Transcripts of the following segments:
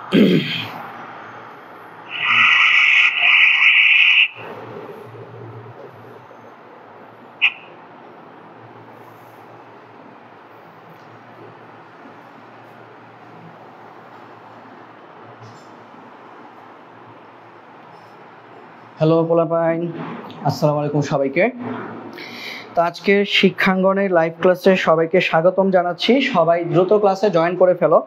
Hello পোলাপাইন, আসসালামু আলাইকুম সবাইকে। তো আজকে শিক্ষাঙ্গনের লাইভ ক্লাসে সবাইকে স্বাগতম জানাচ্ছি। সবাই দ্রুত ক্লাসে জয়েন করে ফেলো।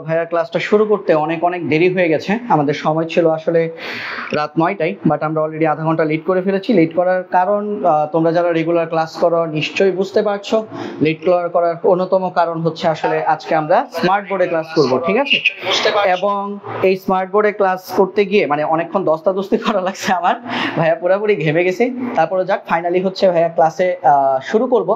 ভাইয়া ক্লাসটা শুরু করতে অনেক দেরি হয়ে গেছে। আমাদের সময় ছিল আসলে রাত 9টায়, বাট আমরা অলরেডি আধা ঘন্টা লেট করে ফেলেছি। লেট করার কারণ তোমরা যারা রেগুলার ক্লাস করো নিশ্চয়ই বুঝতে পারছো। লেট করার অন্যতম কারণ হচ্ছে আসলে আজকে আমরা স্মার্ট বোর্ডে ক্লাস করব, ঠিক আছে? এবং এই স্মার্ট বোর্ডে ক্লাস করতে গিয়ে মানে অনেকক্ষণ দস্তাদস্তি করা লাগছে আমার। ভাইয়া পুরোপুরি ঘেমে গেছে। তারপরে যাক, ফাইনালি হচ্ছে ভাইয়া ক্লাসে শুরু করব।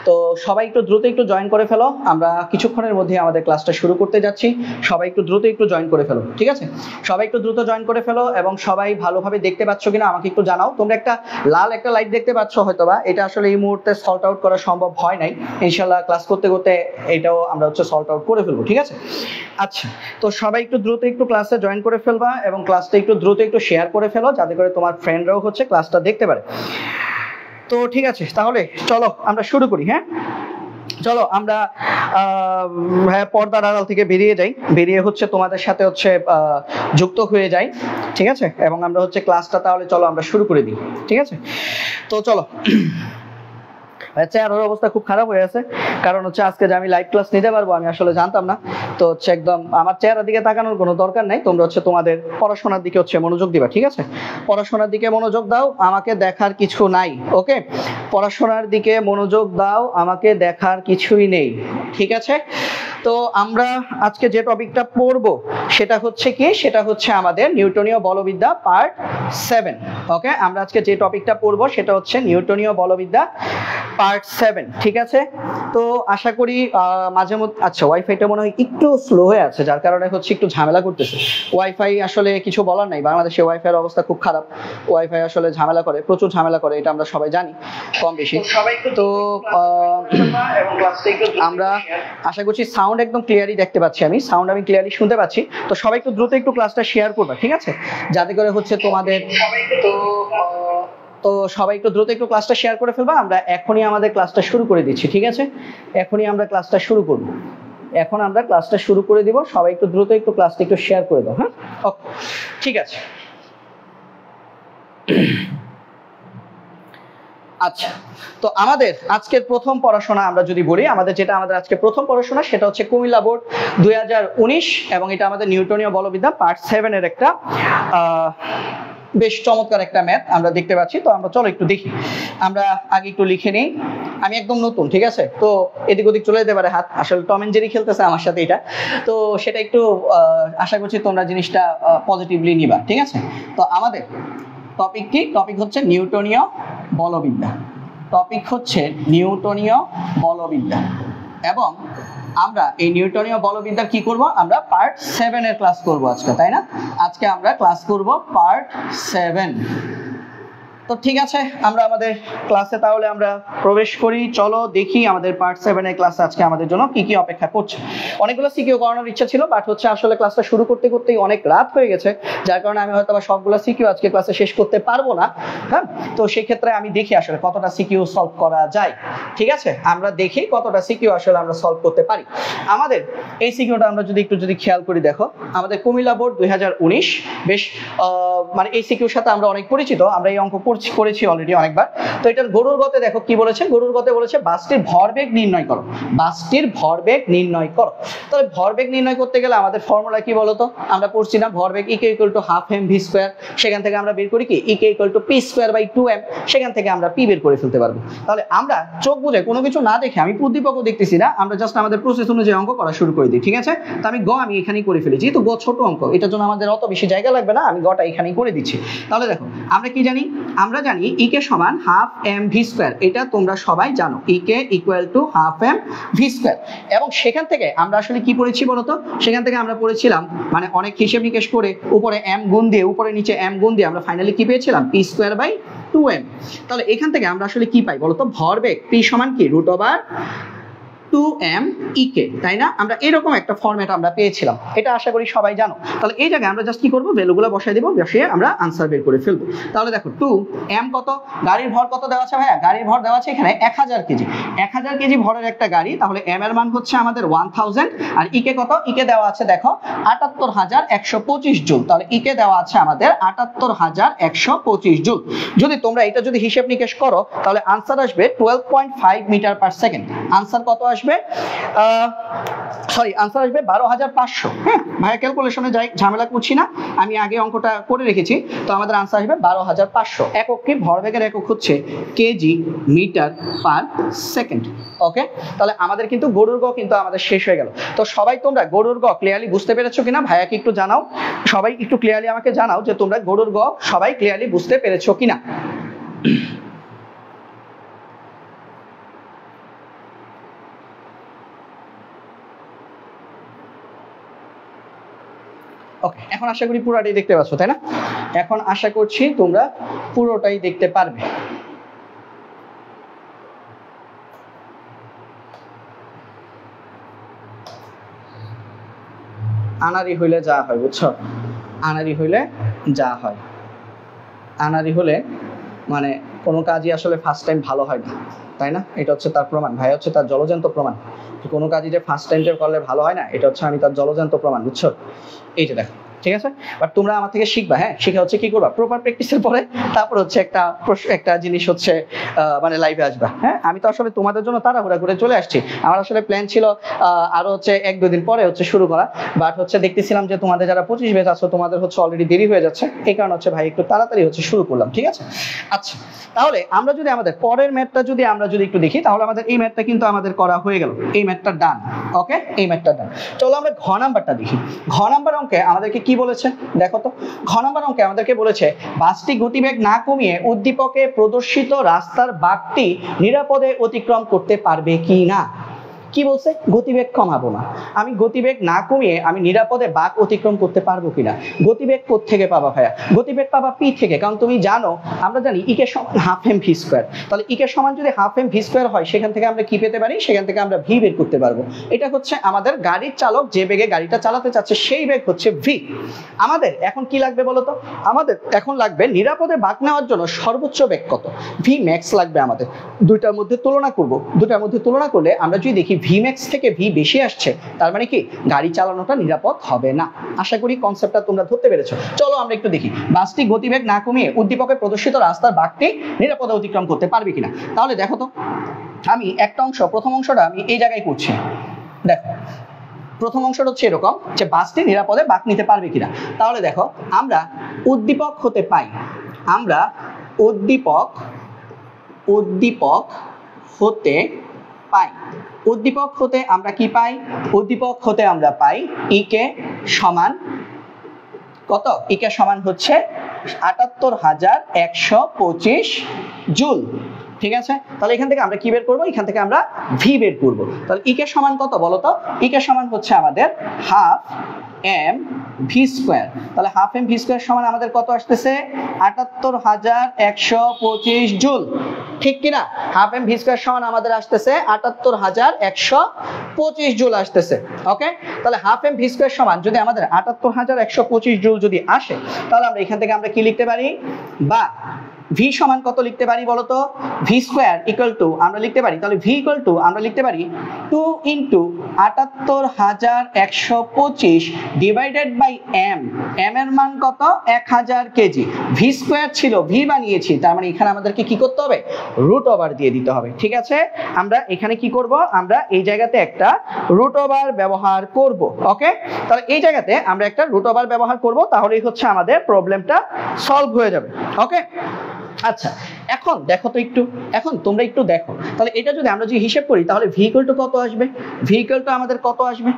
তো সবাই একটু দ্রুত একটু জয়েন করে ফেলো। আমরা কিছুক্ষণের মধ্যে আমাদের ক্লাসটা শুরু করতে যাচ্ছি। সবাই একটু দ্রুত একটু জয়েন করে ফেলো, ঠিক আছে? সবাই একটু দ্রুত জয়েন করে ফেলো। এবং সবাই ভালোভাবে দেখতে পাচ্ছ কিনা আমাকে একটু জানাও। তোমরা একটা লাল একটা লাইট দেখতে পাচ্ছ হয়তোবা, এটা আসলে এই মুহূর্তে সল্ট আউট করা সম্ভব হয় নাই। ইনশাআল্লাহ ক্লাস করতে করতে এটাও আমরা হচ্ছে সল্ট আউট করে ফেলবো, ঠিক আছে? আচ্ছা, তো সবাই একটু দ্রুত একটু ক্লাসে জয়েন করে ফেলবা এবং ক্লাসটা একটু দ্রুত একটু শেয়ার করে ফেলো, যাতে করে তোমার ফ্রেন্ডরাও হচ্ছে ক্লাসটা দেখতে পারে। তো ঠিক আছে, তাহলে চলো আমরা শুরু করি। হ্যাঁ, চলো আমরা পর্দার আড়াল থেকে বেরিয়ে হচ্ছে তোমাদের সাথে হচ্ছে যুক্ত হয়ে যাই, ঠিক আছে? এবং আমরা হচ্ছে ক্লাসটা তাহলে চলো আমরা শুরু করে দিই, ঠিক আছে? তো চলো। চেহারার অবস্থা খুব খারাপ হয়ে আছে, কারণ হচ্ছে আজকে যে আমি লাইভ ক্লাস নিতে পারবো আমি আসলে জানতাম না। তো হচ্ছে একদম আমার চেহারার দিকে তাকানোর কোনো দরকার নাই। তোমরা হচ্ছে তোমাদের পড়াশোনার দিকে হচ্ছে মনোযোগ দিবা, ঠিক আছে? পড়াশোনার দিকে মনোযোগ দাও, আমাকে দেখার কিছু নাই। ওকে, পড়াশোনার দিকে মনোযোগ দাও, আমাকে দেখার কিছুই নেই, ঠিক আছে? তো আমরা আজকে যে টপিকটা পড়বো সেটা হচ্ছে কি, সেটা হচ্ছে আমাদের নিউটনীয় বলবিদ্যা পার্ট 7। ওকে, আমরা আজকে যে টপিকটা পড়বো সেটা হচ্ছে নিউটনীয় বলবিদ্যা পার্ট 7, ঠিক আছে? তো আশা করি মাঝে মধ্যে আচ্ছা ওয়াইফাইটা মনে হয় একটু স্লো হয়ে আছে, যার কারণে হচ্ছে একটু ঝামেলা করতেছে। ওয়াইফাই আসলে কিছু বলার নাই, বাংলাদেশে ওয়াইফাইয়ের অবস্থা খুব খারাপ। ওয়াইফাই আসলে ঝামেলা করে, প্রচুর ঝামেলা করে, এটা আমরা সবাই জানি কম বেশি। তো আমরা আশা করছি সাউন্ড একদম ক্লিয়ারই দেখতে পাচ্ছি, আমি সাউন্ড আমি ক্লিয়ারলি শুনতে পাচ্ছি। তো সবাই একটু দ্রুত একটু ক্লাসটা শেয়ার করবে, ঠিক আছে? যাতে করে হচ্ছে তোমাদের তো সবাই একটু দ্রুত একটু ক্লাসটা শেয়ার করে ফেলবা। আমরা এখনই আমাদের ক্লাসটা শুরু করে দিচ্ছি, ঠিক আছে? এখনই আমরা ক্লাসটা শুরু করব। এখন আমরা ক্লাসটা শুরু করে দিব। সবাই একটু দ্রুত একটু ক্লাসটা একটু শেয়ার করে দাও। হ্যাঁ, ওকে, ঠিক আছে। আচ্ছা, তো আমাদের আজকের প্রথম পড়াশোনা আমরা যদি বলি, আমাদের আজকে প্রথম পড়াশোনা সেটা হচ্ছে কুমিল্লা বোর্ড 2019 এবং এটা আমাদের নিউটনীয় বলবিদ্যা পার্ট 7 এর একটা বেশ চমৎকার একটা ম্যাথ আমরা দেখতে পাচ্ছি। তো আমরা চলো একটু দেখি। আমরা আগে একটু লিখে নেই। আমি একদম নতুন, ঠিক আছে? তো এদিক ওদিক চলে যেতে পারে হাত, আসলে টম এন্ড জেরি খেলতেছে আমার সাথে এটা। তো সেটা একটু আশা করছি তোমরা জিনিসটা পজিটিভলি নিবা, ঠিক আছে? তো আমাদের টপিক কি? টপিক হচ্ছে নিউটনীয় বলবিদ্যা। টপিক হচ্ছে নিউটনীয় বলবিদ্যা এবং আমরা এই নিউটনীয় বলবিদ্যার কি করব? আমরা পার্ট 7 এর ক্লাস করব আজকে, তাই না? আজকে আমরা ক্লাস করব পার্ট 7। তো ঠিক আছে, আমরা আমাদের ক্লাসে তাহলে আমরা প্রবেশ করি। চলো দেখি আমাদের পার্ট 7 এর ক্লাস আজকে আমাদের জন্য কি কি অপেক্ষা করছে। অনেকগুলো সিকিউ করানোর ইচ্ছা ছিল, বাট হচ্ছে আসলে ক্লাসটা শুরু করতেই অনেক রাত হয়ে গেছে, যার কারণে আমি হয়তো সবগুলো সিকিউ আজকে ক্লাসে শেষ করতে পারবো না। হ্যাঁ, তো সেই ক্ষেত্রে আমি দেখি আসলে কতটা সিকিউ সলভ করা যায়, ঠিক আছে? আমরা দেখি কতটা সিকিউ আসলে আমরা সলভ করতে পারি। আমাদের এই সিকিউটা আমরা যদি খেয়াল করি, দেখো আমাদের কুমিল্লা বোর্ড 2019 বেশ মানে এই সিকিউর সাথে আমরা অনেক পরিচিত। আমরা এই অঙ্ক করেছি অলরেডি অনেকবার। তো এটার গরুর গতে দেখো কি বলেছে। গরুর গতে বলেছে বাসটির ভরবেগ নির্ণয় করো। বাসটির ভরবেগ নির্ণয় করো। তাহলে ভরবেগ নির্ণয় করতে গেলে আমাদের ফর্মুলা কি বলতো? আমরা পড়ছি না ভরবেগ EK equal to half M V square. সেখান থেকে আমরা বের করি কি EK equal to P square by 2m। সেখান থেকে আমরা পি বের করে ফেলতে পারবো। তাহলে আমরা চোখ বুঝে কোনো কিছু না দেখে, আমি উদ্দীপকও দেখতেছি না, আমরা জাস্ট আমাদের প্রসেস অনুযায়ী অঙ্ক করা শুরু করে দিই, ঠিক আছে? তো আমি এখানেই করে ফেলেছি। তো গ ছোট অঙ্ক, এটার জন্য আমাদের অত বেশি জায়গা লাগবে না, আমি গটা এখানেই করে দিচ্ছি। তাহলে দেখো আমরা কি জানি? আমরা জানি ইকে সমান হাফ এম ভি স্কয়ার। এটা তোমরা সবাই জানো, EK equal to half M V square. এবং সেখান থেকে আমরা আসলে কি পড়েছি বলতো? সেখান থেকে আমরা পড়েছিলাম মানে অনেক হিসেব নিকেশ করে উপরে এম গুণ দিয়ে, উপরে নিচে এম গুণ দিয়ে আমরা ফাইনালি কি পেয়েছিলাম? P square by 2m। তাহলে এখান থেকে আমরা আসলে কি পাই বলতো? ভরবেগ পি সমান কি রুট ওভার 2m ইকে, তাই না? আমরা এরকম একটা ফরম্যাট আমরা পেয়েছিলাম, এটা আশা করি সবাই জানো। তাহলে এই জায়গায় আমরা জাস্ট কি করব, ভ্যালুগুলো বসাই দেব, বসিয়ে আমরা আনসার বের করে ফেলবো। তাহলে দেখো 2m কত, গাড়ির ভর কত দেওয়া আছে ভাইয়া? গাড়ির ভর দেওয়া আছে এখানে 1000 কেজি। 1000 কেজি ভরের একটা গাড়ি, তাহলে m এর মান হচ্ছে আমাদের 1000, আর ইকে কত? ইকে দেওয়া আছে দেখো 78125 জুল। তাহলে ইকে দেওয়া আছে আমাদের 78125 জুল। যদি তোমরা এটা যদি হিসাব নিকেশ করো তাহলে আনসার আসবে 12.5 মিটার পার সেকেন্ড। আনসার কত আসবে? আনসার আসবে 12500। হ্যাঁ ভাইয়া, ক্যালকুলেশনে যাই, ঝামেলা করছি না, আমি আগে অঙ্কটা করে রেখেছি। তো আমাদের আনসার আসবে 12500। একক কি? ভরবেগের একক হচ্ছে কেজি মিটার পার সেকেন্ড। ওকে, তাহলে আমাদের কিন্তু গরুর গ কিন্তু আমাদের শেষ হয়ে গেল। তো সবাই তোমরা গরুর গ ক্লিয়ারলি বুঝতে পেরেছো কিনা? ভাইয়াকে একটু জানাও, সবাই একটু ক্লিয়ারলি আমাকে জানাও যে তোমরা গরুর গ সবাই ক্লিয়ারলি বুঝতে পেরেছো কিনা। ওকে, এখন আশা করি পুরোটাই দেখতে পাচ্ছ, তাই না? এখন আশা করছি তোমরা পুরোটাই দেখতে পারবে। আনারি হইলে যা হয়, বুঝছো? আনারি হইলে যা হয়, আনারি হলে মানে কোনো কাজই আসলে ফার্স্ট টাইম ভালো হয় না, তাই না? এটা হচ্ছে তার প্রমাণ। ভাই হচ্ছে তার জলজান্ত প্রমাণ। কোনো কাজই যে ফার্স্ট টাইম করলে ভালো হয় না, এটা হচ্ছে আমি তার জলজান্ত প্রমাণ, বুঝছো? এইটা দেখো, ঠিক আছে? বাট তোমরা আমার থেকে শিখবা। হ্যাঁ, শিখে হচ্ছে কি করবা, প্রপার প্র্যাকটিসের পরে তারপর হচ্ছে একটা জিনিস হচ্ছে মানে লাইভে আসবা। হ্যাঁ, আমি তো আসলে তোমাদের জন্য তাড়াহুড়া করে চলে আসছি। আমার আসলে প্ল্যান ছিল আরো হচ্ছে 1-2 দিন পরে হচ্ছে শুরু করা, বাট হচ্ছে দেখতেছিলাম যে তোমাদের যারা 25 ব্যাচ আছো তোমাদের হচ্ছে অলরেডি দেরি হয়ে যাচ্ছে, এই কারণে হচ্ছে ভাই একটু তাড়াতাড়ি হচ্ছে শুরু করলাম, ঠিক আছে? আচ্ছা, তাহলে আমরা যদি আমাদের পরের ম্যাথটা যদি আমরা যদি একটু দেখি, তাহলে আমাদের এই ম্যাথটা কিন্তু আমাদের করা হয়ে গেল, এই ম্যাথটা ডান। ওকে, এই ম্যাথটা ডান। চলো আমরা ঘ নাম্বারটা দেখি। ঘ নাম্বার অঙ্কে আমাদেরকে কি বলেছে দেখো তো। ঘ নাম্বার অঙ্কে আমাদেরকে বলেছে বাসটি গতিবেগ না কমিয়ে উদ্দীপকে প্রদর্শিত রাস্তার বাঁকটি নিরাপদে অতিক্রম করতে পারবে কি না। কি বলছে? গতিবেগ কমাবো না, আমি গতিবেগ না কমিয়ে আমি নিরাপদে বাঁক অতিক্রম করতে পারবো কিনা। গতিবেগ কোত্থেকে পাবা ভাইয়া? গতিবেগ পাবা পি থেকে, কারণ তুমি জানো, আমরা জানি ইকে সমান হাফ এম ভি স্কোয়ার। তাহলে ইকে সমান যদি হাফ এম ভি স্কোয়ার হয়, সেখান থেকে আমরা কি পেতে পারি? সেখান থেকে আমরা ভি বের করতে পারবো। এটা হচ্ছে আমাদের গাড়ির চালক যে বেগে গাড়িটা চালাতে চাচ্ছে সেই বেগ হচ্ছে ভি। আমাদের এখন কি লাগবে বলতো? আমাদের এখন লাগবে নিরাপদে বাঁক নেওয়ার জন্য সর্বোচ্চ বেগ কত, ভি ম্যাক্স লাগবে আমাদের। দুইটার মধ্যে তুলনা করব, দুইটার মধ্যে তুলনা করলে আমরা যদি দেখি ভি ম্যাক্স থেকে ভি বেশি আসছে, তার মানে কি গাড়ি চালানোটা নিরাপদ হবে না। আশা করি কনসেপ্টটা তোমরা ধরতে পেরেছো। চলো আমরা একটু দেখি বাসটি গতিবেগ না কমিয়ে উদ্দীপকে প্রদর্শিত রাস্তার বাঁকটি নিরাপদে অতিক্রম করতে পারবে কিনা। তাহলে দেখো তো, আমি একটা অংশ, প্রথম অংশটা আমি এই জায়গায় করছি। দেখো, প্রথম অংশটা হচ্ছে এরকম যে বাসটি নিরাপদে বাঁক নিতে পারবে কিনা। তাহলে দেখো, আমরা উদ্দীপক হতে পাই, আমরা উদ্দীপক হতে পাই। উদ্দীপক হতে আমরা কি পাই? উদ্দীপক হতে আমরা পাই ইকে সমান কত? ইকে সমান হচ্ছে 78125 জুল। ঠিক আছে, তাহলে এখান থেকে আমরা কি বের করবো? এখান থেকে আমরা ভি বের করবো। তাহলে ইকে সমান কত বলতো? ইকে সমান হচ্ছে আমাদের হাফ এম ভি স্কোয়ার। তাহলে হাফ এম ভি স্কোয়ার সমান আমাদের কত আসতেছে? 78125 জুল। ঠিক কিনা? হাফ এম ভি স্কোয়ার সমান আমাদের আসতেছে 78125 জুল আসতেছে। ওকে, তাহলে হাফ এম ভি স্কোয়ার সমান যদি আমাদের 78125 জুল যদি আসে, তাহলে আমরা এখান থেকে আমরা কি লিখতে পারি? বা ভি সমান কত লিখতে পারি বলতো? ভি স্কোয়ার ইকুয়াল টু আমরা লিখতে পারি, তাহলে ভি ইকুয়াল টু আমরা লিখতে পারি 2 into 78125 divided by M. M এর মান কত? 1000 কেজি। ভি স্কোয়ার ছিল, ভি বানিয়েছি, তার মানে এখানে আমাদেরকে কি করতে হবে? রুট ওভার দিয়ে দিতে হবে। ঠিক আছে, আমরা এখানে কি করব? আমরা এই জায়গাতে একটা রুট ওভার ব্যবহার করব। ওকে, তাহলে এই জায়গাতে আমরা একটা রুট ওভার ব্যবহার করব, তাহলেই হচ্ছে আমাদের প্রবলেমটা সলভ হয়ে যাবে। ওকে, আচ্ছা, এখন দেখো তো একটু, এখন তোমরা একটু দেখো, তাহলে এটা যদি আমরা যদি হিসাব করি, তাহলে ভি ইকুয়াল টু কত আসবে? ভি ইকুয়াল টু আমাদের কত আসবে?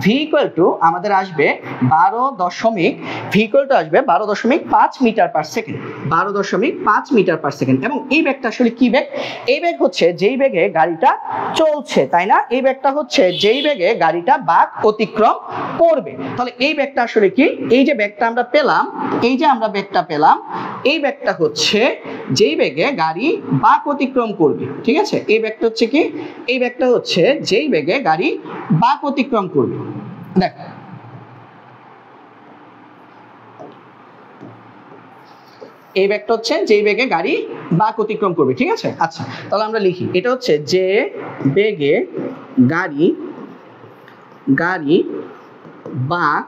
ভি ইকুয়াল টু আমাদের আসবে 12.5 metre per second. 12.5 metre per second. এবং এই ব্যাগটা আসলে কি ব্যাগ? এই ব্যাগ হচ্ছে যেই ব্যাগে গাড়িটা চলছে, তাই না? এই ব্যাগটা হচ্ছে যেই ব্যাগে গাড়িটা বাঁক অতিক্রম করবে। তাহলে এই ব্যাগটা আসলে কি? এই যে ব্যাগটা আমরা পেলাম, এই যে আমরা ব্যাগটা পেলাম, এই ব্যাগটা হচ্ছে যেই ব্যাগে বেগে গাড়ি বাঁক অতিক্রম করবে, ঠিক আছে, এই বেগটা হচ্ছে কি, এই বেগটা হচ্ছে যেই বেগে গাড়ি বাঁক অতিক্রম করবে। দেখ এই বেগটা হচ্ছে যেই বেগে গাড়ি বাঁক অতিক্রম করবে, ঠিক আছে। আচ্ছা তাহলে আমরা লিখি, এটা হচ্ছে যে বেগে গাড়ি বাঁক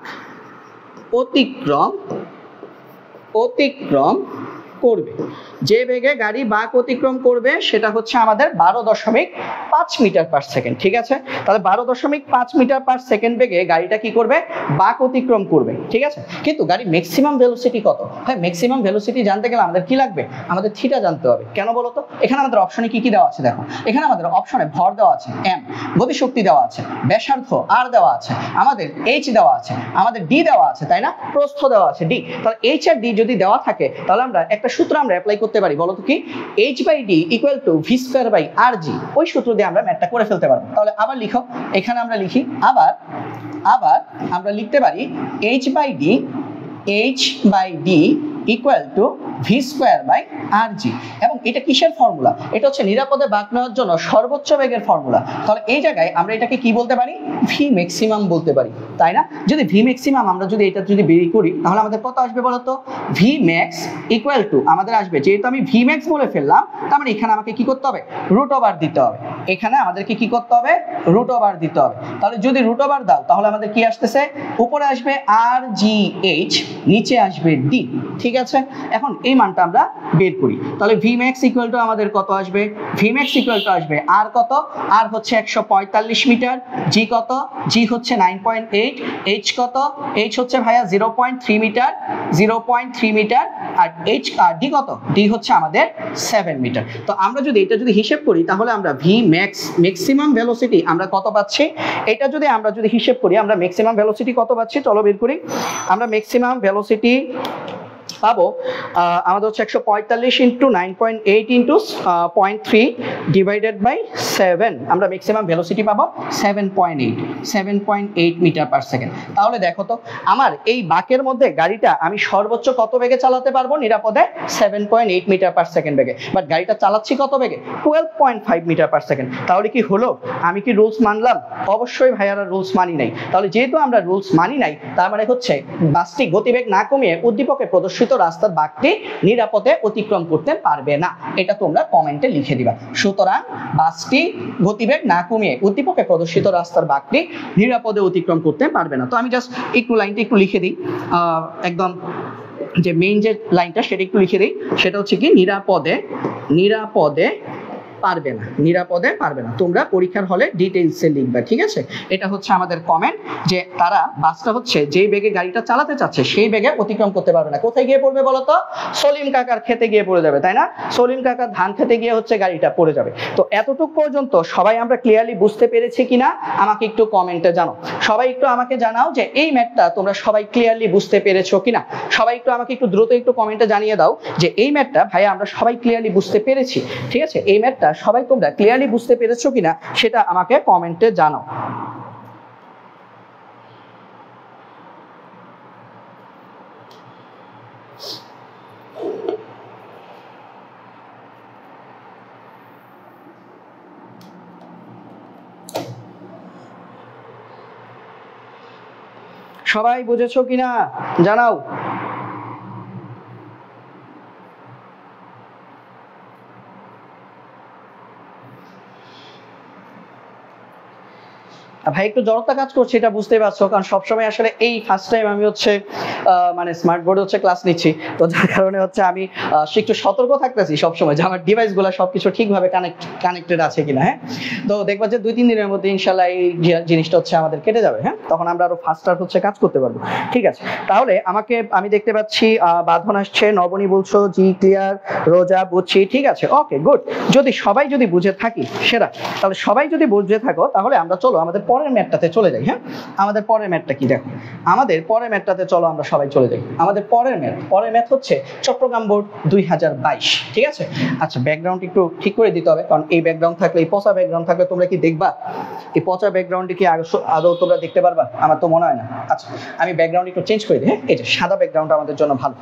অতিক্রম করবে, যে বেগে গাড়ি বাঁক অতিক্রম করবে সেটা হচ্ছে আমাদের 12.5 মিটার পার সেকেন্ড, ঠিক আছে। তাহলে 12.5 মিটার পার সেকেন্ড বেগে গাড়িটা কি করবে, বাঁক অতিক্রম করবে, ঠিক আছে। কিন্তু গাড়ি ম্যাক্সিমাম ভেলোসিটি কত? হ্যাঁ, ম্যাক্সিমাম ভেলোসিটি জানতে গেলে আমাদের কি লাগবে, আমাদের থিটা জানতে হবে। কেন বলো তো? এখানে আমাদের অপশনে কি কি দেওয়া আছে দেখো, এখানে আমাদের অপশনে ভর দেওয়া আছে m, গতিশক্তি দেওয়া আছে, ব্যাসার্ধ r দেওয়া আছে, আমাদের h দেওয়া আছে, আমাদের d দেওয়া আছে, তাই না, প্রস্থ দেওয়া আছে d। তাহলে h আর d যদি দেওয়া থাকে তাহলে আমরা একটা সূত্র আমরা অ্যাপ্লাই করতে পারি, বলো তো কি, h/d = v²/rg, ওই সূত্র দিয়ে আমরা ম্যাথটা করে ফেলতে পারবো। তাহলে আবার লিখো, এখানে আমরা লিখি আবার আমরা লিখতে পারি h/d v²/rg, এবং এটা কিসের ফর্মুলা, এটা হচ্ছে নিরাপদে বাঁক নেওয়ার জন্য সর্বোচ্চ বেগের ফর্মুলা। তাহলে এই জায়গায় আমরা এটাকে কি বলতে পারি, ভি ম্যাক্সিমাম বলতে পারি, তাই না। যদি ভি ম্যাক্সিমাম আমরা যদি এটা যদি বের করি তাহলে আমাদের কত আসবে বলতো, ভি ম্যাক্স আমাদের আসবে, যেহেতু আমি ভি ম্যাক্স বলে ফেললাম তার মানে এখানে আমাকে কি করতে হবে, √/r দিতে হবে, এখানে আমাদেরকে কি করতে হবে, √/r দিতে হবে। তাহলে যদি √/r দাও তাহলে আমাদের কি আসতেছে, উপরে আসবে rgh, নিচে আসবে d, ঠিক আছে। এখন এই মানটা আমরা বের করি, তাহলে Vmax = আমাদের কত আসবে, Vmax = আসবে r কত, r হচ্ছে 145 মিটার, g কত, g হচ্ছে 9.8, h কত, h হচ্ছে ভাইয়া 0.3 মিটার, আর h আর d কত, d হচ্ছে আমাদের 7 মিটার। তো আমরা যদি এটা যদি হিসাব করি তাহলে আমরা Vmax ম্যাক্সিমাম ভেলোসিটি আমরা কত পাচ্ছি, এটা যদি আমরা যদি হিসাব করি আমরা ম্যাক্সিমাম ভেলোসিটি কত পাচ্ছি, চলো বের করি। আমরা ম্যাক্সিমাম ভেলোসিটি পাবো আমাদের হচ্ছে 145 × 9.8 × 0.3 /7, আমরা ম্যাক্সিমাম ভেলোসিটি পাবো 7.8 মিটার পার সেকেন্ড। তাহলে দেখো তো আমার এই বাঁকের মধ্যে গাড়িটা আমি সর্বোচ্চ কত বেগে চালাতে পারবো নিরাপদে, 7.8 মিটার পার সেকেন্ড বেগে, বাট গাড়িটা চালাচ্ছি কত বেগে, 12.5 মিটার পার সেকেন্ড। তাহলে কি হলো, আমি কি রুলস মানলাম? অবশ্যই ভাইয়ারা রুলস মানি নাই। তাহলে যেহেতু আমরা রুলস মানি নাই তার মানে হচ্ছে বাসটি গতিবেগ না কমিয়ে উদ্দীপকে প্রদর্শিত রাস্তার বাঁকটি নিরাপদে অতিক্রম করতে পারবে না, এটা তোমরা কমেন্টে লিখে দিবা। সুতরাং বাসটি গতিবেগ না কমিয়ে উদ্দীপকে প্রদর্শিত রাস্তার বাঁকটি নিরাপদে অতিক্রম করতে পারবে না। তো আমি জাস্ট একটু লাইনটা একটু লিখে দিই, একদম যে মেইন যে লাইনটা সেটা একটু লিখে দিই, সেটা হচ্ছে কি, নিরাপদে পারবে না। তোমরা পরীক্ষার হলে ডিটেইলসে লিখবা, ঠিক আছে। এটা হচ্ছে আমাদের কমেন্ট, যে তারা বাসটা হচ্ছে যেই বেগে গাড়িটা চালাতে চাচ্ছে সেই বেগে অতিক্রম করতে পারবে না। কোথায় গিয়ে পড়বে বলতো, সলিম কাকার খেতে গিয়ে পড়ে যাবে, তাই না, সলিম কাকার ধান খেতে গিয়ে হচ্ছে গাড়িটা পড়ে যাবে। তো এতটুকু পর্যন্ত সবাই আমরা ক্লিয়ারলি বুঝতে পেরেছি কিনা আমাকে একটু কমেন্টে জানাও। সবাই একটু আমাকে জানাও যে এই ম্যাথটা তোমরা সবাই ক্লিয়ারলি বুঝতে পেরেছো কিনা। সবাই একটু আমাকে একটু দ্রুত একটু কমেন্টে জানিয়ে দাও যে এই ম্যাথটা ভাইয়া আমরা সবাই ক্লিয়ারলি বুঝতে পেরেছি, ঠিক আছে। এই ম্যাথটা সবাই তোমরা ক্লিয়ারলি বুঝতে পেরেছো কিনা সেটা আমাকে কমেন্টে জানাও। সবাই বুঝেছো কিনা জানাও। ভাই একটু জড়তা কাজ করছে, এটা বুঝতে পারছো, কারণ সবসময় আসলে এই ফার্স্ট টাইম আমি হচ্ছে মানে স্মার্ট বোর্ডে হচ্ছে ক্লাস নিচ্ছি, তো যার কারণে হচ্ছে আমি একটু সতর্ক থাকতেছি সবসময় যে আমার ডিভাইসগুলো সবকিছু ঠিকভাবে কানেক্টেড আছে কিনা। হ্যাঁ, তো দেখবা যে 2-3 দিনের মধ্যে ইনশাল্লাহ এই জিনিসটা হচ্ছে আমাদের কেটে যাবে। হ্যাঁ, তখন আমরা আরো ফাস্টার হচ্ছে কাজ করতে পারবো, ঠিক আছে। তাহলে আমি দেখতে পাচ্ছি বাঁধন আসছে, নবনী বলছো জি ক্লিয়ার, রোজা বুঝছি, ঠিক আছে, ওকে গুড। সবাই যদি বুঝে থাকি সেটা, তাহলে সবাই যদি বুঝে থাকো তাহলে আমরা চলো আমাদের পরের ম্যাথটাতে চলে যাই। হ্যাঁ, আমাদের পরের ম্যাথটা কি দেখো, আমাদের পরের ম্যাথটাতে চলো আমরা সবাই চলে যাই আমাদের পরের ম্যাথ হচ্ছে চট্টগ্রাম বোর্ড 2022, ঠিক আছে। আচ্ছা, ব্যাকগ্রাউন্ড একটু ঠিক করে দিতে হবে, কারণ এই ব্যাকগ্রাউন্ড থাকলে, এই পচা ব্যাকগ্রাউন্ড থাকলে তোমরা কি দেখবা? এই পচা ব্যাকগ্রাউন্ডে কি আদৌ তোমরা দেখতে পারবা? আমার তো মনে হয় না। আচ্ছা, আমি ব্যাকগ্রাউন্ড একটু চেঞ্জ করে দিই। হ্যাঁ, এই যে সাদা ব্যাকগ্রাউন্ড আমাদের জন্য ভালো,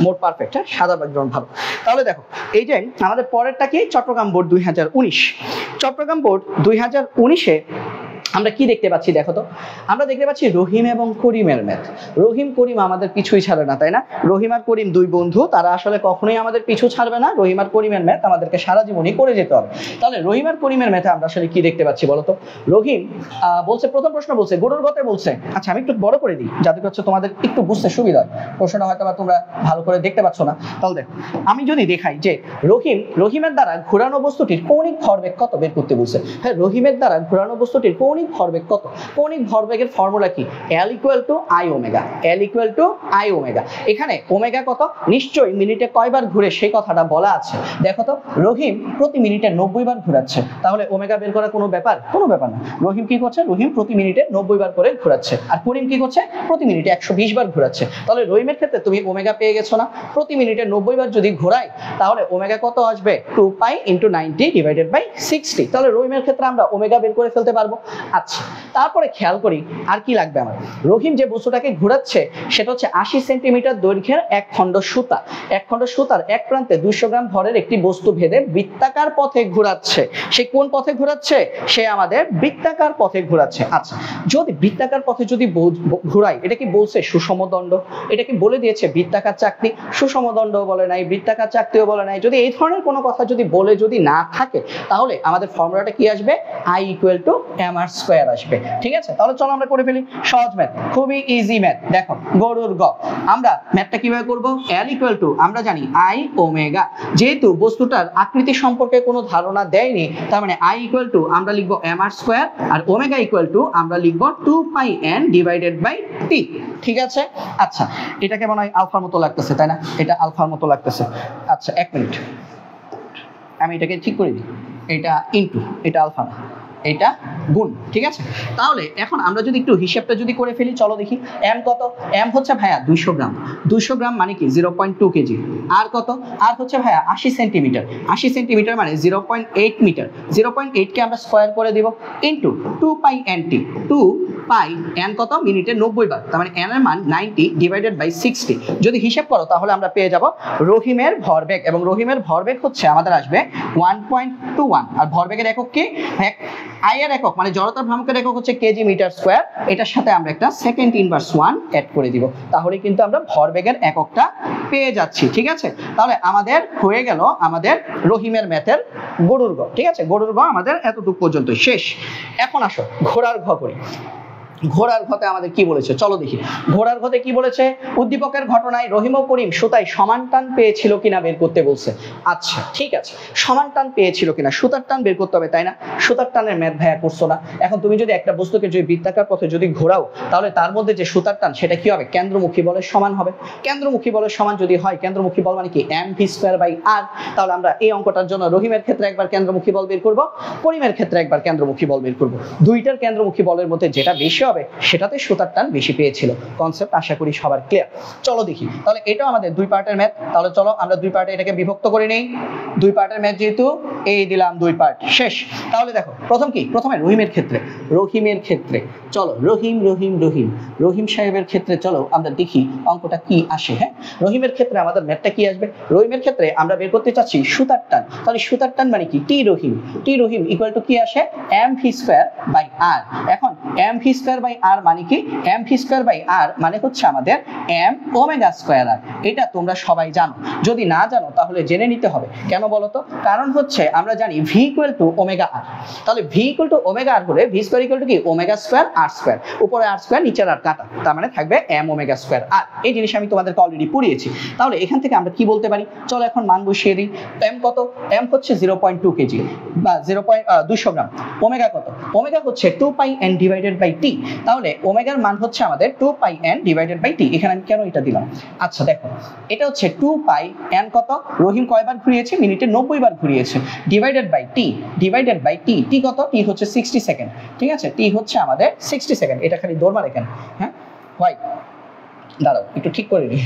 মোর পারফেক্ট। হ্যাঁ, সাদা ব্যাকগ্রাউন্ড ভালো। তাহলে দেখো, এই যে আমাদের পরেরটা কি, চট্টগ্রাম বোর্ড 2019। চট্টগ্রাম বোর্ড 2019-এ আমরা কি দেখতে পাচ্ছি দেখো তো, আমরা দেখতে পাচ্ছি রহিম এবং করিমের ম্যাথ। রহিম করিম আমাদের পিছুই ছাড়ে না, তাই না? রহিম আর করিম দুই বন্ধু, তারা আসলে কখনোই আমাদের পিছু ছাড়বে না। রহিম আর করিমের ম্যাথ আমাদেরকে সারা জীবনই করে যেতে হবে। তাহলে রহিম আর করিমের ম্যাথে আমরা আসলে কি দেখতে পাচ্ছি বলো তো? রহিম বলছে, প্রথম প্রশ্ন বলছে গরুর গতে বলছে। আচ্ছা, আমি একটু বড় করে দিই যাতে হচ্ছে তোমাদের একটু বুঝতে সুবিধা হয়। প্রশ্নটা হয়তো বা তোমরা ভালো করে দেখতে পাচ্ছ না। তাহলে দেখো, আমি যদি দেখাই যে রহিমের দ্বারা ঘোরানো বস্তুটির কৌণিক ভরবেগ কত বের করতে বলছে। হ্যাঁ, রহিমের দ্বারা ঘোরানো বস্তুটির কৌণিক ভরবেগ কত? কৌণিক ভরবেগের ফর্মুলা কি? L = I omega. L = I omega. এখানে ওমেগা কত? নিশ্চয়ই মিনিটে কয়বার ঘুরে সেই কথাটা বলা আছে। দেখো তো, রহিম প্রতি মিনিটে 90 বার ঘোরাচ্ছে, তাহলে ওমেগা বের করা কোনো ব্যাপার না। রহিম কি করছে? রহিম প্রতি মিনিটে 90 বার করে ঘোরাচ্ছে। আর করিম কি করছে? প্রতি মিনিটে 120 বার ঘোরাচ্ছে। তাহলে রহিমের ক্ষেত্রে তুমি ওমেগা পেয়ে গেছো না? প্রতি মিনিটে 90 বার যদি ঘোরাই, তাহলে ওমেগা কত আসবে? 2π × 90/60। তাহলে রহিমের ক্ষেত্রে আমরা ওমেগা বের করে ফেলতে পারবো। আচ্ছা, তারপরে খেয়াল করি আর কি লাগবে আমার। রহিম যে বস্তুটাকে ঘোরাচ্ছে সেটা হচ্ছে 80 সেন্টিমিটার দৈর্ঘ্যের এক খণ্ড সুতা। এক খণ্ড সুতার এক প্রান্তে 200 গ্রাম ভরের একটি বস্তু ভেদে বৃত্তাকার পথে ঘোরাচ্ছে। সে কোন পথে ঘোরাচ্ছে? সে আমাদের বৃত্তাকার পথে ঘোরাচ্ছে। আচ্ছা, যদি বৃত্তাকার পথে যদি ঘোরাই, এটা কি বলছে সুষম দণ্ড? এটা কি বলে দিয়েছে বৃত্তাকার চাকতি? সুষম দণ্ড বলে নাই, বৃত্তাকার চাকতিও বলে নাই। যদি এই ধরনের কোনো কথা যদি না থাকে, তাহলে আমাদের ফর্মুলাটা কি আসবে? I = mr² আসবে। ঠিক আছে, তাহলে চলো আমরা করে ফেলি। সহজ ম্যাথ, খুবই ইজি ম্যাথ। দেখো, গরুর গ, আমরা ম্যাথটা কিভাবে করব? L = আমরা জানি I ওমেগা। যেহেতু বস্তুটার আকৃতি সম্পর্কে কোনো ধারণা দেয়নি, তার মানে I = আমরা লিখব mr², আর ওমেগা = আমরা লিখব 2πn/t। ঠিক আছে। আচ্ছা, এটাকে মনে হয় আলফার মতো লাগতেছে, তাই না? এটা আলফার মতো লাগতেছে। আচ্ছা, 1 মিনিট, আমি এটাকে ঠিক করে দিই। এটা ইনটু, এটা আলফা না, এটা গুণ। ঠিক আছে, তাহলে এখন আমরা যদি একটু হিসাবটা যদি করে ফেলি, চলো দেখি। m কত? m হচ্ছে ভাইয়া 200 গ্রাম। 200 গ্রাম মানে কি? 0.2 কেজি। আর কত? আর হচ্ছে ভাইয়া 80 সেন্টিমিটার। 80 সেন্টিমিটার মানে 0.8 মিটার। 0.8 কে আমরা স্কয়ার করে দিব ইনটু 2πnt। 2πn কত? মিনিটে 90 বার, তার মানে n এর মান 90/60। যদি হিসাব করো তাহলে আমরা পেয়ে যাব রহিমের ভরবেগ, এবং রহিমের ভরবেগ হচ্ছে আমাদের আসবে 1.21। আর ভরবেগের একক কি? I এর একক মানে জড়তার ভ্রামকের একক হচ্ছে কেজি মিটার স্কয়ার। এটার সাথে আমরা একটা সেকেন্ড ইনভার্স 1 অ্যাড করে দিব, তাহলে কিন্তু আমরা ভরবেগের এককটা পেয়ে যাচ্ছি। ঠিক আছে, তাহলে আমাদের হয়ে গেল আমাদের রহিমের ম্যাথের গরুর গ। ঠিক আছে, গরুর গ আমাদের এতটুকু পর্যন্ত শেষ। এখন আসো ঘোড়ার ঘ করি। ঘোড়ার ঘতে আমাদের কি বলেছে চলো দেখি। ঘোড়ার ঘতে কি বলেছে? উদ্দীপকের ঘটনায় রহিম ও করিম সুতায় সমান টান পেয়েছিল কিনা বের করতে বলছে। আচ্ছা, ঠিক আছে, সমান টান পেয়েছিল কিনা, সুতার টান বের করতে হবে, তাই না? সুতার টানের ম্যাথ ভাইয়া করছো না। এখন তুমি যদি একটা বস্তুকে যদি বৃত্তাকার পথে যদি ঘোরাও, তাহলে তার মধ্যে যে সুতার টান সেটা কি হবে? কেন্দ্রমুখী বলের সমান হবে। কেন্দ্রমুখী বলের সমান যদি হয়, কেন্দ্রমুখী বল মানে কি? mv²/r। তাহলে আমরা এই অঙ্কটার জন্য রহিমের ক্ষেত্রে একবার কেন্দ্রমুখী বল বের করব, করিমের ক্ষেত্রে একবার কেন্দ্রমুখী বল বের করব। দুইটার কেন্দ্রমুখী বলের মধ্যে যেটা বেশি হবে সেটাতে সুতার টান বেশি পেয়েছিল। কনসেপ্ট আশা করি সবার ক্লিয়ার। চলো দেখি, তাহলে এটাও আমাদের দুই পার্টের ম্যাথ। তাহলে চলো আমরা দুই পার্টে এটাকে বিভক্ত করে নেই। দুই পার্টের ম্যাথ যেহেতু, এই দিলাম দুই পার্ট, শেষ। তাহলে দেখো, প্রথমে রহিমের ক্ষেত্রে চলো রহিম সাহেবের ক্ষেত্রে চলো আমরা দেখি অঙ্কটা কি আসে। হ্যাঁ, রহিমের ক্ষেত্রে আমাদের ম্যাথটা কি আসবে? রহিমের ক্ষেত্রে আমরা বের করতে চাচ্ছি সুতার টান। তাহলে সুতার টান মানে কি? টি রহিম = কি আসে? mv²/r। এখন mv²/r মানে কি? mv²/r মানে হচ্ছে আমাদের m ওমেগা²r। এটা তোমরা সবাই জানো, যদি না জানো তাহলে জেনে নিতে হবে। কেন বলো তো? কারণ হচ্ছে আমরা জানি v = ওমেগা r। তাহলে v = ওমেগা r হলে v² কি? ওমেগা² r²। উপরে r², নিচে r কাটা, তার মানে থাকবে m ওমেগা² r। এই জিনিস আমি তোমাদেরকে অলরেডি পড়িয়েছি। তাহলে এখান থেকে আমরা কি বলতে পারি? চলো এখন মান বসিয়ে দিই। m কত? m হচ্ছে 0.2 কেজি বা 200 গ্রাম। ওমেগা কত? ওমেগা হচ্ছে 2πn/t। তাহলে ওমেগার মান হচ্ছে আমাদের 2πn/t। এখানে আমি কেন এটা দিলাম? আচ্ছা দেখো, এটা হচ্ছে 2πn কত? রহিম কয়বার ঘুরিয়েছে? মিনিটে 90 বার ঘুরিয়েছে, /t t কত? t হচ্ছে 60 সেকেন্ড। ঠিক আছে, t হচ্ছে আমাদের 60 সেকেন্ড। এটা খালি দৌড় মারে কেন? হ্যাঁ, হোয়াই দাঁড়াও একটু ঠিক করে নি,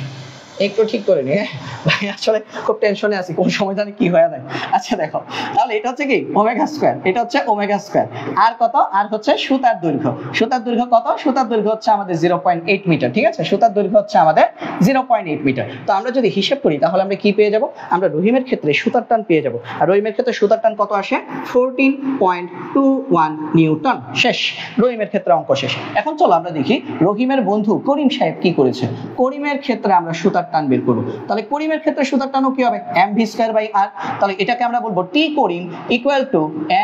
একটু ঠিক করে নি। হ্যাঁ ভাই আসলে খুব টেনশনে আছি, কোন সময় জানি কি হয়ে যায়। আচ্ছা দেখো তাহলে এটা হচ্ছে কি ওমেগা স্কয়ার, এটা হচ্ছে ওমেগা স্কয়ার। আর কত, আর হচ্ছে সুতার দৈর্ঘ্য। সুতার দৈর্ঘ্য কত? সুতার দৈর্ঘ্য হচ্ছে আমাদের 0.8 মিটার। ঠিক আছে, সুতার দৈর্ঘ্য হচ্ছে আমাদের 0.8 মিটার। তো আমরা যদি হিসাব করি তাহলে আমরা কি পেয়ে যাব? আমরা রহিমের ক্ষেত্রে সুতার টান পেয়ে যাব। আর রহিমের ক্ষেত্রে সুতার টান কত আসে? 14.21 নিউটন। শেষ, রহিমের ক্ষেত্রে অঙ্ক শেষ। এখন চলো আমরা দেখি রহিমের বন্ধু করিম সাহেব কি করেছে। করিমের ক্ষেত্রে আমরা সুতার টান বের করব। তাহলে করিমের ক্ষেত্রে সুতার টানও কি হবে? mv square by r। তাহলে এটাকে আমরা বলবো টি করিম equal to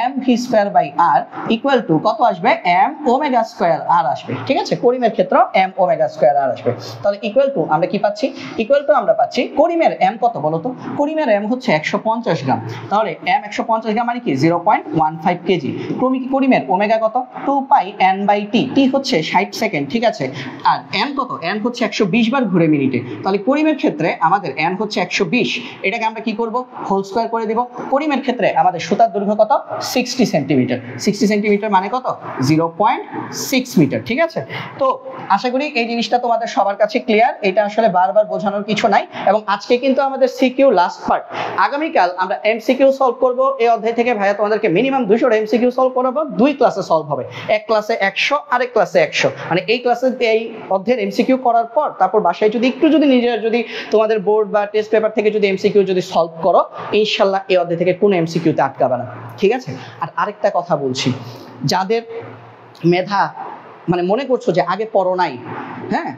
mv square by r equal to কত আসবে? m ওমেগা স্কয়ার r আসবে। ঠিক আছে, করিমের ক্ষেত্রে m ওমেগা স্কয়ার r আসবে। তাহলে ইকুয়াল টু আমরা কি পাচ্ছি? ইকুয়াল টু আমরা পাচ্ছি করিমের m কত বলো তো? করিমের m হচ্ছে 150 গ্রাম। তাহলে m 150 গ্রাম মানে কি 0.15 কেজি। ক্রমিক করিমের ওমেগা কত? 2 পাই n বাই t। t হচ্ছে 60 সেকেন্ড। ঠিক আছে, আর n কত? n হচ্ছে 120 বার ঘুরে মিনিটে। তাহলে করিমের ক্ষেত্রে আমাদের n হচ্ছে 120, এটাকে আমরা কি করব? হোল স্কয়ার করে দিব। করিমের ক্ষেত্রে আমাদের সুতার দৈর্ঘ্য কত? 60 সেন্টিমিটার। 60 সেন্টিমিটার মানে কত? 0.6 মিটার। ঠিক আছে, তো আশা করি এই জিনিসটা তোমাদের সবার কাছে ক্লিয়ার। এটা আসলে বারবার বোঝানোর কিছু নাই। এবং আজকে কিন্তু আমাদের সিকিউ লাস্ট পার্ট। আগামীকাল আমরা এমসিকিউ সলভ করব এই অধ্যায় থেকে। ভাইয়া তোমাদেরকে মিনিমাম 200 এমসিকিউ সলভ করাবো। 2 ক্লাসে সলভ হবে, এক ক্লাসে 100 আরেক ক্লাসে 100। মানে এই ক্লাসে এই অধ্যায়ের এমসিকিউ করার পর তারপর বাসায় যদি একটু যদি নিজের যদি তোমাদের বোর্ড বা টেস্ট পেপার থেকে যদি এমসিকিউ যদি সলভ করো, ইনশাআল্লাহ এই অধ্যায় থেকে কোনো এমসিকিউতে আটকাবে না। ঠিক আছে, আর আরেকটা কথা বলছি, যাদের মেধা মানে মনে করছো যে আগে পড়ো নাই, হ্যাঁ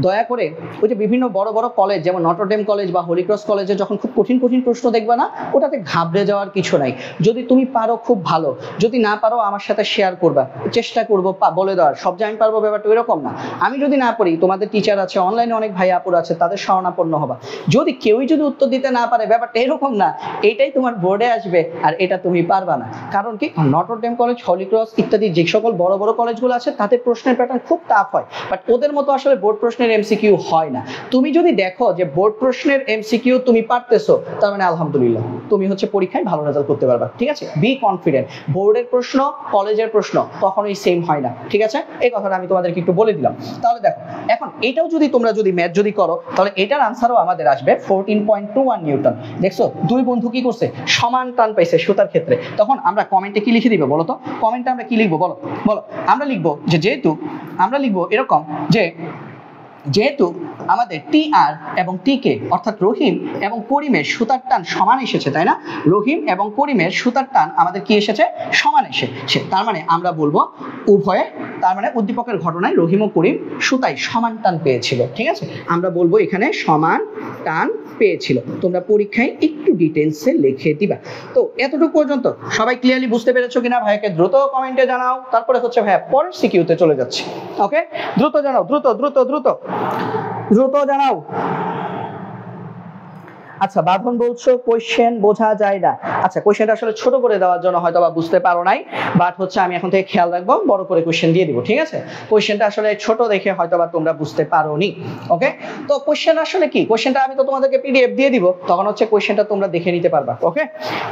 দয়া করে ওই যে বিভিন্ন বড় বড় কলেজ যেমন নটরডেম কলেজ বা হলি ক্রস কলেজে যখন খুব কঠিন কঠিন প্রশ্ন দেখবে না, ওটাতে ঘাবড়ে যাওয়ার কিছু নাই। যদি তুমি পারো খুব ভালো, যদি না পারো আমার সাথে শেয়ার করবা, চেষ্টা করবো বলে দেওয়ার। সব যে আমি পারবো ব্যাপারটা এরকম না। আমি যদি না পারি, তোমাদের টিচার আছে, অনলাইনে অনেক ভাই আপুর আছে, তাদের শরণাপন্ন হবা। যদি কেউই যদি উত্তর দিতে না পারে, ব্যাপারটা এরকম না এইটাই তোমার বোর্ডে আসবে আর এটা তুমি পারবা না। কারণ কি, নটরডেম কলেজ, হলি ক্রস ইত্যাদি যে সকল বড় বড় কলেজগুলো আছে তাদের প্রশ্নের প্যাটার্ন খুব টাফ হয়, বাট ওদের মতো আসলে বোর্ড প্রশ্নের এমসিকিউ হয় না। তুমি যদি দেখো যে বোর্ড প্রশ্নের এমসিকিউ তুমি পারতেছো, তার মানে আলহামদুলিল্লাহ তুমি হচ্ছে পরীক্ষায় ভালো রেজাল্ট করতে পারবা। ঠিক আছে, বি কনফিডেন্ট। বোর্ডের প্রশ্ন কলেজের প্রশ্ন কখনোই সেম হয় না। ঠিক আছে, এই কথাটা আমি তোমাদেরকে একটু বলে দিলাম। তাহলে দেখো এখন এটাও যদি তোমরা যদি ম্যাথ যদি করো, তাহলে এটার আনসারও আমাদের আসবে 14.21 নিউটন। দেখছো দুই বন্ধু কি করছে? সমান টান পাইছে সুতার ক্ষেত্রে। তখন আমরা কমেন্টে কি লিখে দিব বলো তো? কমেন্টে আমরা কি লিখবো বলো? বলো আমরা লিখবো যে যেহেতু আমরা লিখবো এরকম যে যেহেতু আমাদের টি আর এবং টি কে অর্থাৎ রহিম এবং করিমের সুতার টান সমান এসেছে, তাই না? রহিম এবং করিমের সুতার টান আমাদের কি এসেছে? সমান এসেছে। তার মানে আমরা বলবো উভয়ে, তার মানে উদ্দীপকের ঘটনায় রহিম ও করিম সুতায় সমান টান পেয়েছিল। ঠিক আছে, আমরা বলবো এখানে সমান টান পেয়েছিল। তোমরা পরীক্ষায় একটু ডিটেইলসে লিখে দিবা। তো এতটুকু পর্যন্ত সবাই ক্লিয়ারলি বুঝতে পেরেছো কিনা? ভাইকে দ্রুত কমেন্টে জানাও। তারপরে হচ্ছে ভাইয়া পরের সিকিউতে চলে যাচ্ছে। ওকে, দ্রুত জানাও, দ্রুত দ্রুত দ্রুত দ্রুত জানাও। আচ্ছা বাঁধন বলছো কোশ্চেন বোঝা যায় না। আচ্ছা কোশ্চেনটা আসলে ছোট করে দেওয়ার জন্য হয়তো বা বুঝতে পারো নাই, বাট হচ্ছে আমি এখন থেকে খেয়াল রাখবো, বড় করে কোশ্চেন দিয়ে দিব। ঠিক আছে, কোশ্চেনটা আসলে ছোট দেখে হয়তো বা তোমরা বুঝতে পারোনি। ওকে, তো কোশ্চেন আসলে কি? কোশ্চেনটা আমি তো তোমাদেরকে পিডিএফ দিয়ে দিব, তখন হচ্ছে কোশ্চেনটা তোমরা দেখে নিতে পারবা। ওকে,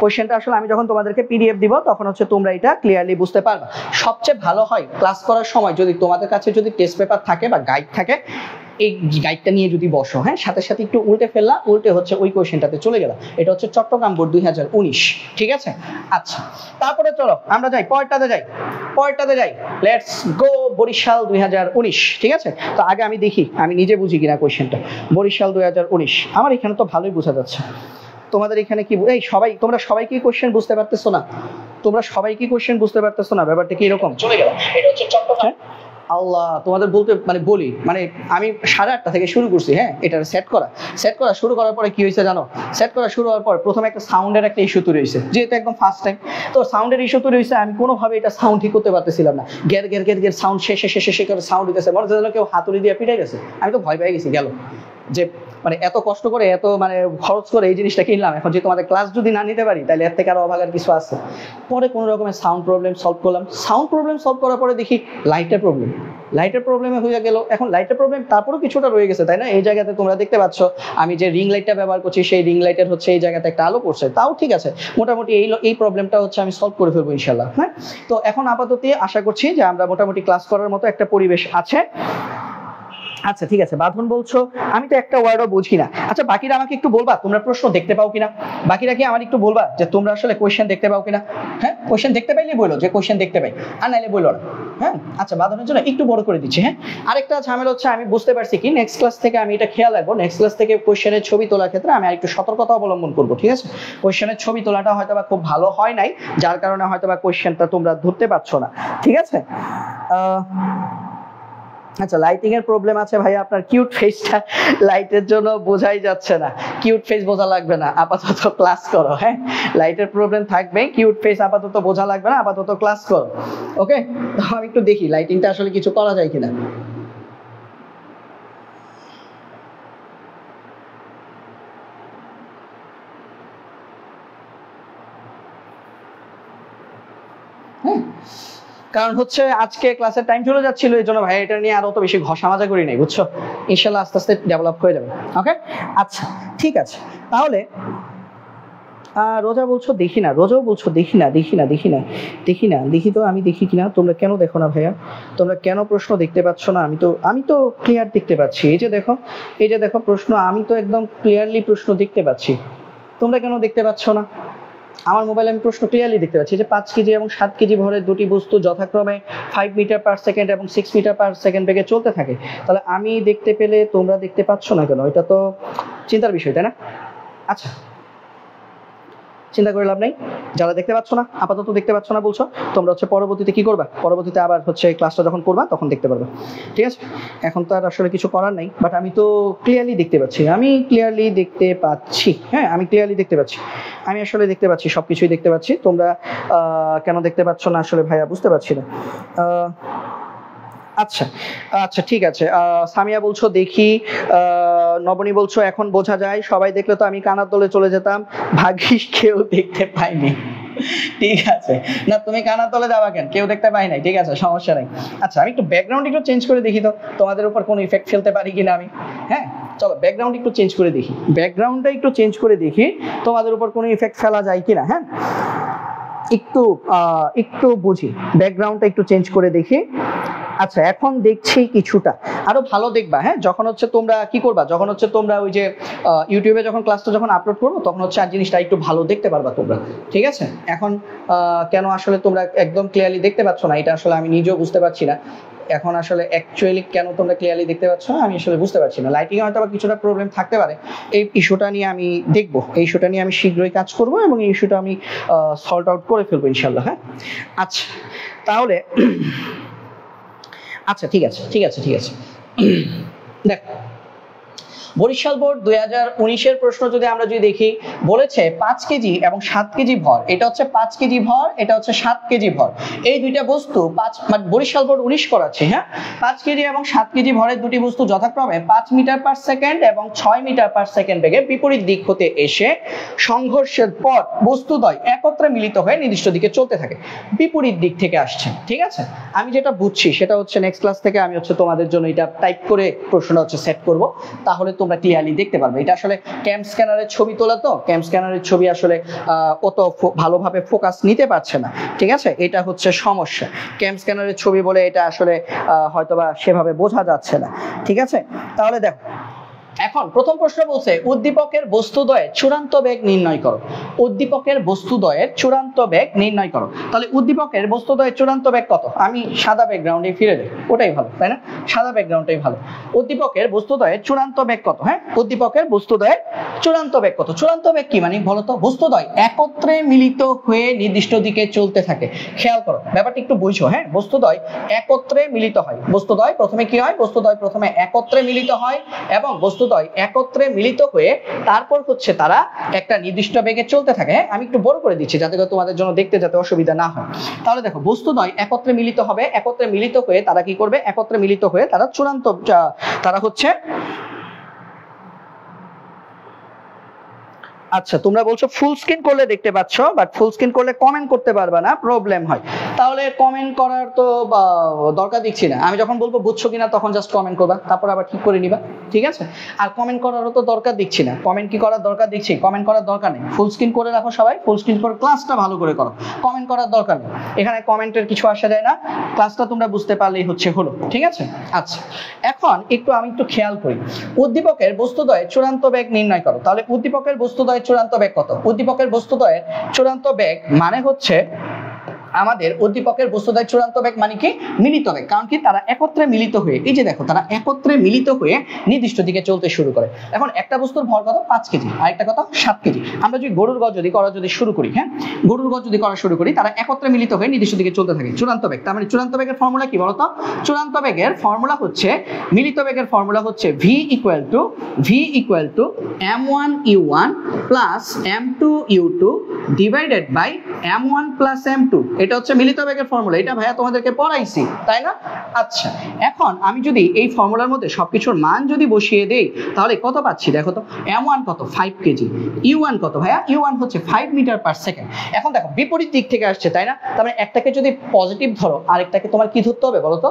কোশ্চেনটা আসলে আমি যখন তোমাদেরকে পিডিএফ দিব তখন হচ্ছে তোমরা এটা ক্লিয়ারলি বুঝতে পারবা। সবচেয়ে ভালো হয় ক্লাস করার সময় যদি তোমাদের কাছে যদি টেস্ট পেপার থাকে বা গাইড থাকে, এই গাইডটা নিয়ে যদি বসো, হ্যাঁ সাথে সাথে একটু উল্টে ফেললা, উল্টে হচ্ছে ওই কোশ্চেনটাতে চলে গেলাম। এটা হচ্ছে চট্টগ্রাম বোর্ড 2019। ঠিক আছে, আচ্ছা তারপরে চলো আমরা যাই পরেরটাতে যাই। Let's go Barishal 2019। ঠিক আছে, তো আগে আমি দেখি আমি নিজে বুঝি কিনা কোশ্চেনটা। বরিশাল 2019 আমার এখানে তো ভালোই বোঝা যাচ্ছে। তোমাদের এখানে কি এই সবাই তোমরা সবাই কি কোশ্চেন বুঝতে পারতেছো না? তোমরা সবাই কি কোশ্চেন বুঝতে পারতেছো না? ব্যাপারটা কি এরকম? চলে গেলাম, এটা হচ্ছে চট্টগ্রাম। আল্লাহ তোমাদের বলতে বলি আমি 8:30 থেকে শুরু করছি। হ্যাঁ, এটা সেট করা শুরু করার পরে কি হয়েছে জানো? সেট করা শুরু হওয়ার পর প্রথমে একটা সাউন্ডের একটা ইস্যু তৈরি হয়েছে, যেহেতু একদম ফার্স্ট টাইম। তো সাউন্ডের ইস্যু তৈরি হয়েছে, আমি কোনোভাবে এটা সাউন্ড ঠিক করতে পারতেছিলাম না। গের গের গের গের সাউন্ড শেষে করে সাউন্ড দিতেছে, মনে হচ্ছে কেউ হাতুড়ি দিয়ে পিটাই গেছে। আমি তো ভয় পেয়ে গেছি গেল যে এত কষ্ট করে এত খরচ করে এই জিনিসটা কিনলাম, এখন যে তোমাদের ক্লাস যদি না নিতে পারি তাহলে এর থেকে আরো অভাগের কিছু আছে। পরে কোনো রকমের সাউন্ড প্রবলেম সলভ করলাম। সাউন্ড প্রবলেম সলভ করার পরে দেখি লাইটের প্রবলেমে হয়ে গেল। এখন লাইটের প্রবলেম তারপরেও কিছুটা রয়ে গেছে, তাই না? এই জায়গাতে তোমরা দেখতে পাচ্ছ আমি যে রিং লাইটটা ব্যবহার করছি, সেই রিং লাইটের হচ্ছে এই জায়গাতে একটা আলো পড়ছে, তাও ঠিক আছে। মোটামুটি এই প্রবলেমটা হচ্ছে আমি সলভ করে ফেলবো ইনশাল্লাহ। হ্যাঁ, তো এখন আপাতত আশা করছি যে আমরা মোটামুটি ক্লাস করার মতো একটা পরিবেশ আছে। আচ্ছা ঠিক আছে, বাঁধন বলছো, আমি তো একটা ওয়ার্ডও বুঝি না। আচ্ছা বাকিরা আমাকে একটু বলবা তোমরা প্রশ্ন দেখতে পাও কিনা, বাকিরা কি আমার একটু বলবা যে তোমরা আসলে কোয়েশ্চেন দেখতে পাও কিনা? হ্যাঁ কোয়েশ্চেন দেখতে পাইলে বলো যে কোয়েশ্চেন দেখতে পাই, আর নাইলে বললো না। হ্যাঁ আচ্ছা বাঁধনের জন্য একটু বড় করে দিচ্ছি। হ্যাঁ আরেকটা ঝামেলা হচ্ছে, আমি বুঝতে পারছি কি নেক্সট ক্লাস থেকে আমি এটা খেয়াল রাখবো, নেক্সট ক্লাস থেকে কোয়েশ্চেনের ছবি তোলার ক্ষেত্রে আমি আরেকটু সতর্কতা অবলম্বন করবো, ঠিক আছে? কোয়েশ্চেনের ছবি তোলাটা হয়তো বা খুব ভালো হয় নাই, যার কারণে হয়তো বা কোয়েশ্চেনটা তোমরা ধরতে পারছো না, ঠিক আছে? আচ্ছা লাইটিং এর প্রবলেম আছে ভাই, আপনার কিউট ফেসটা লাইটের জন্য বোঝাই যাচ্ছে না। কিউট ফেস বোঝা লাগবে না, আপাতত ক্লাস করো। হ্যাঁ লাইটের প্রবলেম থাকবে, কিউট ফেস আপাতত বোঝা লাগবে না, আপাতত ক্লাস করো। ওকে আমি একটু দেখি লাইটিংটা আসলে কিছু করা যায় কিনা। হ্যাঁ কারণ হচ্ছে আজকে ক্লাসের টাইম চলে যাচ্ছিল, এই জন্য ভাই এটা নিয়ে আরো অত বেশি ঘষা মাজা করি নাই, বুঝছো? ইনশাল্লাহ আস্তে আস্তে ডেভেলপ হয়ে যাবে। ওকে আচ্ছা ঠিক আছে, তাহলে রোজা বলছো দেখি না, রোজাও বলছো দেখি না, দেখি না দেখি না দেখি না, দেখি তো আমি দেখি কিনা। তোমরা কেন দেখো না ভাইয়া, তোমরা কেন প্রশ্ন দেখতে পাচ্ছ না? আমি তো ক্লিয়ার দেখতে পাচ্ছি, এই যে দেখো, এই যে দেখো প্রশ্ন, আমি তো একদম ক্লিয়ারলি প্রশ্ন দেখতে পাচ্ছি, তোমরা কেন দেখতে পাচ্ছ না? আমার মোবাইলে আমি প্রশ্ন ক্লিয়ারলি দেখতে পাচ্ছি যে 5 কেজি এবং 7 কেজি ভরের দুটি বস্তু যথাক্রমে 5 মিটার পার সেকেন্ড এবং 6 মিটার পার সেকেন্ড বেগে চলতে থাকে। তাহলে আমি দেখতে পেলে তোমরা দেখতে পাচ্ছ না কেন? এটা তো চিন্তার বিষয়, তাই না? আচ্ছা চিন্তা করে লাভ নাই, যারা দেখতে পাচ্ছ না, আপাতত দেখতে পাচ্ছ না বলছো, তোমরা হচ্ছে পরবর্তীতে কি করবা, পরবর্তীতে আবার হচ্ছে ক্লাসটা যখন করবা তখন দেখতে পারবে, ঠিক আছে? এখন তো আর আসলে কিছু করার নাই, বাট আমি তো ক্লিয়ারলি দেখতে পাচ্ছি, আমি ক্লিয়ারলি দেখতে পাচ্ছি। হ্যাঁ আমি ক্লিয়ারলি দেখতে পাচ্ছি, আমি আসলে দেখতে পাচ্ছি, সবকিছুই দেখতে পাচ্ছি। তোমরা কেন দেখতে পাচ্ছ না আসলে ভাইয়া বুঝতে পারছি না। আচ্ছা আচ্ছা ঠিক আছে, সামিয়া বলছো দেখি, নবনী বলছো এখন বোঝা যায়, সবাই দেখলে তো আমি কানার দলে চলে যেতাম, ভাগ্যিস কেউ দেখতে পাইনি। ঠিক আছে, না তুমি কানার তলে যাবা কেন, কেউ দেখতে পাই নাই, ঠিক আছে সমস্যা নাই। আচ্ছা আমি একটু ব্যাকগ্রাউন্ড একটু চেঞ্জ করে দেখি তো তোমাদের উপর কোনো ইফেক্ট ফেলতে পারি কিনা আমি। হ্যাঁ চলো ব্যাকগ্রাউন্ড একটু চেঞ্জ করে দেখি, ব্যাকগ্রাউন্ডটা একটু চেঞ্জ করে দেখি তোমাদের উপর কোনো ইফেক্ট ফেলা যায় কিনা। হ্যাঁ একটু বুঝি, ব্যাকগ্রাউন্ডটা একটু চেঞ্জ করে দেখি। আচ্ছা এখন দেখছি কিছুটা, আরো ভালো দেখবা। হ্যাঁ যখন হচ্ছে তোমরা কি করবা, যখন হচ্ছে তোমরা ওই যে ইউটিউবে যখন ক্লাসটা যখন আপলোড করবো তখন হচ্ছে আর জিনিসটা একটু ভালো দেখতে পারবা তোমরা, ঠিক আছে? এখন কেন আসলে তোমরা একদম ক্লিয়ারলি দেখতে পাচ্ছ না, এটা আসলে আমি নিজেও বুঝতে পারছি না। এখন আসলে অ্যাকচুয়ালি কেন তোমরা ক্লিয়ারলি দেখতে পাচ্ছ না আমি আসলে বুঝতে পারছি না। লাইটিং এ হয়তো বা কিছুটা প্রবলেম থাকতে পারে, এই ইস্যুটা নিয়ে আমি দেখবো, এই ইস্যুটা নিয়ে আমি শীঘ্রই কাজ করব এবং এই ইস্যুটা আমি সল্ট আউট করে ফেলবো ইনশাল্লাহ। হ্যাঁ আচ্ছা তাহলে আচ্ছা ঠিক আছে ঠিক আছে ঠিক আছে দেখ, বরিশাল বোর্ড 2019-এর প্রশ্ন যদি আমরা দেখি, বলেছে 5 কেজি এবং 7 কেজি ভর, এটা হচ্ছে 5 কেজি ভর, এটা হচ্ছে 7 কেজি ভর, এই দুইটা বস্তু মানে বরিশাল বোর্ড 19 করাচ্ছে। হ্যাঁ 5 কেজি এবং 7 কেজি ভরের দুটি বস্তু যথাক্রমে 5 মিটার পার সেকেন্ড এবং 6 মিটার পার সেকেন্ড বেগে বিপরীত দিক হতে এসে সংঘর্ষের পর বস্তুদ্বয় একত্রে মিলিত হয়ে নির্দিষ্ট দিকে চলতে থাকে। বিপরীত দিক থেকে আসছে, ঠিক আছে? আমি যেটা বুঝছি সেটা হচ্ছে নেক্সট ক্লাস থেকে আমি হচ্ছে তোমাদের জন্য এটা টাইপ করে প্রশ্নটা হচ্ছে সেট করব, তাহলে তোমরা ক্লিয়ারলি দেখতে পারবে। এটা আসলে ক্যাম স্ক্যানারের ছবি তোলা, তো ক্যাম স্ক্যানারের ছবি আসলে অত ভালোভাবে ফোকাস নিতে পারছে না, ঠিক আছে? এটা হচ্ছে সমস্যা, ক্যাম স্ক্যানারের ছবি বলে এটা আসলে হয়তোবা সেভাবে বোঝা যাচ্ছে না, ঠিক আছে? তাহলে দেখো এখন প্রথম প্রশ্ন বলছে উদ্দীপকের বস্তুদ্বয়ের চূড়ান্ত বেগ নির্ণয় করো। উদ্দীপকের বস্তুদ্বয়ের চূড়ান্ত বেগ নির্ণয় করো। তাহলে উদ্দীপকের বস্তুদ্বয়ের চূড়ান্ত বেগ কত? আমি সাদা ব্যাকগ্রাউন্ডে ফিরে যাই, ওটাই ভালো তাই না? সাদা ব্যাকগ্রাউন্ডটাই ভালো। উদ্দীপকের বস্তুদ্বয়ের চূড়ান্ত বেগ কত? হ্যাঁ উদ্দীপকের বস্তুদ্বয়ের চূড়ান্ত বেগ কত? চূড়ান্ত বেগ কি মানে বলতো? বস্তুদ্বয় একত্রে মিলিত হয়ে নির্দিষ্ট দিকে চলতে থাকে। খেয়াল করো ব্যাপারটা একটু বুঝো। হ্যাঁ বস্তুদ্বয় একত্রে মিলিত হয়, বস্তুদ্বয় প্রথমে কি হয়? বস্তুদ্বয় প্রথমে একত্রে মিলিত হয় এবং বস্তুদ্বয় একত্রে মিলিত হয়ে তারপর হচ্ছে তারা একটা নির্দিষ্ট বেগে চলতে থাকে। হ্যাঁ আমি একটু বড় করে দিচ্ছি যাতে করে তোমাদের জন্য দেখতে যাতে অসুবিধা না হয়। তাহলে দেখো বস্তুদ্বয় একত্রে মিলিত হবে, একত্রে মিলিত হয়ে তারা কি করবে? একত্রে মিলিত হয়ে তারা চূড়ান্ত তারা হচ্ছে আচ্ছা তোমরা বলছো ফুল স্ক্রিন করলে দেখতে পাচ্ছ, বাট ফুল স্ক্রিন করলে কমেন্ট করতে পারবে না, প্রবলেম হয়। তাহলে কমেন্ট করার তো দরকার দিচ্ছি না, আমি যখন বলবো বুঝছো কিনা তখন জাস্ট কমেন্ট করবা, তারপর আবার ঠিক করে নিবা, ঠিক আছে? আর কমেন্ট করারও তো দরকার দিচ্ছি না, কমেন্ট কি করার দরকার দিচ্ছি? কমেন্ট করার দরকার নেই, ফুল স্ক্রিন করে রাখো সবাই, ফুল স্ক্রিন করে ক্লাসটা ভালো করে করো, কমেন্ট করার দরকার নেই, এখানে কমেন্টের কিছু আসা যায় না, ক্লাসটা তোমরা বুঝতে পারলেই হলো, ঠিক আছে? আচ্ছা এখন আমি একটু খেয়াল করি, উদ্দীপকের বস্তুদ্বয়ের চূড়ান্ত বেগ নির্ণয় করো। তাহলে উদ্দীপকের বস্তুদ্বয়ের চূড়ান্ত বেগ কত? উদ্দীপকের বস্তুদ্বয়ের চূড়ান্ত বেগ মানে হচ্ছে আমাদের উদ্দীপকের বস্তুদ্বয়ের চূড়ান্ত বেগ মানে কি? মিলিত বেগ। কারণ কি? তারা একত্রে মিলিত হয়ে, এই যে দেখো, তারা একত্রে মিলিত হয়ে নির্দিষ্ট দিকে চলতে শুরু করে। এখন একটা বস্তুর ভর কত? 5 কেজি, আর একটা কত? 7 কেজি। আমরা যদি গরুর গজ করা শুরু করি, হ্যাঁ, গরুর গজ করা শুরু করি, তারা একত্রে মিলিত হয়ে নির্দিষ্ট দিকে চলতে থাকে। চূড়ান্ত বেগ, তার মানে চূড়ান্ত বেগের ফর্মুলা কি বলতো? চূড়ান্ত বেগের ফর্মুলা হচ্ছে, মিলিত বেগের ফর্মুলা হচ্ছে v equal to m1 u1 plus m2 u2 divided by m1 plus m2। এটা হচ্ছে মিলিত বেগের ফর্মুলা, এটা ভাইয়া তোমাদেরকে পড়াইছি, তাই না? আচ্ছা এখন আমি যদি এই ফর্মুলার মধ্যে সবকিছুর মান যদি বসিয়ে দেই, তাহলে কত পাচ্ছি দেখো তো? m1 কত? 5 কেজি। u1 কত ভাইয়া? u1 হচ্ছে 5 মিটার পার সেকেন্ড। এখন দেখো বিপরীত দিক থেকে আসছে, তাই না? তার মানে একটাকে যদি পজিটিভ ধরো, আরেকটাকে তোমার কি ধরতে হবে বলো তো?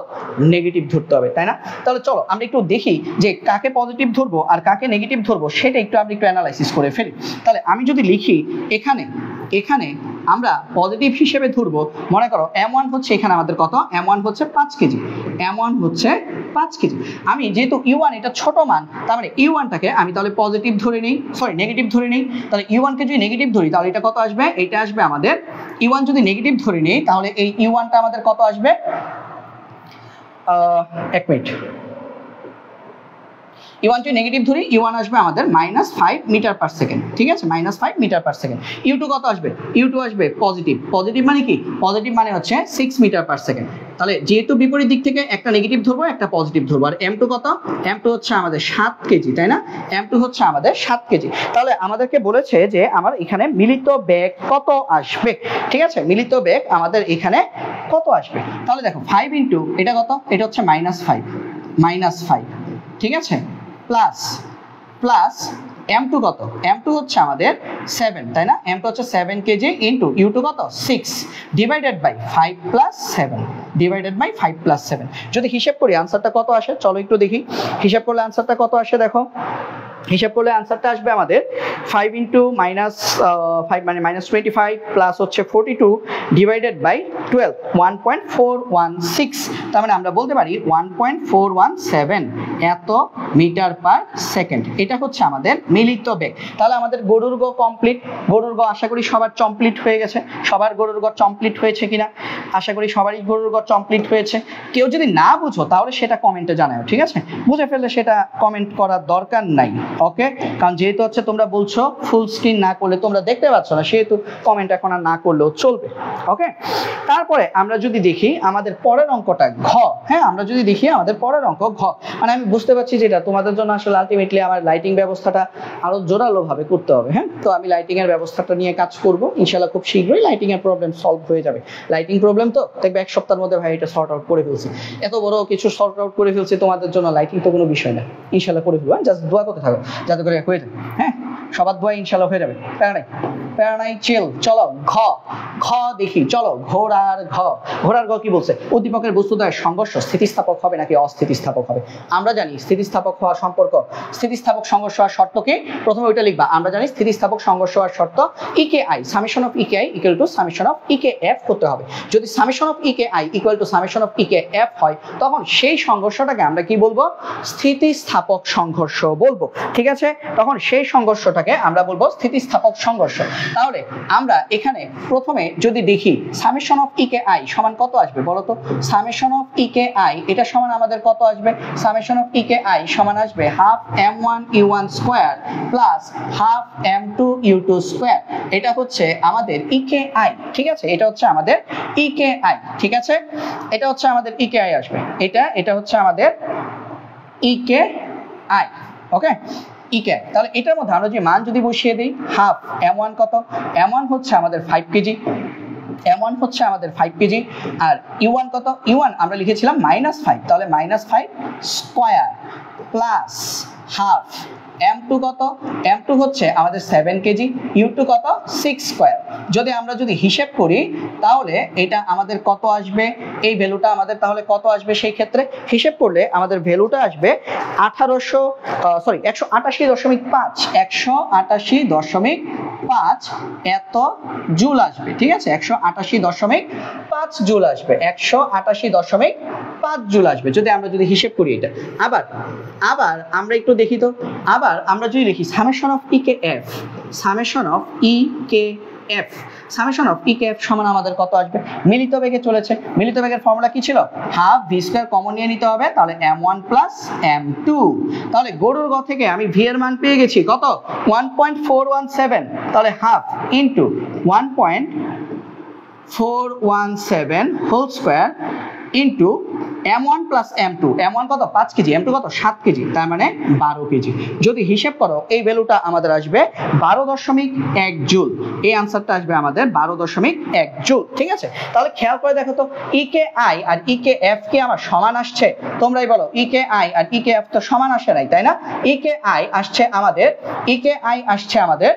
নেগেটিভ ধরতে হবে, তাই না? তাহলে চলো আমরা একটু দেখি যে কাকে পজিটিভ ধরবো আর কাকে নেগেটিভ ধরবো, সেটা আমরা একটু অ্যানালাইসিস করে ফেলি। তাহলে আমি যদি লিখি এখানে আমরা পজিটিভ হিসেবে ধরবো, মনে করো m1 হচ্ছে এখানে আমাদের কত? m1 হচ্ছে 5 কেজি, m1 হচ্ছে 5 কেজি। আমি যেহেতু u1 এটা ছোট মান, তার মানে u1টাকে আমি তাহলে পজিটিভ ধরে নেই, সরি নেগেটিভ ধরে নেই। তাহলে u1 কে যদি নেগেটিভ ধরি তাহলে এটা কত আসবে? এটা আসবে আমাদের u1 যদি নেগেটিভ ধরে নেই তাহলে এই u1টা আমাদের কত আসবে? এক মিনিট, u1 যদি নেগেটিভ ধরি, u1 আসবে আমাদের -5 মিটার পার সেকেন্ড, ঠিক আছে? -5 মিটার পার সেকেন্ড। u2 কত আসবে? u2 আসবে পজিটিভ মানে কি? পজিটিভ মানে হচ্ছে 6 মিটার পার সেকেন্ড। তাহলে যেহেতু বিপরীত দিক থেকে একটা নেগেটিভ ধরবো, একটা পজিটিভ ধরবো। আর m2 কত? m2 হচ্ছে আমাদের 7 কেজি, তাই না? m2 হচ্ছে আমাদের 7 কেজি। তাহলে আমাদেরকে বলেছে যে আমার এখানে মিলিত বেগ কত আসবে, ঠিক আছে? মিলিত বেগ আমাদের এখানে কত আসবে? তাহলে দেখো 5 ইনটু এটা কত? এটা হচ্ছে -5, ঠিক আছে? প্লাস m2 কত? m2 হচ্ছে আমাদের 7, তাই না? m2 হচ্ছে 7 কেজি ইনটু u2 কত? 6 ডিভাইডেড বাই 5 প্লাস 7 যদি হিসাব করি আনসারটা কত আসে চলো একটু দেখি। হিসাব করলে আনসারটা কত আসে দেখো। হিসাব করলে আনসারটা আসবে আমাদের 5 ইনটু -5 মানে -25 প্লাস হচ্ছে 42 ডিভাইডেড বাই 12, 1.416। তার মানে আমরা বলতে পারি 1.417 এত মিটার পার সেকেন্ড। এটা হচ্ছে আমাদের মিলিত বেগ। তাহলে আমাদের গরুর গ কমপ্লিট। গরুর গ আশা করি সবার কমপ্লিট হয়ে গেছে। সবার গরুর গ কমপ্লিট হয়েছে কিনা? আশা করি সবারই গরুর গ কমপ্লিট হয়েছে। কেউ যদি না বুঝো তাহলে সেটা কমেন্টে জানাও, ঠিক আছে? বুঝে ফেললে সেটা কমেন্ট করার দরকার নাই, ওকে? কারণ যেহেতু হচ্ছে তোমরা বলছো ফুল স্ক্রিন না করলে তোমরা দেখতে পাচ্ছ না, সেহেতু কমেন্ট এখন আর না করলেও চলবে, ওকে? তারপরে আমরা যদি দেখি আমাদের পরের অঙ্কটা ঘ, হ্যাঁ, আমরা যদি দেখি আমাদের পরের অঙ্ক ঘ, মানে আমি বুঝতে পারছি যেটা তোমাদের জন্য আসলে আলটিমেটলি আমার লাইটিং ব্যবস্থাটা আরো জোরালো ভাবে করতে হবে, হ্যাঁ? তো আমি লাইটিং এর ব্যবস্থাটা নিয়ে কাজ করব ইনশাআল্লাহ, খুব শীঘ্রই লাইটিং এর প্রবলেম সলভ হয়ে যাবে। লাইটিং প্রবলেম তো দেখবে এক সপ্তাহের মধ্যে ভাই এটা সর্ট আউট করে ফেলছি, এত বড় কিছু সর্ট আউট করে ফেলছি তোমাদের জন্য, লাইটিং তো কোনো বিষয় না, ইনশাআল্লাহ করে ফেলবো। জাস্ট দোয়া করতে থাকো যাতে করে হয়ে যায়, হ্যাঁ? সবার দোয়া ইনশাআল্লাহ হয়ে যাবে, প্যারা নাই চিল। চলো ঘ দেখি, চলো ঘোড়ার ঘ কি বলছে? উদ্দীপকের বস্তুদ্বয়ের সংঘর্ষ স্থিতিস্থাপক হবে নাকি অস্থিতিস্থাপক হবে? আমরা জানি স্থিতিস্থাপক হওয়ার সম্পর্ক, স্থিতিস্থাপক সংঘর্ষ হওয়ার শর্ত কি? প্রথমে ওইটা লিখবা। আমরা জানি স্থিতিস্থাপক সংঘর্ষ হওয়ার শর্ত EKI summation of EKI equal to summation of EKF করতে হবে। যদি summation of EKI equal to summation of EKF হয় তখন সেই সংঘর্ষটাকে আমরা কি বলবো? স্থিতিস্থাপক সংঘর্ষ বলবো, ঠিক আছে? তখন সেই সংঘর্ষটাকে আমরা বলবো স্থিতিস্থাপক সংঘর্ষ। তাহলে আমরা এখানে প্রথমে যদি দেখি সামেশন অফ EKI সমান কত আসবে বলো তো? সামেশন অফ EKI এটা সমান আমাদের কত আসবে? সামেশন অফ EKI সমান আসবে half m1 u1 square plus half m2 u2 square. এটা হচ্ছে আমাদের EKI, ঠিক আছে? এটা হচ্ছে আমাদের EKI, ঠিক আছে? এটা হচ্ছে আমাদের EKI আসবে, এটা হচ্ছে আমাদের EKI, ওকে? EKI। তাহলে এটার মধ্যে আমরা যে মান যদি বসিয়ে দিই, হাফ m1 কত? m1 হচ্ছে আমাদের 5 কেজি, m1 হচ্ছে আমাদের 5 কেজি। আর u1 কত? u1 আমরা লিখেছিলাম -5, তাহলে -5 স্কয়ার প্লাস হাফ m2 কত, m2 হচ্ছে আমাদের 7 কেজি, u2 কত 6 স্কয়ার। যদি হিসাব করি তাহলে এটা আমাদের কত আসবে, এই ভ্যালুটা আমাদের তাহলে কত আসবে, সেই ক্ষেত্রে হিসাব করলে আমাদের ভ্যালুটা আসবে 188.5 188.5 এত জুল আসবে। ঠিক আছে, 188.5 জুল আসবে, 188.5 জুল আসবে যদি আমরা হিসাব করি এটা। আবার আমরা একটু দেখি তো, আবার আমরা যদি লিখি summation of EKF, summation of EKF, summation of EKF সমান আমাদের কত আসবে, মিলিত বেগে চলেছে, মিলিত বেগের ফর্মুলা কি ছিল, হাফ ভি স্কয়ার কমন নিয়ে নিতে হবে, তাহলে m1 প্লাস m2। তাহলে গরুর গ থেকে আমি ভি এর মান পেয়ে গেছি কত 1.417, তাহলে half into 1.417 whole square into m1 plus m2, m1 কত 5 কেজি, m2 কত 7 কেজি, তার মানে 12 কেজি। যদি হিসাব করো এই ভ্যালুটা আমাদের আসবে 12.1 জুল, এই আনসারটা আসবে আমাদের 12.1 জুল। ঠিক আছে, তাহলে খেয়াল করে দেখো তো ইকেআই আর ইকেএফ কি আমার সমান আসছে, তোমরাই বলো, ইকেআই আর ইকেএফ তো সমান আসে নাই, তাই না? ইকেআই আসছে আমাদের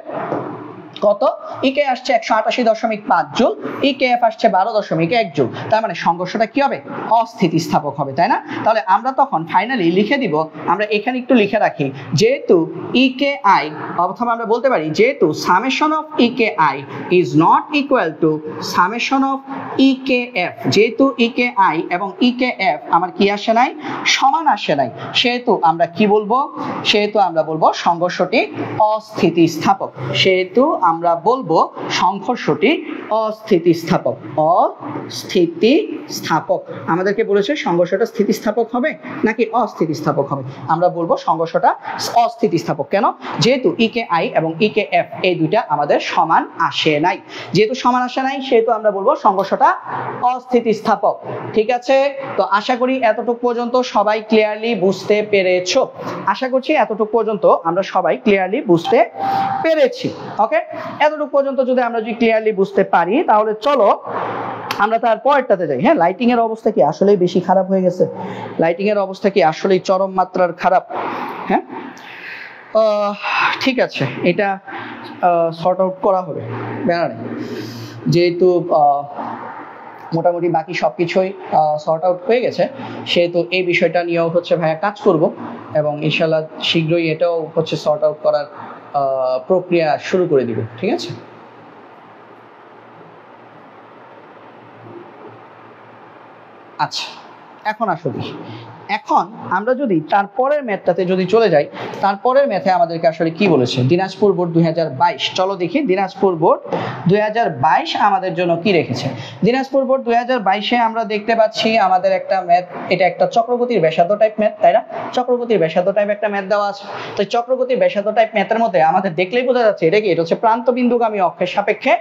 কত, ইকে আসছে 188.5 জুল, ইকেএফ আসছে 12.1 জুল, তার মানে সংঘর্ষটা কি হবে, অস্থিতিস্থাপক হবে, তাই না? তাহলে আমরা তখন ফাইনালি লিখে দিব, আমরা এখানে একটু লিখে রাখি, যেহেতু ইকেআই, অথবা আমরা বলতে পারি যেহেতু summation of EKI is not equal to summation of EKF, যেহেতু ইকেআই এবং ইকেএফ আমার কি আসে নাই, সমান আসে নাই, সেহেতু আমরা কি বলবো, সেহেতু আমরা বলবো সংঘর্ষটি অস্থিতিস্থাপক, সেহেতু আমরা বলবো সংঘর্ষটি অস্থিতিস্থাপক, অস্থিতিস্থাপক। আমাদেরকে বলেছে সংঘর্ষটা স্থিতিস্থাপক হবে নাকি অস্থিতিস্থাপক হবে, আমরা বলবো সংঘর্ষটা অস্থিতিস্থাপক। কেন? যেহেতু ইকেআই এবং ইকেএফ এই দুইটা আমাদের সমান আসে নাই, যেহেতু সমান আসে নাই সেহেতু আমরা বলবো সংঘর্ষটা অস্থিতিস্থাপক। ঠিক আছে, তো আশা করি এতটুকু পর্যন্ত সবাই ক্লিয়ারলি বুঝতে পেরেছো, আশা করছি এতটুকু পর্যন্ত আমরা সবাই ক্লিয়ারলি বুঝতে পেরেছি। ওকে, এতটুকু পর্যন্ত যদি আমরা ক্লিয়ারলি বুঝতে পারি তাহলে চলো আমরা তার পরেরটাতে যাই। হ্যাঁ, লাইটিং এর অবস্থা কি আসলেই বেশি খারাপ হয়ে গেছে, লাইটিং এর অবস্থা কি আসলেই চরম মাত্রার খারাপ? হ্যাঁ, ঠিক আছে, এটা সর্ট আউট করা হবে, ব্যাপার নেই, যেহেতু মোটামুটি বাকি সবকিছুই সর্ট আউট হয়ে গেছে, সেহেতু এই বিষয়টা নিয়েও ভাইয়া কাজ করব এবং ইনশাল্লাহ শীঘ্রই এটাও সর্ট আউট করার প্রক্রিয়া শুরু করে দিব। ঠিক আছে, আচ্ছা এখন আসলে এখন আমরা যদি তারপরের ম্যাথটাতে চলে যাই, তারপরের ম্যাথে আমাদেরকে আসলে কি বলেছে, দিনাজপুর বোর্ড 2022। চলো দেখি দিনাজপুর বোর্ড 2022 আমাদের জন্য কি রেখেছে। দিনাজপুর বোর্ড 2022-এ আমরা দেখতে পাচ্ছি আমাদের একটা ম্যাথ, এটা একটা চক্রগতির ব্যাসার্ধ টাইপ ম্যাথ, তাই না? চক্রগতির ব্যাসার্ধ টাইপ একটা ম্যাথ দেওয়া আছে। তো চক্রগতির ব্যাসার্ধ টাইপ ম্যাথের মধ্যে আমাদের দেখলেই বোঝা যাচ্ছে এটা কি, এটা হচ্ছে প্রান্ত বিন্দুগামী অক্ষের সাপেক্ষে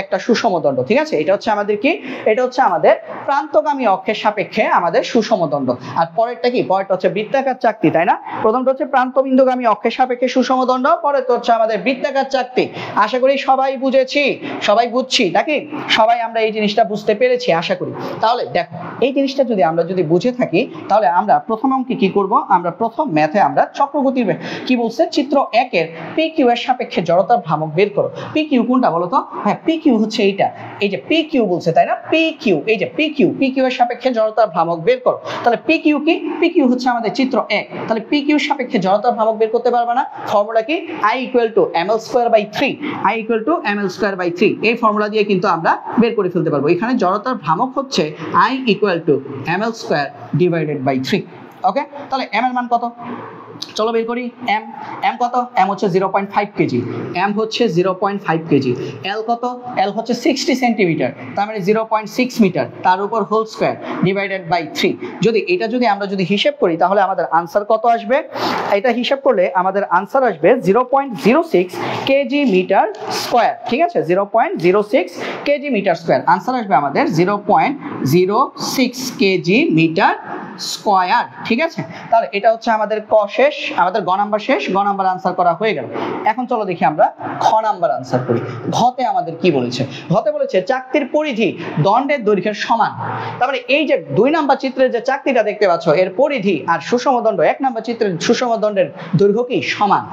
একটা সুষম দণ্ড। ঠিক আছে, এটা হচ্ছে আমাদের কি, এটা হচ্ছে আমাদের প্রান্তগামী অক্ষের সাপেক্ষে আমাদের সুষম দণ্ড। আর পরেরটা কি, পরেরটা হচ্ছে বৃত্তাকার চাকতি, তাই না? প্রথমটা হচ্ছে প্রান্ত বিন্দুগামী অক্ষের সাপেক্ষে সুষম দণ্ড, পরেরটা হচ্ছে আমাদের বৃত্তাকার চাকতি। আশা করি সবাই বুঝেছি, সবাই বুঝছি নাকি, সবাই আমরা এই জিনিসটা বুঝতে পেরেছি আশা করি। তাহলে দেখো এই জিনিসটা যদি আমরা বুঝে থাকি তাহলে আমরা প্রথম অঙ্কে কি করব, আমরা প্রথম ম্যাথে আমরা চক্রগতির কি বলছে, চিত্র 1-এর পি কিউ এর সাপেক্ষে জড়তার ভ্রামক বের করো। পি কিউ কোনটা বলো তো? হ্যাঁ, পি কিউ হচ্ছে এইটা, এই যে পি কিউ বলছে, তাই না? পি কিউ, এই যে পি কিউ এর সাপেক্ষে জড়তার ভ্রামক বের করো। তাহলে পি কিউ কি, পি কিউ হচ্ছে আমাদের চিত্র 1। তাহলে পি কিউ সাপেক্ষে জড়তার ভ্রামক বের করতে পারবে না, ফর্মুলা কি, I = ml²/3, I = ml²/3, এই ফর্মুলা দিয়ে কিন্তু আমরা বের করে ফেলতে পারবো। এখানে জড়তার ভ্রামক হচ্ছে I = ml²/3। ওকে, তাহলে m এর মান কত, চলো বের করি। m কত, m হচ্ছে 0.5 কেজি, m হচ্ছে 0.5 কেজি। l কত, l হচ্ছে 60 সেন্টিমিটার, তার মানে 0.6 মিটার, তার উপর হোল স্কয়ার ডিভাইডেড বাই 3। এটা আমরা হিসাব করি তাহলে আমাদের আনসার কত আসবে, এটা হিসাব করলে আমাদের আনসার আসবে 0.06 কেজি মিটার স্কয়ার। ঠিক আছে, 0.06 কেজি মিটার স্কয়ার আনসার আসবে আমাদের 0.06 কেজি মিটার স্কয়ার। ঠিক আছে, তাহলে এটা হচ্ছে আমাদের ক শেষ, আমাদের গ নাম্বার শেষ, গ নাম্বার আনসার করা হয়ে গেল। এখন চলো দেখি আমরা খ নাম্বার আনসার করি। ঘতে আমাদের কি বলেছে? ঘতে বলেছে চাকতির পরিধি দণ্ডের দৈর্ঘ্যের সমান। তার মানে এই যে 2 নাম্বার চিত্রের যে চাকতিটা দেখতে পাচ্ছ এর পরিধি আর সুষম দণ্ড 1 নাম্বার চিত্রের সুষম দণ্ডের দৈর্ঘ্য কি সমান।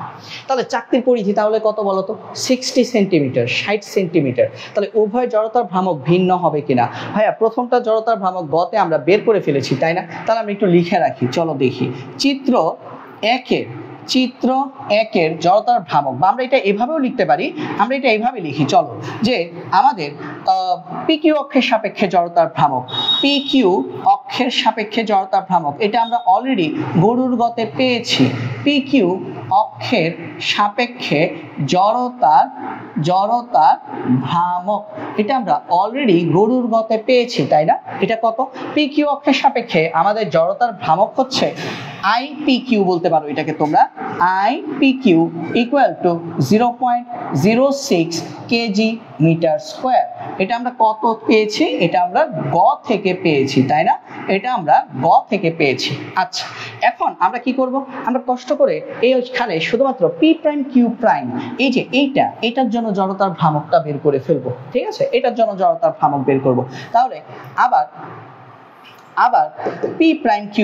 তাহলে চাকতির পরিধি তাহলে কত বলো তো? 60 সেন্টিমিটার, 60 সেন্টিমিটার। তাহলে উভয় জড়তার ভ্রামক ভিন্ন হবে কিনা? ভাইয়া প্রথমটা জড়তার ভ্রামক গতে আমরা বের করে ফেলেছি তাই না? তাহলে আমরা একটু লিখে রাখি, চলো দেখি। চিত্র 1-এর জড়তার ভ্রামক, বা আমরা এটা এভাবেও লিখতে পারি, আমরা এটা এইভাবে লিখি চলো, যে আমাদের PQ অক্ষের সাপেক্ষে জড়তার ভ্রামক, PQ অক্ষের সাপেক্ষে জড়তার ভ্রামক, এটা আমরা অলরেডি গরুর গতে পেয়েছি। PQ অক্ষের সাপেক্ষে জড়তার ভ্রামক, এটা আমরা অলরেডি গরুর গতে পেয়েছি তাই না? এটা কত? PQ অক্ষের সাপেক্ষে আমাদের জড়তার ভ্রামক হচ্ছে IPQ বলতে পারো এটাকে তোমরা, IPQ equal to 0.06 KG metre square. এটা আমরা কত পেয়েছি? এটা আমরা গ থেকে পেয়েছি তাই না? এটা আমরা গ থেকে পেয়েছি। আচ্ছা, এখন আমরা কি করব? আমরা কষ্ট করে এইখানে শুধুমাত্র P প্রাইম Q প্রাইম, এই যে এটার জন্য জড়তার ভ্রামকটা বের করে ফেলবো। ঠিক আছে, এটার জন্য জড়তার ভ্রামক বের করব। তাহলে আবার P প্রাইম Q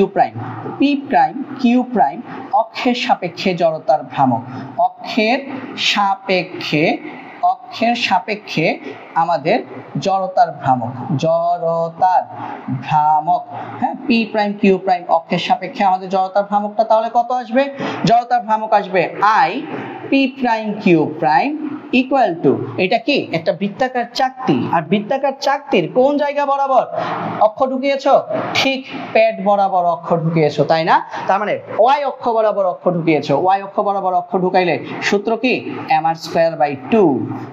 প্রাইম অক্ষের সাপেক্ষে জড়তার ভ্রামক, অক্ষের সাপেক্ষে আমাদের জড়তার ভ্রামক, হ্যাঁ, P প্রাইম Q প্রাইম অক্ষের সাপেক্ষে আমাদের জড়তার ভ্রামকটা তাহলে কত আসবে? জড়তার ভ্রামক আসবে I P prime Q prime equal two, এটা কি একটা বৃত্তাকার চাকতি, আর বৃত্তাকার চাকতির কোন জায়গা বরাবর অক্ষ ঢুকিয়েছো? ঠিক পেট বরাবর অক্ষ ঢুকিয়েছো তাই না? তার মানে y অক্ষ বরাবর অক্ষ ঢুকিয়েছো, y অক্ষ বরাবর অক্ষ ঢুকাইলে সূত্র কি? mr²/2।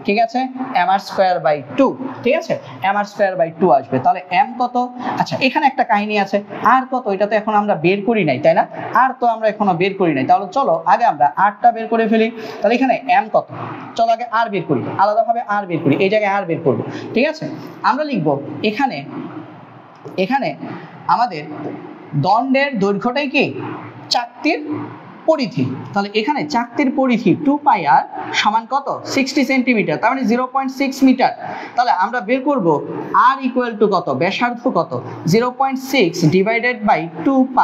ঠিক আছে, mr²/2। ঠিক আছে, mr²/2 আসবে। তাহলে m কত? আচ্ছা, এখানে একটা কাহিনী আছে, আর কত? এটা তো এখন আমরা বের করি নাই তাই না? আর তো আমরা এখনো বের করি নাই। তাহলে চলো আগে আমরা rটা বের করে ফেলি। তাহলে এখানে m কত? চলো আগে r বের করি, আলাদাভাবে r বের করি, এই জায়গায় r বের করব। ঠিক আছে, আমরা লিখব এখানে আমাদের দণ্ডের দৈর্ঘ্যটাই কি? চাকতির পরিধি। তাহলে এখানে চাকতির পরিধি 2πr সমান কত? 60 সেন্টিমিটার, তার মানে 0.6 মিটার। তাহলে আমরা বের করব r ইকুয়াল টু কত? ব্যাসার্ধ কত? 0.6 ডিভাইডেড বাই 2π।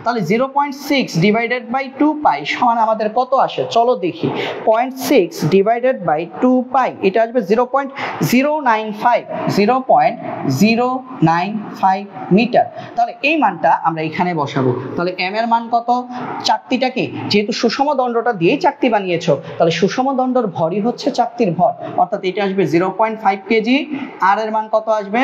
তাহলে 0.6 ডিভাইডেড বাই 2π সমান আমাদের কত আসে? চলো দেখি। 0.6 ডিভাইডেড বাই 2π, এটা আসবে 0.095 মিটার। তাহলে এই মানটা আমরা এখানে বসাবো। তাহলে m এর মান কত? চাকতিটাকে যেহেতু সুষম দণ্ডটা দিয়ে চাকতি বানিয়েছো, তাহলে সুষম দণ্ডর ভরই হচ্ছে চাকতির ভর, অর্থাৎ এটা আসবে 0.5 কেজি। আর এর মান কত আসবে?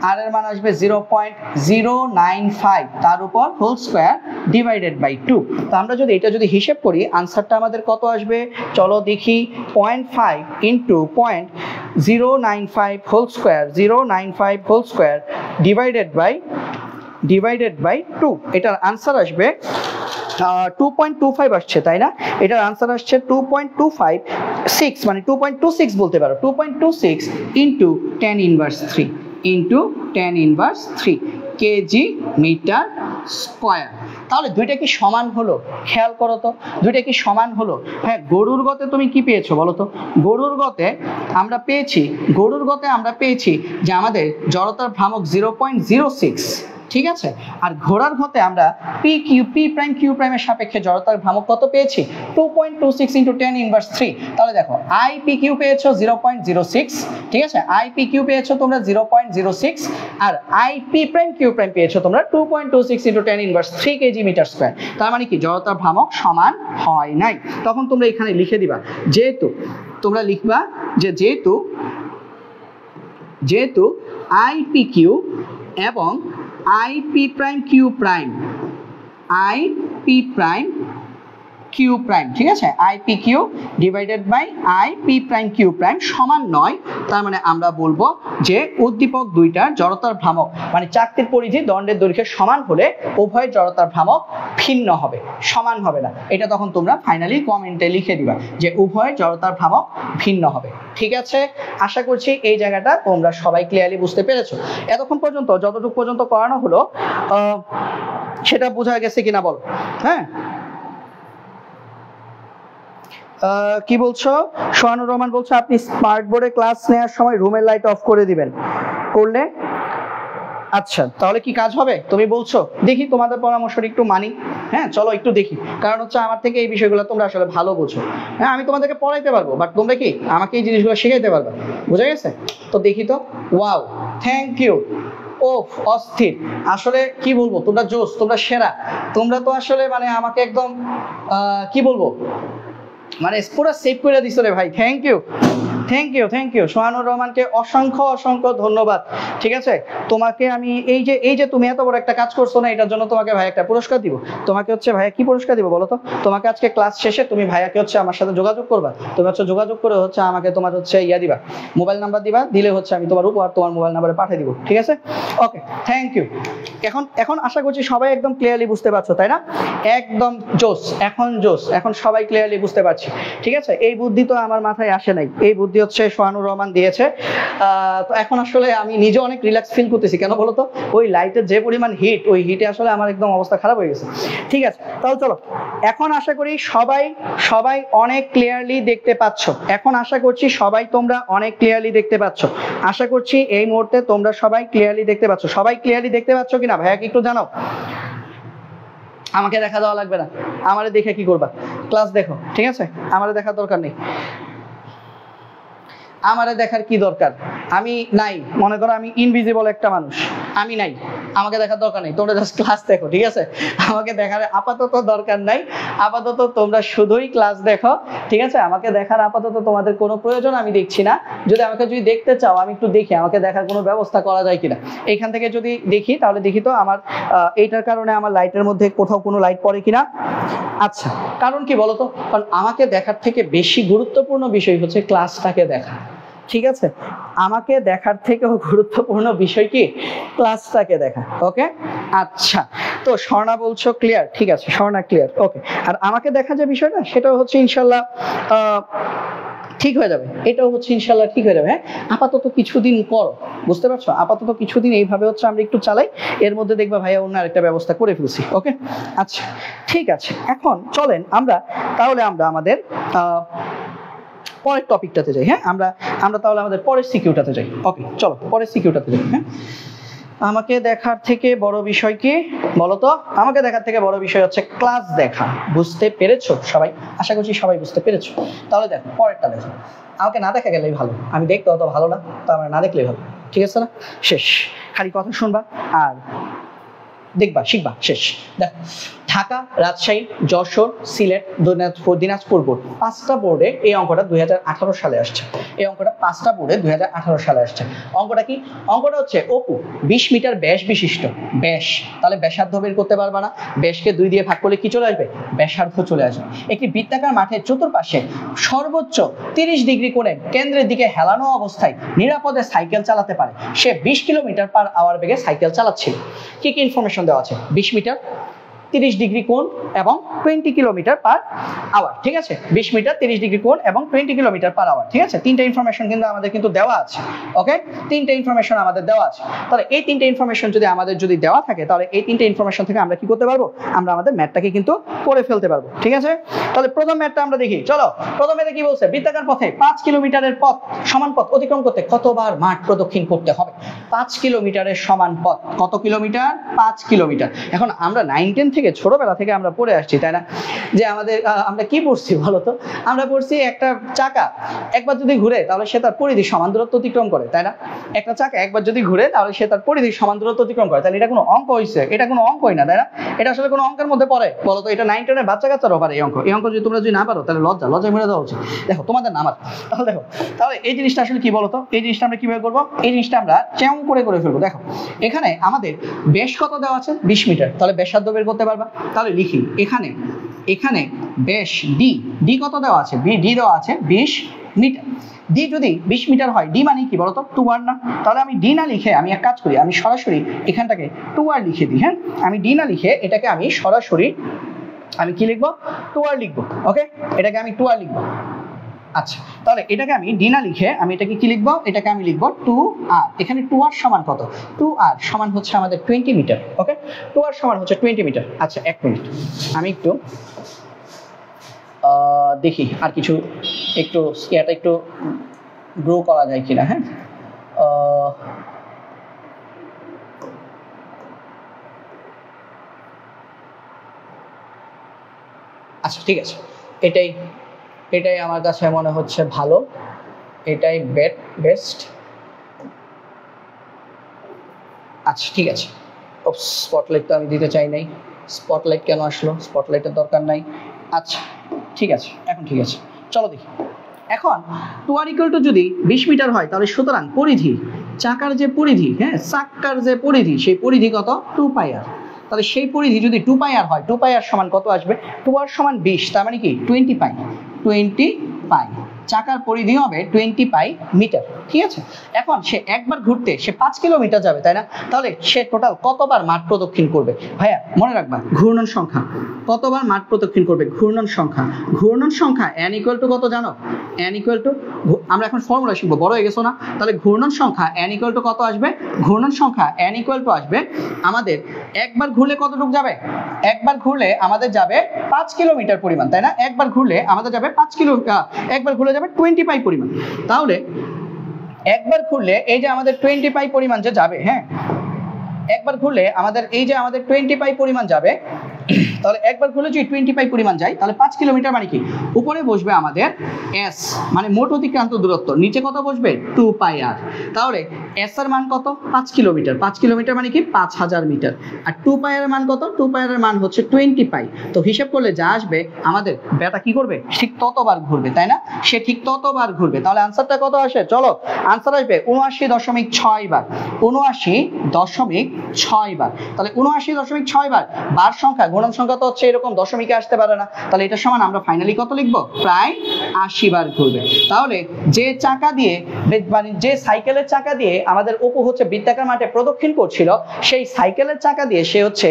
আর এর মান আসবে 0.095, তার উপর হোল স্কয়ার ডিভাইডেড বাই 2। তো আমরা যদি এটা হিসাব করি, আনসারটা আমাদের কত আসবে? চলো দেখি। 0.5 into 0.095 whole square divided by 2, এটার আনসার আসবে 2.25 আসছে তাই না? এটার আনসার আসছে 2.256, মানে 2.26 বলতে পারো। 2.26 into 10 inverse 3 KG metre square. তাহলে দুইটা কি সমান হলো? খেয়াল করো তো, দুইটা কি সমান হলো? হ্যাঁ, গরুর গতে তুমি কি পেয়েছো বলো তো? গরুর গতে আমরা পেয়েছি যে আমাদের জড়তার ভ্রামক 0.06। ঠিক আছে, আর ঘোড়ার গতে আমরা P প্রাইম Q প্রাইমের সাপেক্ষে জড়তার ভ্রামক কত পেয়েছি? 2.26 ইন্টু 10 ইনভার্স 3। তাহলে দেখো IPQ পেয়েছো 0.06, ঠিক আছে, IPQ পেয়েছো তোমরা 0.06, আর IP প্রাইম Q প্রাইম পেয়েছো তোমরা 2.26 into 10 inverse 3 KG metre square. তার মানে কি জড়তার ভ্রামক সমান হয় নাই। তখন তোমরা এখানে লিখে দিবা, যেহেতু তোমরা লিখবা যে যেহেতু IPQ এবং IP prime Q prime Q prime, ঠিক আছে, IP Q divided by IP prime Q prime সমান 9। তার মানে আমরা বলবো যে উদ্দীপক দুইটার জড়তার ভ্রামক মানে চাকতির পরিধি দণ্ডের দৈর্ঘ্যের সমান হলে উভয় জড়তার ভ্রামক ভিন্ন হবে, সমান হবে না। এটা তখন তোমরা ফাইনালি কমেন্টে লিখে দিবা যে উভয় জড়তার ভ্রামক ভিন্ন হবে। ঠিক আছে, আশা করছি এই জায়গাটা তোমরা সবাই ক্লিয়ারলি বুঝতে পেরেছো। এতক্ষণ পর্যন্ত যতটুকু পর্যন্ত করানো হলো সেটা বোঝা গেছে কিনা বলো। হ্যাঁ, কি বলছো? সোহানুর রহমান বলছো আপনি স্মার্ট বোর্ডে ক্লাস নেওয়ার সময় রুমের লাইট অফ করে দিবেন, করলে আচ্ছা তাহলে কি কাজ হবে তুমি বলছো? দেখি তোমাদের পরামর্শটা একটু মানি। হ্যাঁ চলো একটু দেখি, কারণ হচ্ছে আমার থেকে এই বিষয়গুলো তোমরা আসলে ভালো বোঝো। হ্যাঁ আমি তোমাদেরকে পড়াইতে পারবো, বাট তোমরা কি আমাকে এই জিনিসগুলো শেখাইতে পারবে, বোঝা গেছে? তো দেখি তো। Wow, thank you. ও অস্থির, আসলে কি বলবো, তোমরা জোস, তোমরা সেরা, তোমরা তো আসলে মানে আমাকে একদম কি বলবো মানে পুরো সেভ করে দিছো রে ভাই। Thank you, thank you, thank you. Sohanur রহমানকে অসংখ্য অসংখ্য ধন্যবাদ। ঠিক আছে, তোমাকে আমি এই যে তুমি এত বড় একটা কাজ করছো না, এটার জন্য তোমাকে ভাই একটা পুরস্কার দিব। তোমাকে হচ্ছে ভাইয়া কি পুরস্কার দিব বলো তো? তোমাকে আজকে ক্লাস শেষে তুমি ভাইয়াকে হচ্ছে আমার সাথে যোগাযোগ করবা, তুমি হচ্ছে যোগাযোগ করে হচ্ছে আমাকে তোমার হচ্ছে ইয়া দিবা, মোবাইল নাম্বার দিবা, দিলে হচ্ছে আমি তোমার উপহার তোমার মোবাইল নাম্বারে পাঠিয়ে দিব। ঠিক আছে, ওকে, থ্যাংক ইউ। এখন আশা করছি সবাই একদম ক্লিয়ারলি বুঝতে পারছো, তাই না? একদম জোস, এখন জোস, এখন সবাই ক্লিয়ারলি বুঝতে পারছি। ঠিক আছে, এই বুদ্ধি তো আমার মাথায় আসে নাই, এই বুদ্ধি হচ্ছে সোহানুর রহমান দিয়েছে। তো এখন আসলে আমি নিজে অনেক রিল্যাক্স ফিল করতেছি। কেন বলো তো? ওই লাইটের যে পরিমাণ হিট, ওই হিটে আসলে আমার একদম অবস্থা খারাপ হয়ে গেছে। ঠিক আছে, তাহলে চলো, এখন আশা করি সবাই অনেক ক্লিয়ারলি দেখতে পাচ্ছ। এখন আশা করছি সবাই তোমরা অনেক ক্লিয়ারলি দেখতে পাচ্ছ। আশা করছি এই মুহূর্তে তোমরা সবাই ক্লিয়ারলি দেখতে পাচ্ছ। সবাই ক্লিয়ারলি দেখতে পাচ্ছ কিনা ভাইয়াকে একটু জানাও। আমাকে দেখা দেওয়া লাগবে না, আমারে দেখে কি করবা? ক্লাস দেখো, ঠিক আছে? আমারে দেখার দরকার নেই। আমারে দেখার কি দরকার? আমি নাই, মনে করো আমি ইনভিজিবল একটা মানুষ, আমি নাই, আমাকে দেখার দরকার নেই। তোমরা জাস্ট ক্লাস দেখো, ঠিক আছে? আমাকে দেখার আপাতত দরকার নাই, আপাতত তোমরা শুধুই ক্লাস দেখো। ঠিক আছে, আমাকে দেখার আপাতত তোমাদের কোনো প্রয়োজন আমি দেখছি না। আমাকে যদি দেখতে চাও আমি একটু দেখি আমাকে দেখার কোনো ব্যবস্থা করা যায় কিনা। এইখান থেকে যদি দেখি তাহলে দেখি তো আমার এইটার কারণে আমার লাইটের মধ্যে কোথাও কোনো লাইট পড়ে কিনা। আচ্ছা, কারণ কি বলতো? কারণ আমাকে দেখার থেকে বেশি গুরুত্বপূর্ণ বিষয় হচ্ছে ক্লাসটাকে দেখা। ঠিক আছে, আমাকে দেখার থেকেও গুরুত্বপূর্ণ বিষয় কি? ক্লাসটাকে দেখা। ওকে, আচ্ছা, তো স্বর্ণা বলছো ক্লিয়ার, ঠিক আছে, স্বর্ণা ক্লিয়ার, ওকে। আর আমাকে দেখা যে বিষয়টা, সেটাও হচ্ছে ইনশাল্লাহ ঠিক হয়ে যাবে, এটাও হচ্ছে ইনশাল্লাহ ঠিক হয়ে যাবে। হ্যাঁ, আপাতত কিছুদিন করো, বুঝতে পারছো? আপাতত কিছুদিন এইভাবে হচ্ছে আমরা একটু চালাই, এর মধ্যে দেখবা ভাইয়া অন্য আরেকটা ব্যবস্থা করে ফেলছি। ওকে, আচ্ছা, ঠিক আছে। এখন চলেন তাহলে আমরা আমাদের পরের টপিকটাতে যাই। হ্যাঁ, আমরা তাহলে আমাদের পরের সিকিউটাতে যাই। ওকে, চলো পরের সিকিউটাতে যাই। হ্যাঁ, আমাকে দেখার থেকে বড় বিষয় কি বলতো? আমাকে দেখার থেকে বড় বিষয় হচ্ছে ক্লাস দেখা। বুঝতে পেরেছো সবাই? আশা করছি সবাই বুঝতে পেরেছো। তাহলে দেখো পরেরটা দেখো। আমাকে না দেখা গেলেই ভালো, আমি দেখতে অত ভালো না, তো আমার না দেখলেই ভালো। ঠিক আছে না? শেষ, খালি কথা শুনবা আর দেখবা, শিখবা, শেষ। দেখো, ঢাকা, রাজশাহী, যশোর, সিলেট, দিনাজপুর বোর্ড, 5টা বোর্ডে এই অঙ্কটা 2018 সালে আসছে। এই অঙ্কটা 5টা বোর্ডে 2018 সালে আসছে। অঙ্কটা কি? অঙ্কটা হচ্ছে অপু 20 মিটার ব্যাস বিশিষ্ট, ব্যাস, তাহলে ব্যাসার্ধ বের করতে পারবা না? ব্যাসকে 2 দিয়ে ভাগ করলে কি চলে আসবে? ব্যাসার্ধ চলে আসবে। একটি বৃত্তাকার মাঠের চতুর্পাশে সর্বোচ্চ 30 ডিগ্রি কোণে কেন্দ্রের দিকে হেলানো অবস্থায় নিরাপদে সাইকেল চালাতে পারে। সে 20 কিলোমিটার/আওয়ার বেগে সাইকেল চালাচ্ছিল। কি কি ইনফরমেশন দেওয়া আছে? 20 মিটার, 30 ডিগ্রি কোণ এবং 20 কিলোমিটার/আওয়ার। ঠিক আছে, 20 মিটার, 30 ডিগ্রি কোণ এবং 20 কিলোমিটার/আওয়ার। ঠিক আছে, তিনটা ইনফরমেশন কিন্তু আমাদের কিন্তু দেওয়া আছে। ওকে, তিনটা ইনফরমেশন আমাদের দেওয়া আছে। তাহলে এই তিনটা ইনফরমেশন যদি আমাদের দেওয়া থাকে, তাহলে এই তিনটা ইনফরমেশন থেকে আমরা কি করতে পারবো? আমরা আমাদের ম্যাথটাকে কিন্তু করে ফেলতে পারবো। ঠিক আছে, তাহলে প্রথম ম্যাথটা আমরা দেখি। চলো, প্রথম ম্যাথে কি বলছে? বৃত্তাকার পথে 5 কিলোমিটারের পথ, সমান পথ অতিক্রম করতে কতবার মাঠ প্রদক্ষিণ করতে হবে? 5 কিলোমিটারের সমান পথ কত কিলোমিটার? 5 কিলোমিটার। এখন আমরা 9-10 থেকে, ছোটবেলা থেকে আমরা পড়ে আসছি, তাই না? যে আমরা কি পড়ছি বলতো? আমরা পড়ছি একটা চাকা একবার যদি ঘুরে তাহলে সে তার পরিধি সমান দূরত্ব অতিক্রম করে, তাই না? একটা চাকা একবার যদি ঘুরে তাহলে সে তার পরিধি সমান দূরত্ব অতিক্রম করে। তাহলে এটা কোনো অঙ্ক হইছে? এটা কোনো অঙ্কই না, তাই না? এটা আসলে কোনো অঙ্কের মধ্যে পড়ে বলতো? এটা 9-10 বাচ্চা কাচ্চারাও পারে এই অঙ্ক। এই অঙ্ক যদি তোমরা না পারো তাহলে লজ্জায় মেরে দেওয়া উচিত। দেখো, তোমাদের নাম আছে। তাহলে দেখো, তাহলে এই জিনিসটা আসলে কি বলতো? এই জিনিসটা আমরা কিভাবে করবো? এই জিনিসটা আমরা চেং করে ফেলবো। দেখো, এখানে আমাদের ব্যাস কত দেওয়া আছে? 20 মিটার। তাহলে ব্যাসার্ধ বের করতে পারবা। তাহলে লিখি এখানে এখানে ব্যাস ডি, ডি কত দেওয়া আছে, ডি দেওয়া আছে 20 মিটার। ডি যদি 20 মিটার হয়, ডি মানে কি বলতো 2r না? তাহলে আমি ডি না লিখে আমি এক কাজ করি, আমি সরাসরি এখানটাকে 2r লিখে দিই। হ্যাঁ, আমি ডি না লিখে এটাকে আমি সরাসরি আমি কি লিখবো, 2r লিখবো। ওকে, এটাকে আমি 2r লিখবো। আচ্ছা, তাহলে এটাকে আমি ডি না লিখে আমি এটাকে কি লিখবো, এটাকে আমি লিখবো 2r। এখানে 2r সমান কত, 2r সমান হচ্ছে আমাদের 20 মিটার। ওকে, 2r সমান হচ্ছে 20 মিটার। আচ্ছা, 1 মিনিট আমি একটু দেখি আর কিছু একটু এটা একটু গ্রো করা যায় কিনা। হ্যাঁ, আচ্ছা ঠিক আছে, এটাই এটাই আমার কাছে মনে হচ্ছে ভালো, এটাই বেস্ট। আচ্ছা ঠিক আছে, স্পটলাইট তো আমি দিতে চাই নাই, স্পটলাইট কেন আসলো, স্পটলাইটের দরকার নাই। আচ্ছা ঠিক আছে, এখন ঠিক আছে, চলো দেখি। এখন 2r = যদি 20 মিটার হয়, তাহলে সুতরাং পরিধি, চাকার যে পরিধি, হ্যাঁ চাকার যে পরিধি, সেই পরিধি কত 2πr। তাহলে সেই পরিধি যদি 2πr হয়, 2πr সমান কত আসবে, 2r সমান 20, তার মানে কি 20 পাই, 20 পাই। চাকার পরিধি হবে 20 পাই মিটার। ঠিক আছে, এখন সে একবার ঘুরতে সে 5 কিলোমিটার যাবে, তাই না? তাহলে সে টোটাল কতবার মাঠ প্রদক্ষিণ করবে? ভাইয়া মনে রাখবা, ঘূর্ণন সংখ্যা কতবার মাঠ প্রদক্ষিণ করবে, ঘূর্ণন সংখ্যা, ঘূর্ণন সংখ্যা n = কত জানো, n = আমরা এখন ফর্মুলা শিখবো, বড় হয়ে গেছো না? তাহলে ঘূর্ণন সংখ্যা n = কত আসবে, ঘূর্ণন সংখ্যা n = আসবে আমাদের একবার ঘুরলে কতটুকু যাবে, একবার ঘুরলে আমাদের যাবে 5 কিলোমিটার পরিমাণ, তাই না? একবার ঘুরলে আমাদের যাবে 5 কিলোমিটার, একবার ঘুরলে যাবে 20 পাই পরিমাণ। তাহলে একবার ঘুরলে এই যে আমাদের 20 পাই পরিমাণ যে যাবে, হ্যাঁ একবার ঘুরলে আমাদের এই যে আমাদের 20 পাই পরিমাণ যাবে, তাহলে একবার ঘুরলে যদি 20 পাই পরিমাণ যায়, তাহলে 5 কিলোমিটার মানে কি, উপরে বসবে আমাদের s মানে মোট অতিক্রান্ত দূরত্ব, নিচে কত বসবে 2πr। তাহলে s এর মান কত, 5 কিলোমিটার, 5 কিলোমিটার মানে কি 5000 মিটার। আর 2πr এর মান কত, 2πr এর মান হচ্ছে 20 পাই। তো হিসাব করলে যা আসবে আমাদের ব্যাটা কি করবে, ঠিক ততবার ঘুরবে, তাই না? সে ঠিক ততবার ঘুরবে। তাহলে আনসারটা কত আসে, চলো আনসার আসবে 79.6 বার, 79.6 বার। তাহলে 79.6 বার, বার সংখ্যা, গুণন সংখ্যা তো হচ্ছে এরকম, দশমিকে আসতে পারে না, তাহলে এটা সমান আমরা ফাইনালি কত লিখবো, প্রায় 80 বার ঘুরবে। তাহলে যে চাকা দিয়ে মানে যে সাইকেলের চাকা দিয়ে আমাদের অপু হচ্ছে বৃত্তাকার মাঠে প্রদক্ষিণ করছিল, সেই সাইকেলের চাকা দিয়ে সে হচ্ছে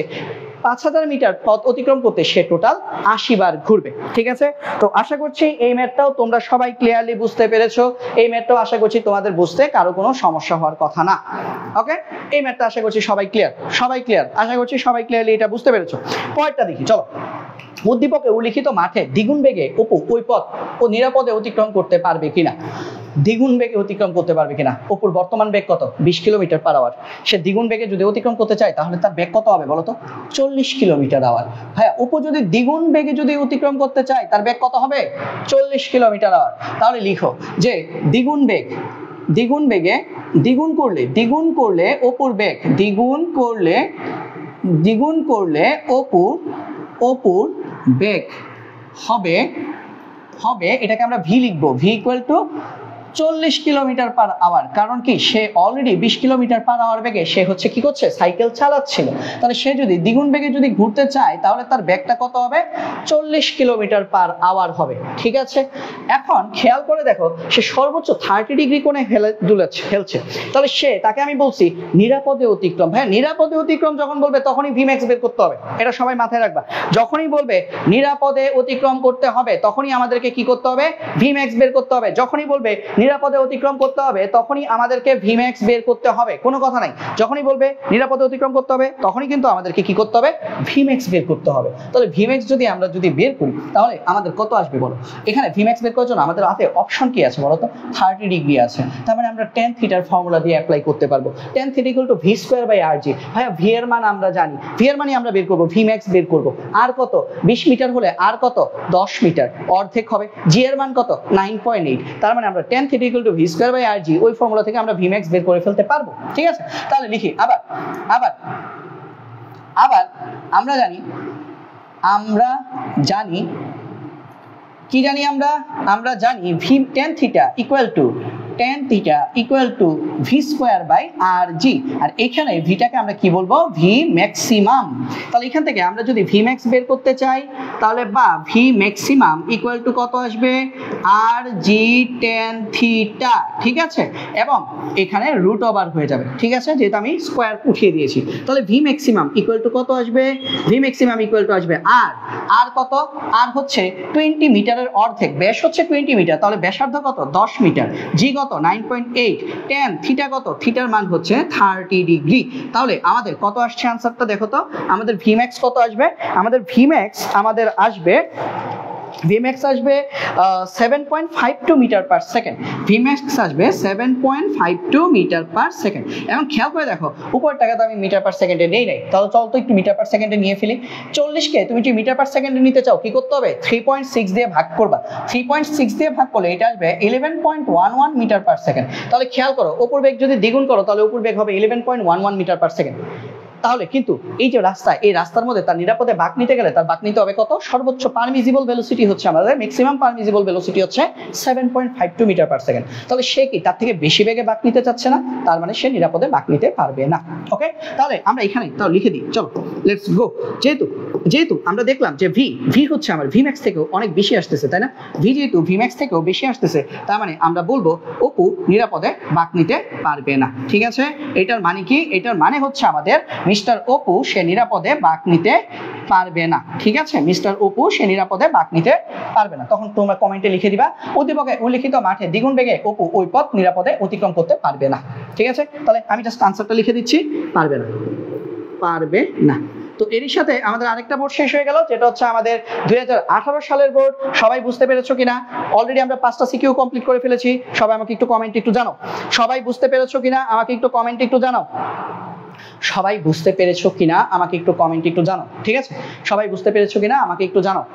5000 মিটার পথ অতিক্রম করতে সে টোটাল 80 বার ঘুরবে। ঠিক আছে, তো আশা করছি এই ম্যাথটাও তোমরা সবাই ক্লিয়ারলি বুঝতে পেরেছো। এই ম্যাথটাও আশা করছি তোমাদের বুঝতে কারো কোনো সমস্যা হওয়ার কথা না। ওকে, এই ম্যাথটা আশা করছি সবাই ক্লিয়ার, সবাই ক্লিয়ার, আশা করছি সবাই ক্লিয়ারলি এটা বুঝতে পেরেছো। পরেরটা দেখি, চলো। উদ্দীপকে উল্লিখিত মাঠে দ্বিগুণ বেগে অপু ওই পথ ও নিরাপদে অতিক্রম করতে পারবে কিনা, দ্বিগুণ বেগে অতিক্রম করতে পারবে কিনা। অপুর বর্তমান বেগ কত, 20 কিলোমিটার পার আওয়ার। সে দ্বিগুণ বেগে যদি অতিক্রম করতে চায়, তাহলে তার বেগ কত হবে বলতো, 40 কিলোমিটার আওয়ার। ভাইয়া অপু যদি দ্বিগুণ বেগে যদি অতিক্রম করতে চায়, তার বেগ কত হবে, 40 কিলোমিটার আওয়ার। তাহলে লিখো যে দ্বিগুণ বেগ, দ্বিগুণ বেগে দ্বিগুণ করলে অপুর বেগ, দ্বিগুণ করলে অপুর বেগ হবে এটাকে আমরা ভি লিখবো, ভি = 40 কিলোমিটার পার আওয়ার। কারণ কি, সে অলরেডি 20 কিলোমিটার পার আওয়ার বেগে সে হচ্ছে কি করছে, সাইকেল চালাচ্ছিল। তাহলে সে যদি দ্বিগুণ বেগে যদি ঘুরতে চায়, তাহলে তার বেগটা কত হবে, 40 কিলোমিটার পার আওয়ার হবে। ঠিক আছে, এখন খেয়াল করে দেখো, সে সর্বোচ্চ 30 ডিগ্রি কোণে হেলছে। তাহলে তাকে আমি বলছি নিরাপদে অতিক্রম। হ্যাঁ, নিরাপদে অতিক্রম যখন বলবে তখনই ভিম্যাক্স বের করতে হবে, এটা সবাই মাথায় রাখবা। যখনই বলবে নিরাপদে অতিক্রম করতে হবে, তখনই আমাদেরকে কি করতে হবে, ভিম্যাক্স বের করতে হবে। যখনই বলবে নিরাপদে অতিক্রম করতে হবে, তখনই আমাদেরকে ভিম্যাক্স বের করতে হবে, কোনো কথা নাই। যখনই বলবে নিরাপদে অতিক্রম করতে হবে, তখনই কিন্তু আমাদেরকে কি করতে হবে, ভিম্যাক্স বের করতে হবে। তাহলে ভিম্যাক্স যদি আমরা বের করি, তাহলে আমাদের কত আসবে বলো। এখানে ভিম্যাক্স বের করার জন্য আমাদের হাতে অপশন কি আছে বলো তো, 30 ডিগ্রি আছে। তার মানে আমরা tan থিটার ফর্মুলা দিয়ে অ্যাপ্লাই করতে পারবো। tan theta = v²/rg। ভাইয়া ভি এর মান আমরা জানি, ভি এর মানই আমরা বের করব, ভিম্যাক্স বের করব। আর কত, 20 মিটার হলে আর কত, 10 মিটার, অর্ধেক হবে। জি এর মান কত, 9.8। তার মানে আমরা tan থিটা = v²/rg, ওই ফর্মুলা থেকে আমরা ভিম্যাক্স বের করে ফেলতে পারবো। ঠিক আছে, তাহলে লিখি আবার আমরা জানি কি জানি, আমরা জানি tan theta = tan theta equal to V square by R G. আর এখানে ভিটাকে আমরা কি বলবো, ভি ম্যাক্সিমাম। তাহলে এখান থেকে আমরা যদি ভি ম্যাক্স বের করতে চাই তাহলে বা ভি ম্যাক্সিমাম ইকুয়াল টু কত আসবে, আর জি tan থিটা, ঠিক আছে, এবং এখানে রুট ওভার হয়ে যাবে, ঠিক আছে, যেহেতু আমি স্কোয়ার উঠিয়ে দিয়েছি। তাহলে ভি ম্যাক্সিমাম ইকুয়াল টু কত আসবে, ভি ম্যাক্সিমাম ইকুয়াল টু আসবে আর কত, আর হচ্ছে 20 মিটারের অর্ধেক, ব্যাস হচ্ছে 20 মিটার, তাহলে ব্যাসার্ধ কত 10 মিটার, জি কত 9.8, tan থিটা কত, থিটার মান হচ্ছে 30 ডিগ্রি। তাহলে আমাদের কত আসছে আনসারটা দেখো তো, আমাদের ভি ম্যাক্স কত আসবে, আমাদের ভি ম্যাক্স আসবে 7.52 মিটার পার সেকেন্ড, ভিম্যাক্স আসবে 7.52 মিটার পার সেকেন্ড। এবং খেয়াল করে দেখো উপরের টাকা তো আমি মিটার পার সেকেন্ডে নেই নাই, তাহলে চল তো একটু মিটার পার সেকেন্ডে নিয়ে ফেলি। 40কে তুমি যদি মিটার পার সেকেন্ডে নিতে চাও কি করতে হবে, 3.6 দিয়ে ভাগ করবা, 3.6 দিয়ে ভাগ করলে এটা আসবে 11.11 মিটার পার সেকেন্ড। তাহলে খেয়াল করো উপর বেগ যদি দ্বিগুণ করো তাহলে উপর বেগ হবে 11.11 মিটার পার সেকেন্ড। তাহলে কিন্তু এই যে রাস্তা, এই রাস্তার মধ্যে তার নিরাপদে বাঁক নিতে গেলে তার বাঁক নিতে হবে কত, সর্বোচ্চ পারমিজিবল ভেলোসিটি হচ্ছে আমাদের, ম্যাক্সিমাম পারমিজিবল ভেলোসিটি হচ্ছে 7.52 মিটার পার সেকেন্ড। তাহলে সে কি তার থেকে বেশি বেগে বাঁক নিতে চাচ্ছে না, তার মানে সে নিরাপদে বাঁক নিতে পারবে না। ওকে, তাহলে আমরা এখানে তাও লিখে দিই, চলো লেটস গো। যেহেতু আমরা দেখলাম যে ভি হচ্ছে আমার ভি ম্যাক্স থেকেও অনেক বেশি আসতেছে, তাই না, ভি যেহেতু ভি ম্যাক্স থেকেও বেশি আসতেছে, তার মানে আমরা বলবো অপু নিরাপদে বাঁক নিতে পারবে না, ঠিক আছে। এটার মানে কি, এটার মানে হচ্ছে আমাদের মিস্টার অপু সে নিরাপদে বাঁক নিতে পারবে না, ঠিক আছে, মিস্টার অপু সে নিরাপদে বাঁক নিতে পারবে না। তখন তোমরা কমেন্টে লিখে দিবা উদ্দীপকে উল্লিখিত মাঠে দ্বিগুণ বেগে অপু ওই পথ নিরাপদে অতিক্রম করতে পারবে না, ঠিক আছে। তাহলে আমি জাস্ট আনসারটা লিখে দিচ্ছি, পারবে না। তো এরই সাথে আমাদের আরেকটা বোর্ড শেষ হয়ে গেল, যেটা হচ্ছে আমাদের 2018 সালের বোর্ড। সবাই বুঝতে পেরেছো কিনা, অলরেডি আমরা 5টা সিকিউ কমপ্লিট করে ফেলেছি। সবাই আমাকে একটু কমেন্টে একটু জানাও, সবাই বুঝতে পেরেছো কিনা আমাকে একটু কমেন্টে একটু জানাও, সবাই বুঝতে পেরেছো কিনা আমাকে একটু কমেন্টে একটু জানাও, ঠিক আছে, সবাই বুঝতে পেরেছো কিনা আমাকে একটু জানাও।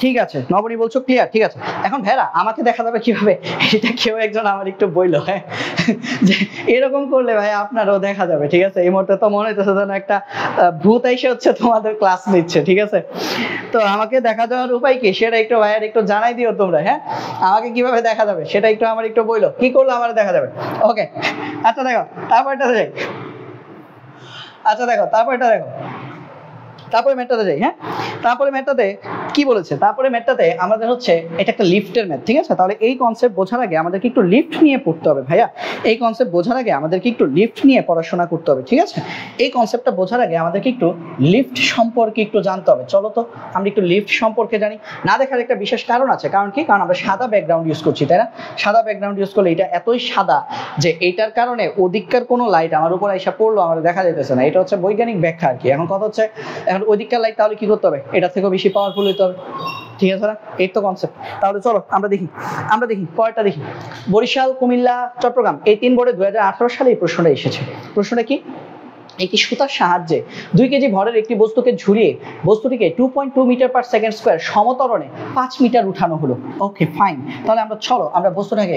ঠিক আছে, নবনী বলছো ক্লিয়ার, ঠিক আছে। এখন ভেড়া আমাকে দেখা যাবে কিভাবে, এটা কেউ একজন আমার একটু বইলো, হ্যাঁ, যে এরকম করলে ভাই আপনারও দেখা যাবে, ঠিক আছে। এই মুহূর্তে তো মনে হচ্ছে যেন একটা ভূত এসে হচ্ছে তোমাদের ক্লাস নিচ্ছে, ঠিক আছে। তো আমাকে দেখা যাওয়ার উপায় কি সেটা একটু ভাইয়ার একটু জানাই দিও তোমরা, হ্যাঁ, আমাকে কিভাবে দেখা যাবে সেটা একটু আমার একটু বইলো, কি করলে আমার দেখা যাবে। ওকে, আচ্ছা দেখো তারপরটা যাই, আচ্ছা দেখো তারপরটা দেখো, তারপরে ম্যাথটাতে যাই, হ্যাঁ, তারপরে ম্যাথটাতে কি বলেছে, তারপরে ম্যাথটাতে আমাদের হচ্ছে এটা একটা লিফটের ম্যাথ, ঠিক আছে। তাহলে এই কনসেপ্ট বোঝার আগে আমাদেরকে একটু লিফট নিয়ে পড়তে হবে ভাইয়া, এই কনসেপ্ট বোঝার আগে আমাদেরকে একটু লিফট নিয়ে পড়াশোনা করতে হবে, ঠিক আছে। এই কনসেপ্টটা বোঝার আগে আমাদেরকে একটু লিফট সম্পর্কে একটু জানতে হবে। চলো তো আমরা একটু লিফট সম্পর্কে জানি। না দেখার একটা বিশেষ কারণ আছে, কারণ কি, কারণ আমরা সাদা ব্যাকগ্রাউন্ড ইউজ করছি, তাই না। সাদা ব্যাকগ্রাউন্ড ইউজ করলে এটা এতই সাদা যে এইটার কারণে ওদিককার কোনো লাইট আমার উপর এসে পড়লো আমার দেখা যেতেছে না, এটা হচ্ছে বৈজ্ঞানিক ব্যাখ্যা আর কি। এখন কথা হচ্ছে এখন ওদিককার লাইট তাহলে কি করতে হবে, এটা থেকেও বেশি পাওয়ারফুল হতে হবে, ঠিক আছে না, এই তো কনসেপ্ট। তাহলে চলো আমরা দেখি পরেরটা দেখি। বরিশাল, কুমিল্লা, চট্টগ্রাম এই 3 বোর্ডে 2018 সালে এই প্রশ্নটা এসেছে। প্রশ্নটা কি, একটি সুতার সাহায্যে 2 কেজি ভরের একটি বস্তুকে ঝুলিয়ে বস্তুটিকে 2.2 মিটার পার সেকেন্ড স্কোয়ার সমতরণে 5 মিটার উঠানো হলো। ওকে ফাইন, তাহলে আমরা চলো আমরা বস্তুটাকে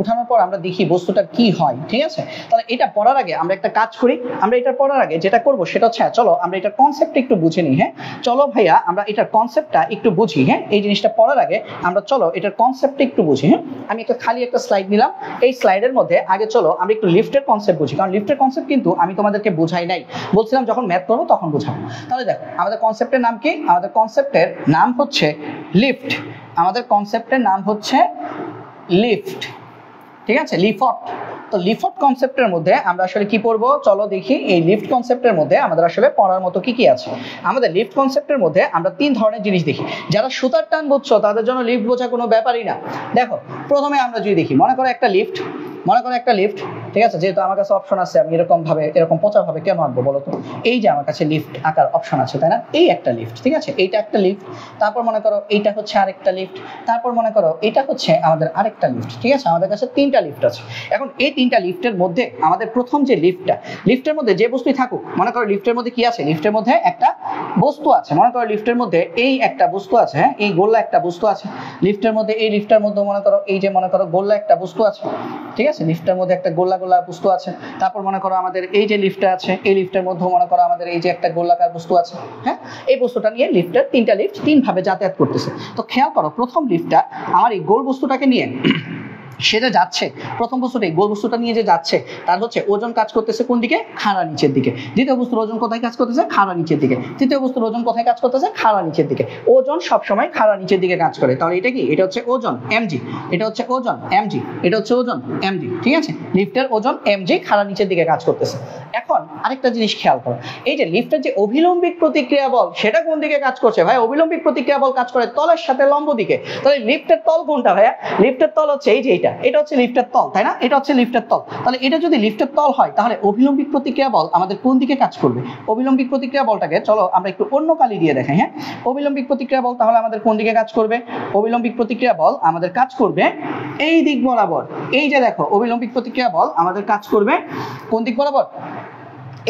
উঠানোর পর আমরা দেখি বস্তুটার কি হয়, ঠিক আছে। তাহলে এটা পড়ার আগে আমরা একটা কাজ করি, আমরা এটা পড়ার আগে যেটা করব সেটা হচ্ছে চলো আমরা এটার কনসেপ্টটা একটু বুঝে নিই, হ্যাঁ। চলো ভাইয়া আমরা এটার কনসেপ্টটা একটু বুঝি, হ্যাঁ, এই জিনিসটা পড়ার আগে আমরা চলো এটার কনসেপ্টটা একটু বুঝি, হ্যাঁ। আমি খালি একটা স্লাইড নিলাম, এই স্লাইডের মধ্যে আগে চলো আমরা একটু লিফটের কনসেপ্ট বুঝি, কারণ লিফটের কনসেপ্ট কিন্তু আমি তোমাদেরকে বোঝাই নাই, বলছিলাম যখন ম্যাথ করবো তখন বোঝাবো। তাহলে দেখো আমাদের কনসেপ্টের নাম কি, আমাদের কনসেপ্টের নাম হচ্ছে লিফট, আমাদের কনসেপ্টের নাম হচ্ছে লিফট, ঠিক আছে, লিফট। তো লিফট কনসেপ্টের মধ্যে আমরা আসলে কি পড়বো, চলো দেখি। এই লিফট কনসেপ্টের মধ্যে আমাদের আসলে পড়ার মতো কি আছে। আমাদের লিফট কনসেপ্টের মধ্যে আমরা 3 ধরনের জিনিস দেখি। যারা সুতার টান বুঝছো তাদের জন্য লিফট বোঝা কোনো ব্যাপারই না। দেখো প্রথমে আমরা যদি দেখি, মনে করো একটা লিফট, ঠিক ঠিক আছে, যেহেতু আমার কাছে অপশন আছে আমি এরকম পচা ভাবে কেন আঁকবো বলো তো? এই যে আমার কাছে লিফট আঁকার অপশন আছে, তাই না? এই একটা লিফট, ঠিক আছে, এইটা একটা লিফট, তারপর মনে করো এইটা হচ্ছে আরেকটা লিফট, তারপর মনে করো এটা হচ্ছে আমাদের আরেকটা লিফট, ঠিক আছে, আমাদের কাছে 3টা লিফট আছে। এখন এই 3টা লিফটের মধ্যে আমাদের প্রথম যে লিফটের মধ্যে যে বস্তুই থাকুক, মনে করো লিফটের মধ্যে কি আছে, লিফটের মধ্যে একটা বস্তু আছে, মনে করো লিফটের মধ্যে এই একটা বস্তু আছে, হ্যাঁ, এই গোল্লা একটা বস্তু আছে লিফটের মধ্যে, এই লিফটের মধ্যে মনে করো এই যে মনে করো গোল্লা একটা বস্তু আছে, ঠিক আছে, লিফটের মধ্যে একটা গোল্লা বস্তু আছে। তারপর মনে করো আমাদের এই যে লিফটটা আছে, এই লিফটের মধ্যে মনে করো আমাদের এই যে একটা গোল্লাকার বস্তু আছে, হ্যাঁ, এই বস্তুটা নিয়ে লিফটের 3টা লিফট 3 ভাবে যাতায়াত করতেছে। তো খেয়াল করো প্রথম লিফটটা আমার এই গোল বস্তুটাকে নিয়ে সেটা যাচ্ছে, প্রথম বস্তুটাই গোল বস্তুটা নিয়ে যে যাচ্ছে তার হচ্ছে ওজন কাজ করতেছে কোন দিকে, খাড়া নিচের দিকে। দ্বিতীয় বস্তুর ওজন কোথায় কাজ করতেছে, খাড়া নিচের দিকে। তৃতীয় বস্তুর ওজন কোথায় কাজ করতেছে, খাড়া নিচের দিকে। ওজন সবসময় খাড়া নিচের দিকে কাজ করে, তাহলে এটা কি, এটা হচ্ছে ওজন mg, এটা হচ্ছে ওজন mg, এটা হচ্ছে ওজন mg, ঠিক আছে, লিফটের ওজন mg খাড়া নিচের দিকে কাজ করতেছে। এখন আরেকটা জিনিস খেয়াল করো, এই যে লিফটের যে অভিলম্বিক প্রতিক্রিয়া বল সেটা কোন দিকে কাজ করছে ভাই, অভিলম্বিক প্রতিক্রিয়া বল কাজ করে তলের সাথে লম্ব দিকে। তাহলে লিফটের তল কোনটা ভাইয়া, লিফটের তল হচ্ছে এই যে এটা হচ্ছে লিফটের তল, তাই না, এটা হচ্ছে লিফটের তল। তাহলে এটা যদি লিফটের তল হয় তাহলে অভিলম্বিক প্রতিক্রিয়া বল আমাদের কোন দিকে কাজ করবে, অভিলম্বিক প্রতিক্রিয়া বলটাকে চলো আমরা একটু অন্য কালি দিয়ে দেখাই, হ্যাঁ, অভিলম্বিক প্রতিক্রিয়া বল তাহলে আমাদের কোন দিকে কাজ করবে, অভিলম্বিক প্রতিক্রিয়া বল আমাদের কাজ করবে এই দিক বরাবর। এই যে দেখো অভিলম্বিক প্রতিক্রিয়া বল আমাদের কাজ করবে কোন দিক বরাবর,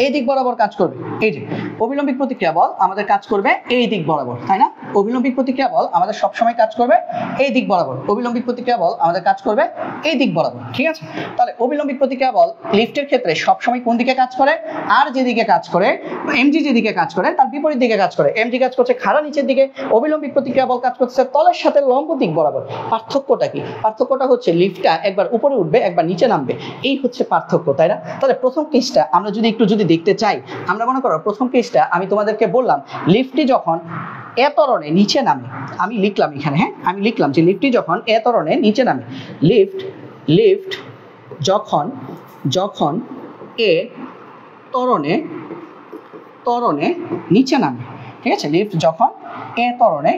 এই দিক বরাবর কাজ করবে। এই যে অভিলম্বিক প্রতিক্রিয়া বল আমাদের কাজ করবে এই দিক বরাবর, তাই না, অভিলম্বিক প্রতিক্রিয়া বল আমাদের সবসময় কাজ করবে এই দিক বরাবর, অভিলম্বিক প্রতিক্রিয়া বল আমাদের কাজ করবে এই দিক বরাবর, ঠিক আছে। তাহলে অভিলম্বিক প্রতিক্রিয়া বল লিফটের ক্ষেত্রে সবসময় কোন দিকে কাজ করে, আর যেদিকে কাজ করে এমজি যেদিকে কাজ করে তার বিপরীত দিকে কাজ করে, এমজি কাজ করছে খাড়া নিচের দিকে, অভিলম্বিক প্রতিক্রিয়া বল কাজ করছে তলের সাথে লম্ব দিক বরাবর। পার্থক্যটা কি, পার্থক্যটা হচ্ছে লিফটটা একবার উপরে উঠবে একবার নিচে নামবে, এই হচ্ছে পার্থক্য, তাই না। তাহলে প্রথম কেসটা আমরা যদি একটু দেখতে চাই, আমরা মনে করো প্রথম কেসটা আমি তোমাদেরকে বললাম লিফটটি যখন এ ত্বরণে নিচে নামে, আমি লিখলাম এখানে, হ্যাঁ, আমি লিখলাম যে লিফটটি যখন এ ত্বরণে নিচে নামে, লিফট যখন এ ত্বরণে নিচে নামে, ঠিক আছে, লিফট যখন এ ত্বরণে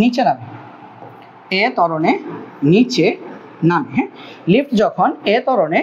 নিচে নামে, হ্যাঁ, লিফট যখন এ ত্বরণে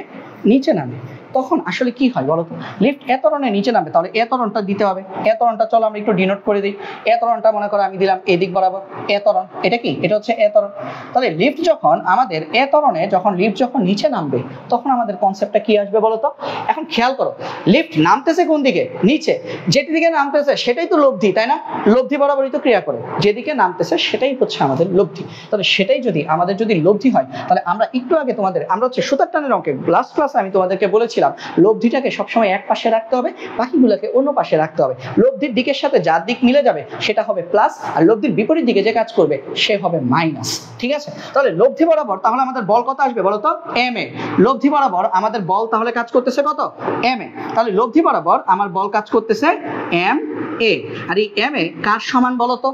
নিচে নামে তখন আসলে কি হয় বলতো, লিফট এ ত্বরণে নিচে নামবে, তাহলে এ ত্বরণটা দিতে হবে। এ ত্বরণটা চলো আমরা একটু ডিনোট করে দিই, এ ত্বরণটা মনে করো আমি দিলাম এদিক বরাবর, এ ত্বরণ, এটা কি, এটা হচ্ছে এ ত্বরণ। তাহলে লিফট যখন আমাদের এ ত্বরণে লিফট যখন নিচে নামবে তখন আমাদের কনসেপ্টটা কি আসবে বলতো। এখন খেয়াল করো লিফট নামতেছে কোন দিকে, নিচে, যেটি দিকে নামতেছে সেটাই তো লব্ধি, তাই না, লব্ধি বরাবরই তো ক্রিয়া করে, যেদিকে নামতেছে সেটাই হচ্ছে আমাদের লব্ধি। তাহলে সেটাই যদি আমাদের লব্ধি হয় তাহলে আমরা একটু আগে আমরা হচ্ছে সুতার টানের অঙ্কে লাস্ট ক্লাসে আমি তোমাদেরকে বলেছিলাম লব্ধিটাকে সবসময় এক পাশে রাখতে হবে, বাকিগুলোকে অন্য পাশে রাখতে হবে। লব্ধির দিকের সাথে যার দিক মিলে যাবে সেটা হবে প্লাস, আর লব্ধির বিপরীত দিকে যে কাজ করবে সে হবে মাইনাস, ঠিক আছে। তাহলে লব্ধি বরাবর তাহলে আমাদের বল কত আসবে বলতো, এম এ। লব্ধি বরাবর আমাদের বল তাহলে কাজ করতেছে কত, এম এ। তাহলে লব্ধি বরাবর আমার বল কাজ করতেছে এম এ, আর এই এম এ কার সমান বলতো,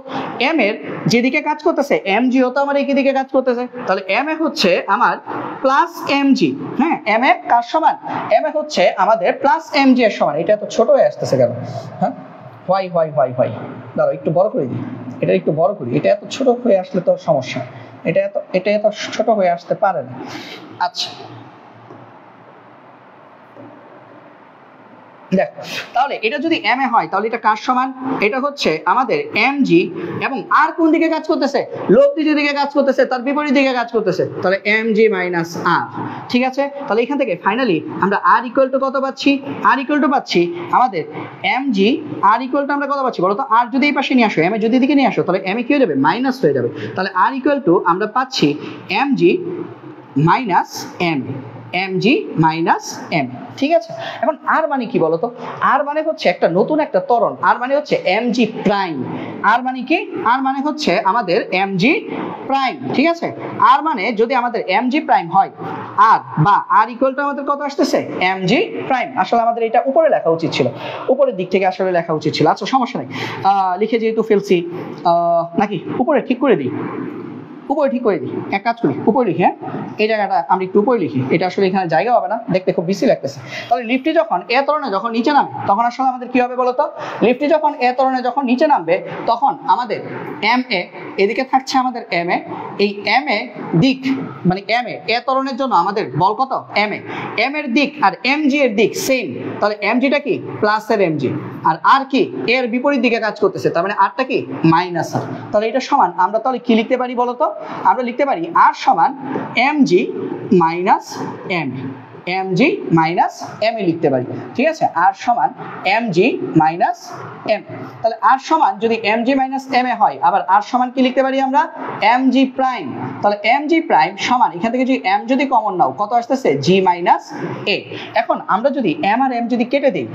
এম এর যেদিকে কাজ করতেছে এম জি তো আমার এই দিকে কাজ করতেছে, তাহলে এম এ হচ্ছে আমার প্লাস এম জি, হ্যাঁ, এম এ কার সমান, এম এ হচ্ছে আমাদের প্লাস এম জি এর সমান। এটা এত ছোট হয়ে আসতেছে কেন, হ্যাঁ, হোয়াই দাঁড়াও একটু বড় করে দিই, এটা একটু বড় করি, এটা এত ছোট হয়ে আসলে তো সমস্যা, এটা এত ছোট হয়ে আসতে পারে না। আচ্ছা দেখ, তাহলে এটা যদি এম এ হয় তাহলে এটা কার সমান, এটা হচ্ছে আমাদের এম জি, এবং আর কোন দিকে কাজ করতেছে, লব্ধি যেদিকে কাজ করতেছে তার বিপরীত দিকে কাজ করতেছে, তাহলে এম জি মাইনাস আর, ঠিক আছে। তাহলে এখান থেকে ফাইনালি আমরা আর ইকুয়াল টু কত পাচ্ছি, আর ইকুয়াল টু পাচ্ছি আমাদের এম জি, আর ইকুয়াল টু আমরা কত পাচ্ছি বলতো, আর যদি এই পাশে নিয়ে আসো, এম এ যদি দিকে নিয়ে আসো তাহলে এম এ কি হয়ে যাবে, মাইনাস হয়ে যাবে। তাহলে আর ইকুয়াল টু আমরা পাচ্ছি M G minus M, mg minus m, ঠিক আছে। এখন আর মানে কি বলতো, আর মানে হচ্ছে একটা নতুন একটা ত্বরণ, আর মানে হচ্ছে mg প্রাইম, আর মানে কি, আর মানে হচ্ছে আমাদের mg প্রাইম, ঠিক আছে। আর মানে যদি আমাদের mg প্রাইম হয়, আর বা আর ইকুয়াল টু আমাদের কত আসতেছে, mg প্রাইম। আসলে আমাদের এটা উপরে লেখা উচিত ছিল, উপরের দিক থেকে আসলে লেখা উচিত ছিল। আচ্ছা সমস্যা নেই, লিখে যেহেতু ফেলছি, নাকি উপরে ঠিক করে দিই, উপরে ঠিক করে দিই, এক কাজ করি উপরে লিখি, হ্যাঁ, এই জায়গাটা আমরা একটু উপরে লিখি, এটা আসলে এখানে জায়গা হবে না, দেখতে খুব বেশি লাগতেছে। তাহলে লিফটটি যখন এ ত্বরণে নিচে নামে তখন আসলে আমাদের কি হবে বলতো, লিফটটি যখন এ ত্বরণে নিচে নামবে তখন আমাদের এম এ এদিকে থাকছে আমাদের এম এ, এই এম এ দিক মানে এম এ ত্বরণের জন্য আমাদের বল কত এম এর দিক আর এম জি এর দিক সেম, তাহলে এম জিটা কি প্লাস এর এম জি, আর কি এর বিপরীত দিকে কাজ করতেছে, তার মানে আরটা কি মাইনাস আর, তাহলে এটা সমান আমরা তাহলে কি লিখতে পারি বলতো, আমরা লিখতে পারি আর সমান M G minus M G minus M A লিখতে পারি, ঠিক আছে, আর সমান এম জি মাইনাস এম। তাহলে আর সমান যদি এম জি মাইনাস এম এ হয়, আবার আর সমান কি লিখতে পারি আমরা এম জি প্রাইম, তাহলে এম জি প্রাইম সমান এখান থেকে যদি এম যদি কমন নাও কত আসতেছে জি মাইনাস এ। এখন আমরা যদি এম আর এম যদি কেটে দিই,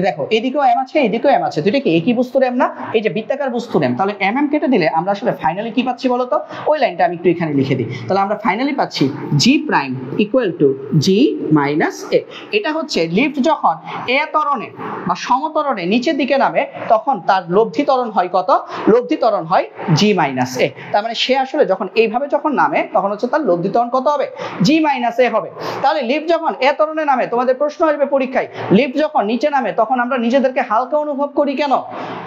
দেখো এদিকেও এম আছে এদিকেও এম আছে, দুইটা কি একই বস্তুর এম না, এই যে বৃত্তাকার বস্তুর এম, তাহলে এম কেটে দিলে আমরা আসলে ফাইনালি কি পাচ্ছি বলতো, ওই লাইনটা আমি একটু এখানে লিখে দিই, তাহলে আমরা ফাইনালি পাচ্ছি G prime equal to G minus A. এটা হচ্ছে লিফট যখন এ ত্বরণে বা সমত্বরণে নিচের দিকে নামে তখন তার লব্ধি ত্বরণ হয় কত, লব্ধি ত্বরণ হয় জি মাইনাস এ, তার মানে সে আসলে যখন এইভাবে যখন নামে তখন হচ্ছে তার লব্ধি ত্বরণ কত হবে জি মাইনাস এ হবে। তাহলে লিফট যখন এ ত্বরণে নামে, তোমাদের প্রশ্ন আসবে পরীক্ষায়, লিফট যখন নিচে নামে তখন আমরা নিজেদেরকে হালকা অনুভব করি কেন,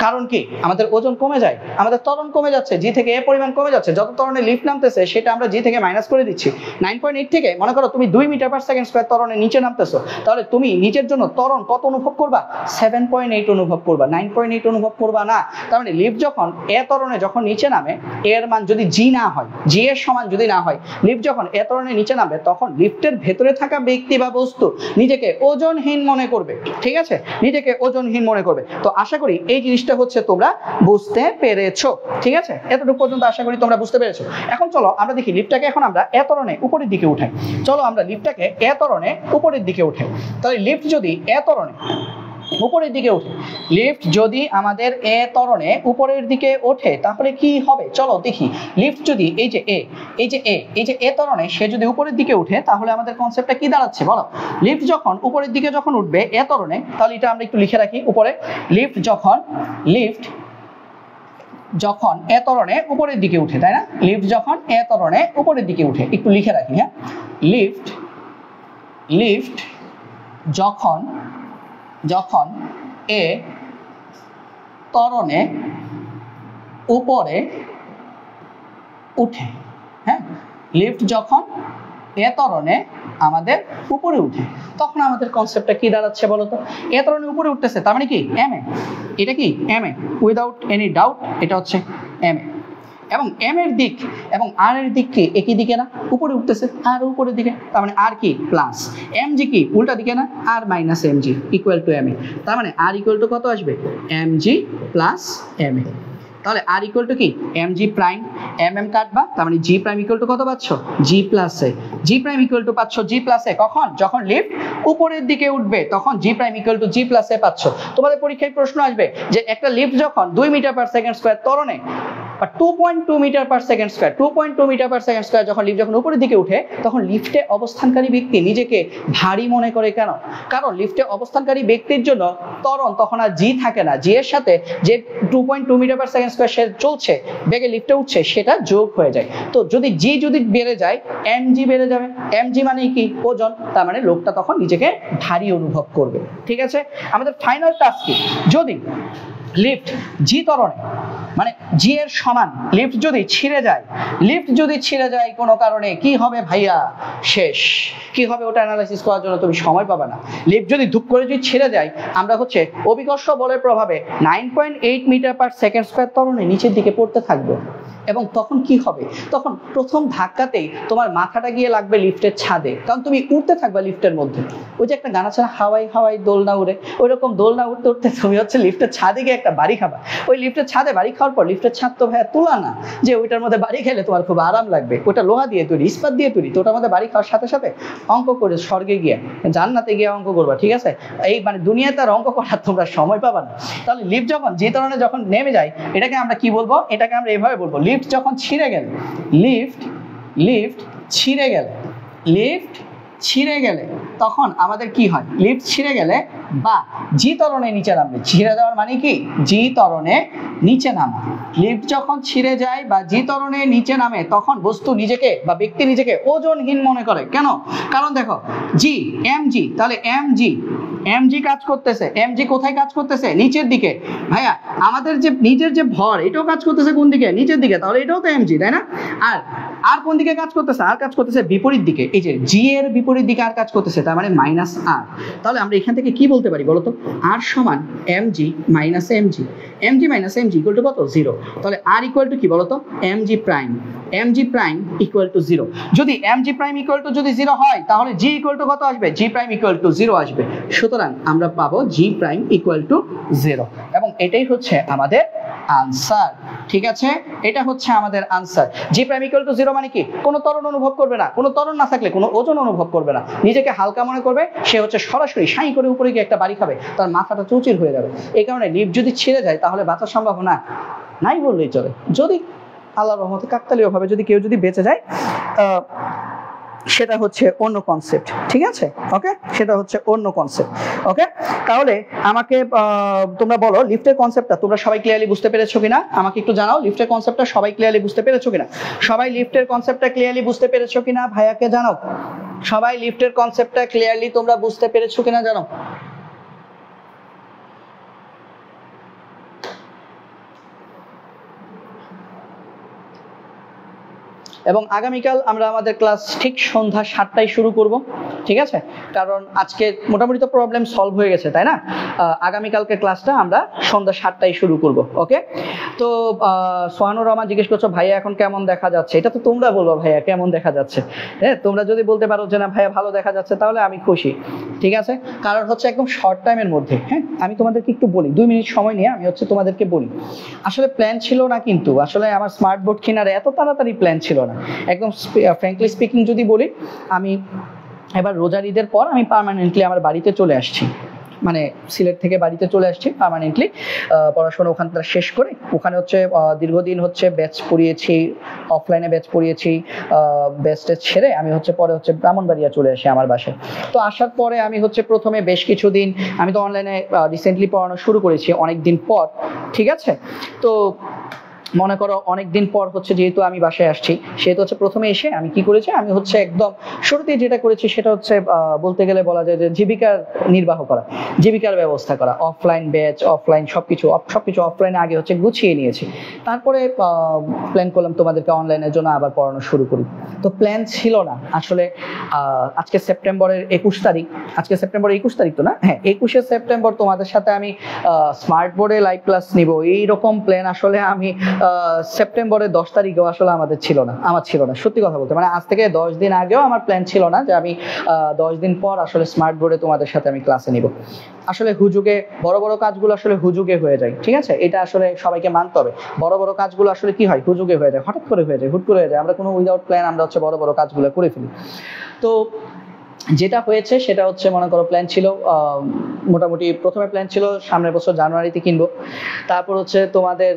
কারণ কি আমাদের ওজন কমে যায়, আমাদের ত্বরণ কমে যাচ্ছে, জি থেকে এ পরিমাণ কমে যাচ্ছে, যত ত্বরণে লিফট নামতেছে সেটা আমরা জি থেকে মাইনাস করে দিচ্ছি। 9.8 থেকে মনে করো তুমি 2 মিটার পার সেকেন্ড স্কয়ার ত্বরণে নিচে নামতেছো, তাহলে তুমি নিচের জন্য ত্বরণ কত অনুভব করবা 7.8 অনুভব করবা, 9.8 অনুভব করবা না। তার মানে লিফট যখন এ ত্বরণে যখন নিচে নামে এর মান যদি জি না হয়, জি এর সমান যদি না হয়, লিফট যখন এ ত্বরণে নিচে নামবে তখন লিফটের ভেতরে থাকা ব্যক্তি বা বস্তু নিজেকে ওজনহীন মনে করবে, ঠিক আছে, নিজেকে ওজনহীন মনে করবে। তো আশা করি এই জিনিসটা হচ্ছে তোমরা বুঝতে পেরেছো, ঠিক আছে, এতটুকু পর্যন্ত আশা করি তোমরা বুঝতে পেরেছো। এখন চলো আমরা দেখি লিফটটাকে এখন আমরা এ ত্বরণে উপরের দিকে উঠাই, চলো আমরা লিফটটাকে এ ত্বরণে উপরের দিকে উঠাই। তাহলে লিফট যদি এ ত্বরণে উপরের দিকে ওঠে, লিফট যদি আমাদের এ ত্বরণে উপরের দিকে ওঠে তাহলে কি হবে চলো দেখি। লিফট যদি এই যে এ ত্বরণে সে যদি উপরের দিকে উঠে তাহলে আমাদের কনসেপ্টটা কি দাঁড়াচ্ছে বলো। লিফট যখন উপরের দিকে যখন উঠবে এ ত্বরণে, তাহলে এটা আমরা একটু লিখে রাখি উপরে, লিফট যখন এ ত্বরণে উপরের দিকে উঠে, তাই না, লিফট যখন এ ত্বরণে উপরের দিকে উঠে, একটু লিখে রাখি, হ্যাঁ, লিফট যখন এ ত্বরণে উপরে উঠে, হ্যাঁ, লিফট যখন এ ত্বরণে আমাদের উপরে উঠে তখন আমাদের কনসেপ্টটা কি দাঁড়াচ্ছে বলতো, এ ত্বরণে উপরে উঠতেছে তার মানে কি এম এ, এটা কি M A without any doubt, এটা হচ্ছে এম এ, এবং এম এর দিক এবং আর এর দিক কি একই দিকে না, উপরে উঠতেছে আর উপরের দিকে, তার মানে আর কি প্লাস এম জি কি উল্টা দিকে না, R minus M G equal to M A, তার মানে আর ইকুয়াল টু কত আসবে M G plus M A. তাহলে আর ইকুয়াল টু কি এম জি প্রাইম, এম কাটবা, তার মানে জি প্রাইম ইকুয়াল টু কত পাচ্ছ G plus A, G prime equal to পাচ্ছ জি প্লাস এ, কখন যখন লিফট উপরের দিকে উঠবে তখন G prime equal to G plus A পাচ্ছ। তোমাদের পরীক্ষায় প্রশ্ন আসবে যে একটা লিফট যখন 2 মিটার পার সেকেন্ড স্কয়ার ত্বরণে 2.2 meter per second square 2.2 meter per second square যখন লিফট যখন উপরের দিকে উঠে তখন লিফটে অবস্থানকারী ব্যক্তি নিজেকে ভারী মনে করে কেন, কারণ লিফটে অবস্থানকারী ব্যক্তির জন্য ত্বরণ তখন আর জি থাকে না, জি এর সাথে যে 2.2 মিটার পার সেকেন্ড স্কয়ার সে চলছে বেগে লিফটে উঠছে সেটা যোগ হয়ে যায়, তো যদি জি যদি বেড়ে যায় এম জি বেড়ে যাবে, এম জি মানে কি ওজন, তার মানে লোকটা তখন নিজেকে ভারী অনুভব করবে, ঠিক আছে। আমাদের ফাইনাল টাস্ক কি, যদি লিফট জি ত্বরণে মানে জি এর সমান লিফট যদি ছিঁড়ে যায় কোনো কারণে কি হবে ভাইয়া, শেষ, কি হবে ওটা অ্যানালাইসিস করার জন্য তুমি সময় পাবে না। লিফট যদি ধুপ করে যদি ছিঁড়ে যায় আমরা হচ্ছে অভিকর্ষ বলের প্রভাবে 9.8 মিটার পার সেকেন্ড স্কয়ার ত্বরণে নিচের দিকে পড়তে থাকবে, এবং তখন কি হবে, তখন প্রথম ধাক্কাতেই তোমার মাথাটা গিয়ে লাগবে লিফটের ছাদে, কারণ তুমি উঠতে থাকবে লিফটের মধ্যে, ওই যে একটা গান আছে না হাওয়াই হাওয়াই দোলনা উড়ে, ওই রকম দোলনা উঠতে উঠতে তুমি হচ্ছে লিফটের ছাদে গিয়ে একটা বাড়ি খাবা। ওই লিফটের ছাদে বাড়ি খাওয়ার পর লিফটের ছাদ তো ভাইয়া তোলা না যে ওইটার মধ্যে বাড়ি খেলে তোমার খুব আরাম লাগবে, ওটা লোহা দিয়ে তৈরি, ইস্পাত দিয়ে তৈরি, তো ওটার মধ্যে বাড়ি খাওয়ার সাথে সাথে অঙ্ক করে স্বর্গে গিয়ে জান্নাতে গিয়ে অঙ্ক করবা, ঠিক আছে, এই মানে দুনিয়াতে আর অঙ্ক করার তোমরা সময় পাবা না। তাহলে লিফট যখন যে ধরনের যখন নেমে যায় এটাকে আমরা কি বলবো, এটাকে আমরা এভাবে বলবো, লিফট যখন ছিঁড়ে গেলে, লিফট ছিঁড়ে গেলে তখন আমাদের কি হয়, লিফট ছিঁড়ে গেলে বা জি ত্বরণে নিচে নামবে, ছিঁড়ে দেওয়ার মানে কি জি ত্বরণে নিচে নামা, লিফট যখন ছিঁড়ে যায় বা জি ত্বরণে নিচে নামে তখন বস্তু নিজেকে বা ব্যক্তি নিজেকে ওজনহীন মনে করে, কেন, কারণ দেখো জি এম জি, তাহলে এম জি mg কাজ করতেছে, mg কোথায় কাজ করতেছে? নিচের দিকে। ভাইয়া আমাদের যে নিচের যে ভর এটাও কাজ করতেছে কোন দিকে? নিচের দিকে। তাহলে এটাও তো mg, তাই না? আর আর কোন দিকে কাজ করতেছে? আর কাজ করতেছে বিপরীত দিকে। এই যে g এর বিপরীত দিকে আর কাজ করতেছে, তার মানে মাইনাস r। তাহলে আমরা এখান থেকে কি বলতে পারি বলো তো? r সমান mg minus mg, mg minus mg equal to কত? 0। তাহলে r ইকুয়াল টু কি বলো তো? mg prime, mg prime equal two 0। যদি mg প্রাইম ইকুয়াল টু যদি 0 হয় তাহলে g ইকুয়াল টু কত আসবে? g প্রাইম ইকুয়াল টু 0 আসবে। সুতরাং আমরা পাবো g প্রাইম ইকুয়াল টু 0 এবং এটাই হচ্ছে আমাদের আনসার। ঠিক আছে, এটা হচ্ছে আমাদের answer. g prime equal two 0 মানে কি? কোনো ত্বরণ অনুভব করবে না, কোনো ত্বরণ না থাকলে কোনো ওজন অনুভব করবে না, নিজেকে হালকা মনে করবে, সে হচ্ছে সরাসরি সাই করে উপরে গিয়ে একটা বাড়ি খাবে, তার মাথাটা চৌচির হয়ে যাবে। এই কারণে লিফট যদি ছিঁড়ে যায় তাহলে বাঁচার সম্ভাবনা নাই বললেই চলে। যদি আল্লাহর রহমতে কাকতালীয় ভাবে যদি কেউ যদি বেঁচে যায় সেটা হচ্ছে অন্য কনসেপ্ট। ঠিক আছে, ওকে, সেটা হচ্ছে অন্য কনসেপ্ট। ওকে, তাহলে আমাকে তোমরা বলো লিফটের কনসেপ্টটা তোমরা সবাই ক্লিয়ারলি বুঝতে পেরেছো কিনা? আমাকে একটু জানাও লিফটের কনসেপ্টটা সবাই ক্লিয়ারলি বুঝতে পেরেছো কিনা? সবাই লিফটের কনসেপ্টটা ক্লিয়ারলি বুঝতে পেরেছো কিনা ভাইয়াকে জানাও। সবাই লিফটের কনসেপ্টটা ক্লিয়ারলি তোমরা বুঝতে পেরেছো কিনা জানাও। এবং আগামীকাল আমরা আমাদের ক্লাস ঠিক সন্ধ্যা 7টায় শুরু করব। ঠিক আছে, কারণ আজকে মোটামুটি তো প্রবলেম সলভ হয়ে গেছে, তাই না? আগামীকালকে ক্লাসটা আমরা সন্ধ্যা 7টায় শুরু করব। ওকে, তো সোহানুর রহমান জিজ্ঞেস করছো ভাইয়া এখন কেমন দেখা যাচ্ছে? এটা তো তোমরা বলবো ভাইয়া কেমন দেখা যাচ্ছে। হ্যাঁ, তোমরা যদি বলতে পারো যে না ভাইয়া ভালো দেখা যাচ্ছে তাহলে আমি খুশি। ঠিক আছে, কারণ হচ্ছে একদম শর্ট টাইমের মধ্যে। হ্যাঁ, আমি তোমাদেরকে একটু বলি, 2 মিনিট সময় নিয়ে আমি হচ্ছে তোমাদেরকে বলি। আসলে প্ল্যান ছিল না, কিন্তু আসলে আমার স্মার্ট বোর্ড কেনার এত তাড়াতাড়ি প্ল্যান ছিল না। একদম ফ্র্যাঙ্কলি স্পিকিং যদি বলি, আমি এবার রোজার ঈদের পর আমি পার্মানেন্টলি আমার বাড়িতে চলে আসছি, মানে সিলেট থেকে বাড়িতে চলে আসছি পার্মানেন্টলি। পড়াশোনা ওখান থেকে শেষ করে ওখানে হচ্ছে দীর্ঘদিন হচ্ছে ব্যাচ পড়িয়েছি, অফলাইনে ব্যাচ পড়িয়েছি। ব্যাচটা ছেড়ে আমি হচ্ছে পরে হচ্ছে ব্রাহ্মণবাড়িয়া চলে আসি আমার বাসায়। তো আসার পরে আমি হচ্ছে প্রথমে বেশ কিছুদিন আমি তো অনলাইনে রিসেন্টলি পড়ানো শুরু করেছি অনেক দিন পর। ঠিক আছে, তো মনে করো অনেকদিন পর হচ্ছে যেহেতু আমি বাসায় আসছি, সেহেতু হচ্ছে প্রথমে এসে আমি কি করেছি, আমি হচ্ছে একদম শুরুতেই যেটা করেছি সেটা হচ্ছে বলতে গেলে বলা যায় যে জীবিকার নির্বাহ করা, জীবিকার ব্যবস্থা করা। অফলাইন ব্যাচ, অফলাইন সবকিছু অফলাইনে আগে হচ্ছে গুছিয়ে নিয়েছি। তারপরে প্ল্যান করলাম তোমাদেরকে অনলাইনের জন্য আবার পড়ানো শুরু করি। তো প্ল্যান ছিল না আসলে। আজকে সেপ্টেম্বরের 21 তারিখ, আজকে সেপ্টেম্বরের 21 তারিখ তো না? হ্যাঁ, 21শে সেপ্টেম্বর তোমাদের সাথে আমি স্মার্ট বোর্ডে লাইভ ক্লাস নিব, এইরকম প্ল্যান আসলে আমি সেপ্টেম্বরের 10 তারিখেও আসলে আমার ছিল না সত্যি কথা বলতে। মানে আজ থেকে 10 দিন আগেও আমার প্ল্যান ছিল না যে আমি 10 দিন পর আসলে স্মার্ট বোর্ডে তোমাদের সাথে আমি ক্লাসে নিব। আসলে হুজুগে বড় বড় কাজগুলো আসলে হুজুগে হয়ে যায়। ঠিক আছে, এটা আসলে সবাইকে মানতে হবে। বড় বড় কাজগুলো আসলে কি হয়, হুজুগে হয়ে যায়, হঠাৎ করে হয়ে যায়, হুট করে হয়ে যায়। আমরা কোনো উইদাউট প্ল্যান আমরা হচ্ছে বড় বড় কাজগুলো করে ফেলি। তো যেটা হয়েছে সেটা হচ্ছে মনে করো প্ল্যান ছিল মোটামুটি প্রথমে প্ল্যান ছিল সামনের বছর জানুয়ারিতে কিনবো। তারপর হচ্ছে তোমাদের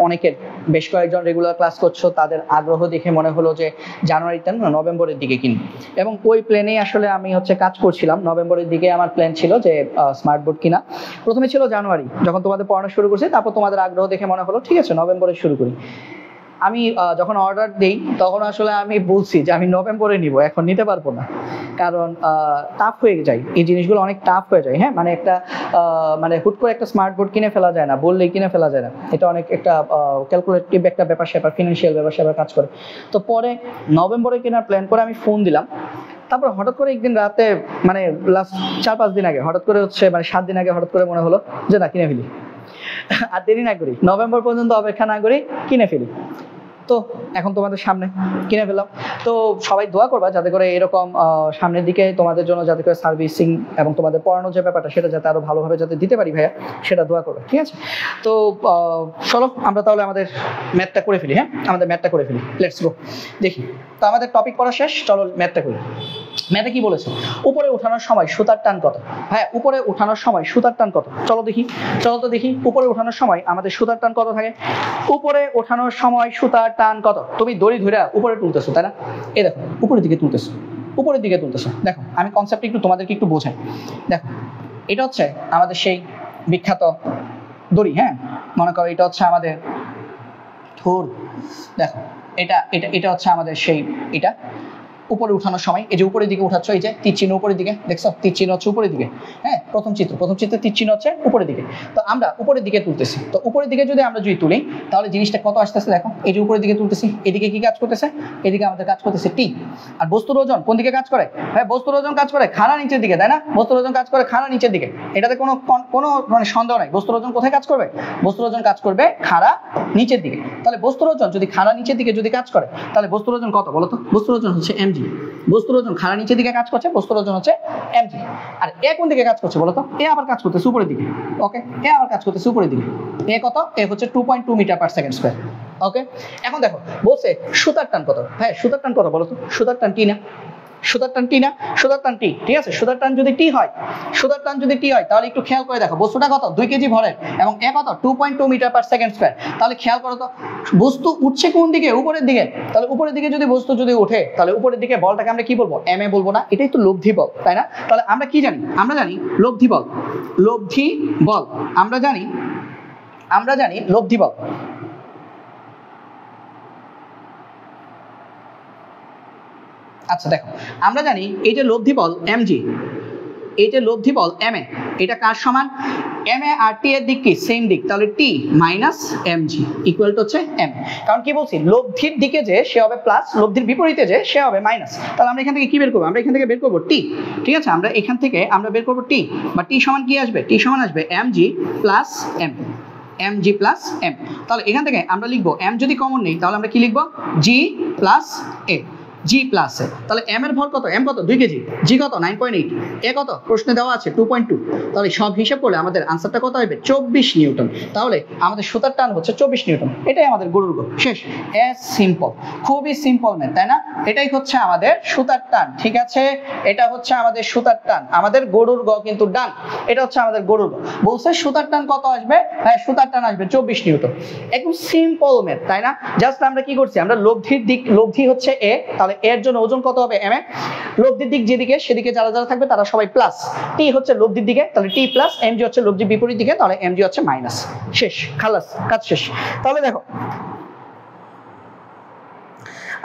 অনেকের বেশ কয়েকজন রেগুলার ক্লাস করছো, তাদের আগ্রহ দেখে মনে হলো যে জানুয়ারিতে না নভেম্বরের দিকে কিনবো। এবং ওই প্ল্যানেই আসলে আমি হচ্ছে কাজ করছিলাম। নভেম্বরের দিকে আমার প্ল্যান ছিল যে স্মার্ট বোর্ড কিনা। প্রথমে ছিল জানুয়ারি যখন তোমাদের পড়ানো শুরু করছি, তারপর তোমাদের আগ্রহ দেখে মনে হলো ঠিক আছে নভেম্বরে শুরু করি। আমি যখন অর্ডার দিই তখন আসলে আমি বলছি যে আমি নভেম্বরে নিব, এখন নিতে পারবো না, কারণ টাফ হয়ে যায় এই জিনিসগুলো, অনেক টাফ হয়ে যায়। হ্যাঁ, মানে একটা মানে হুট করে একটা স্মার্ট বোর্ড কিনে ফেলা যায় না, বললেই কিনে ফেলা যায় না। এটা অনেক একটা ক্যালকুলেটিভ একটা ব্যাপার স্যাপার, ফিনান্সিয়াল ব্যাপার স্যাপার কাজ করে। তো পরে নভেম্বরে কেনার প্ল্যান করে আমি ফোন দিলাম। তারপর হঠাৎ করে একদিন রাতে, মানে লাস্ট 4-5 দিন আগে হঠাৎ করে হচ্ছে, মানে 7 দিন আগে হঠাৎ করে মনে হলো যে না কিনে ফেলি, আর দেরি না করি, নভেম্বর পর্যন্ত অপেক্ষা না করি, কিনে ফেলি। তো এখন তোমাদের সামনে কিনে ফেললাম। তো সবাই দোয়া করবা যাতে করে এরকম সামনের দিকে তোমাদের জন্য যাতে করে সার্ভিসিং এবং তোমাদের পড়ানোর যে ব্যাপারটা সেটা যাতে আরো ভালোভাবে যাতে দিতে পারি ভাইয়া, সেটা দোয়া করবে। ঠিক আছে, তো চলো আমরা তাহলে আমাদের ম্যাথটা করে ফেলি। হ্যাঁ, আমাদের ম্যাথটা করে ফেলি, লেটস গো। দেখি তো আমাদের টপিক পড়া শেষ, চলো ম্যাথটা করি। ম্যাথে কি বলেছে, উপরে ওঠানোর সময় সুতার টান কত? হ্যাঁ, উপরে ওঠানোর সময় সুতার টান কত? চলো তো দেখি উপরে ওঠানোর সময় আমাদের সুতার টান কত থাকে। উপরে ওঠানোর সময় সুতার টান কত? তুমি দড়ি ধরে উপরে তুলতেছো, তাই না? এই দেখো উপরের দিকে তুলতেছো। দেখো আমি কনসেপ্ট একটু তোমাদেরকে একটু বোঝাই। দেখো এটা হচ্ছে আমাদের সেই বিখ্যাত দড়ি। হ্যাঁ, মনে করো এটা হচ্ছে আমাদের থোর। দেখো এটা হচ্ছে আমাদের সেই, এটা উপরে উঠানোর সময় এই যে উপরের দিকে উঠাচ্ছ, এই যে তীর চিহ্ন উপরের দিকে, দেখছো তীর চিহ্ন হচ্ছে উপরের দিকে, হ্যাঁ প্রথম চিত্রে তীর চিহ্ন হচ্ছে উপরের দিকে। তো আমরা উপরের দিকে তুলতেছি, তো উপরের দিকে যদি আমরা যদি তুলি তাহলে জিনিসটা কত আসতেছে দেখো, এই যে উপরের দিকে তুলতেছি, এদিকে কি কাজ করতেছে, এদিকে আমাদের কাজ করতেছে টি। আর বস্তুর ওজন কোন দিকে কাজ করে, হ্যাঁ বস্তুর ওজন কাজ করে খাড়া নিচের দিকে, তাই না, বস্তুর ওজন কাজ করে খাড়া নিচের দিকে, এটাতে কোনো মানে সন্দেহ নাই। বস্তুর ওজন কোথায় কাজ করবে, বস্তুর ওজন কাজ করবে খাড়া নিচের দিকে। তাহলে বস্তুর ওজন যদি খাড়া নিচের দিকে যদি কাজ করে তাহলে বস্তুর ওজন কত বলো তো, বস্তুর ওজন হচ্ছে mg। বস্তুর ওজন খাড়া নিচের দিকে কাজ করছে, বস্তুর ওজন হচ্ছে mg। আর এ কোন দিকে কাজ করছে বলো তো, এ আবার কাজ করতেছে উপরের দিকে, ওকে এ আবার কাজ করতেছে উপরের দিকে। এ কত, এ হচ্ছে 2.2 মিটার পার সেকেন্ড স্কয়ার, ওকে। এখন দেখো বলছে সুতার টান কত, হ্যাঁ সুতার টান কত বলো তো, সুতার টান টি না, সুতার টান টি না, সুতার টান টি, ঠিক আছে। সুতার টান যদি টি হয়, সুতার টান যদি টি হয় তাহলে একটু খেয়াল করে দেখো বস্তুটা কত 2 কেজি ভরের এবং এ কত 2.2 মিটার পার সেকেন্ড স্কয়ার। তাহলে খেয়াল করো তো বস্তু উঠছে কোন দিকে, উপরের দিকে। তাহলে উপরের দিকে যদি বস্তু যদি ওঠে তাহলে উপরের দিকে বলটাকে আমরা কি বলবো, এম এ বলবো না, এটাই তো লব্ধি বল, তাই না। তাহলে আমরা কি জানি, আমরা জানি লব্ধি বল, লব্ধি বল আমরা জানি লব্ধি বল। আচ্ছা দেখো আমরা জানি এই যে লব্ধি বল mg, এই যে লব্ধি বল ma, এটা কার সমান, ma আর t এর দিক কি সেম দিক, তাহলে t minus mg equal to হচ্ছে m। কারণ কি বলছি, লব্ধির দিকে যে সে হবে প্লাস, লব্ধির বিপরীতে যে সে হবে মাইনাস। তাহলে আমরা এখান থেকে কি বের করবো, আমরা এখান থেকে বের করবো t, ঠিক আছে। আমরা এখান থেকে আমরা বের করবো t, বা t সমান কি আসবে, t সমান আসবে mg plus m, mg plus m। তাহলে এখান থেকে আমরা লিখবো m যদি কমন নেই তাহলে আমরা কি লিখবো, g plus a, g plus A. তাহলে m এর ভর কত, m কত 2 কেজি, g কত 9.8, a কত প্রশ্নে দেওয়া আছে 2.2। তাহলে সব হিসাব করলে আমাদের আনসারটা কত হবে 24 নিউটন। তাহলে আমাদের সুতার টান হচ্ছে 24 নিউটন, এটাই আমাদের গরুর গো, শেষ। এস সিম্পল, খুবই সিম্পল ম্যাথ, তাই না। এটাই হচ্ছে আমাদের সুতার টান, ঠিক আছে। এটা হচ্ছে আমাদের সুতার টান, আমাদের গরুর গ কিন্তু ডান, এটা হচ্ছে আমাদের গরুর গ। বলছে সুতার টান কত আসবে, হ্যাঁ সুতার টান আসবে 24 নিউটন। একদম সিম্পল ম্যাথ, তাই না। জাস্ট আমরা কি করছি, আমরা লব্ধির দিক, লব্ধি হচ্ছে এ, তাহলে এর জন্য ওজন কত হবে m এ, লব্ধির দিক যেদিকে সেদিকে যারা যারা থাকবে তারা সবাই প্লাস, t হচ্ছে লব্ধির দিকে তাহলে t প্লাস, mg হচ্ছে লব্ধির বিপরীত দিকে তাহলে mg হচ্ছে মাইনাস, শেষ খালাস কাজ শেষ। তাহলে দেখো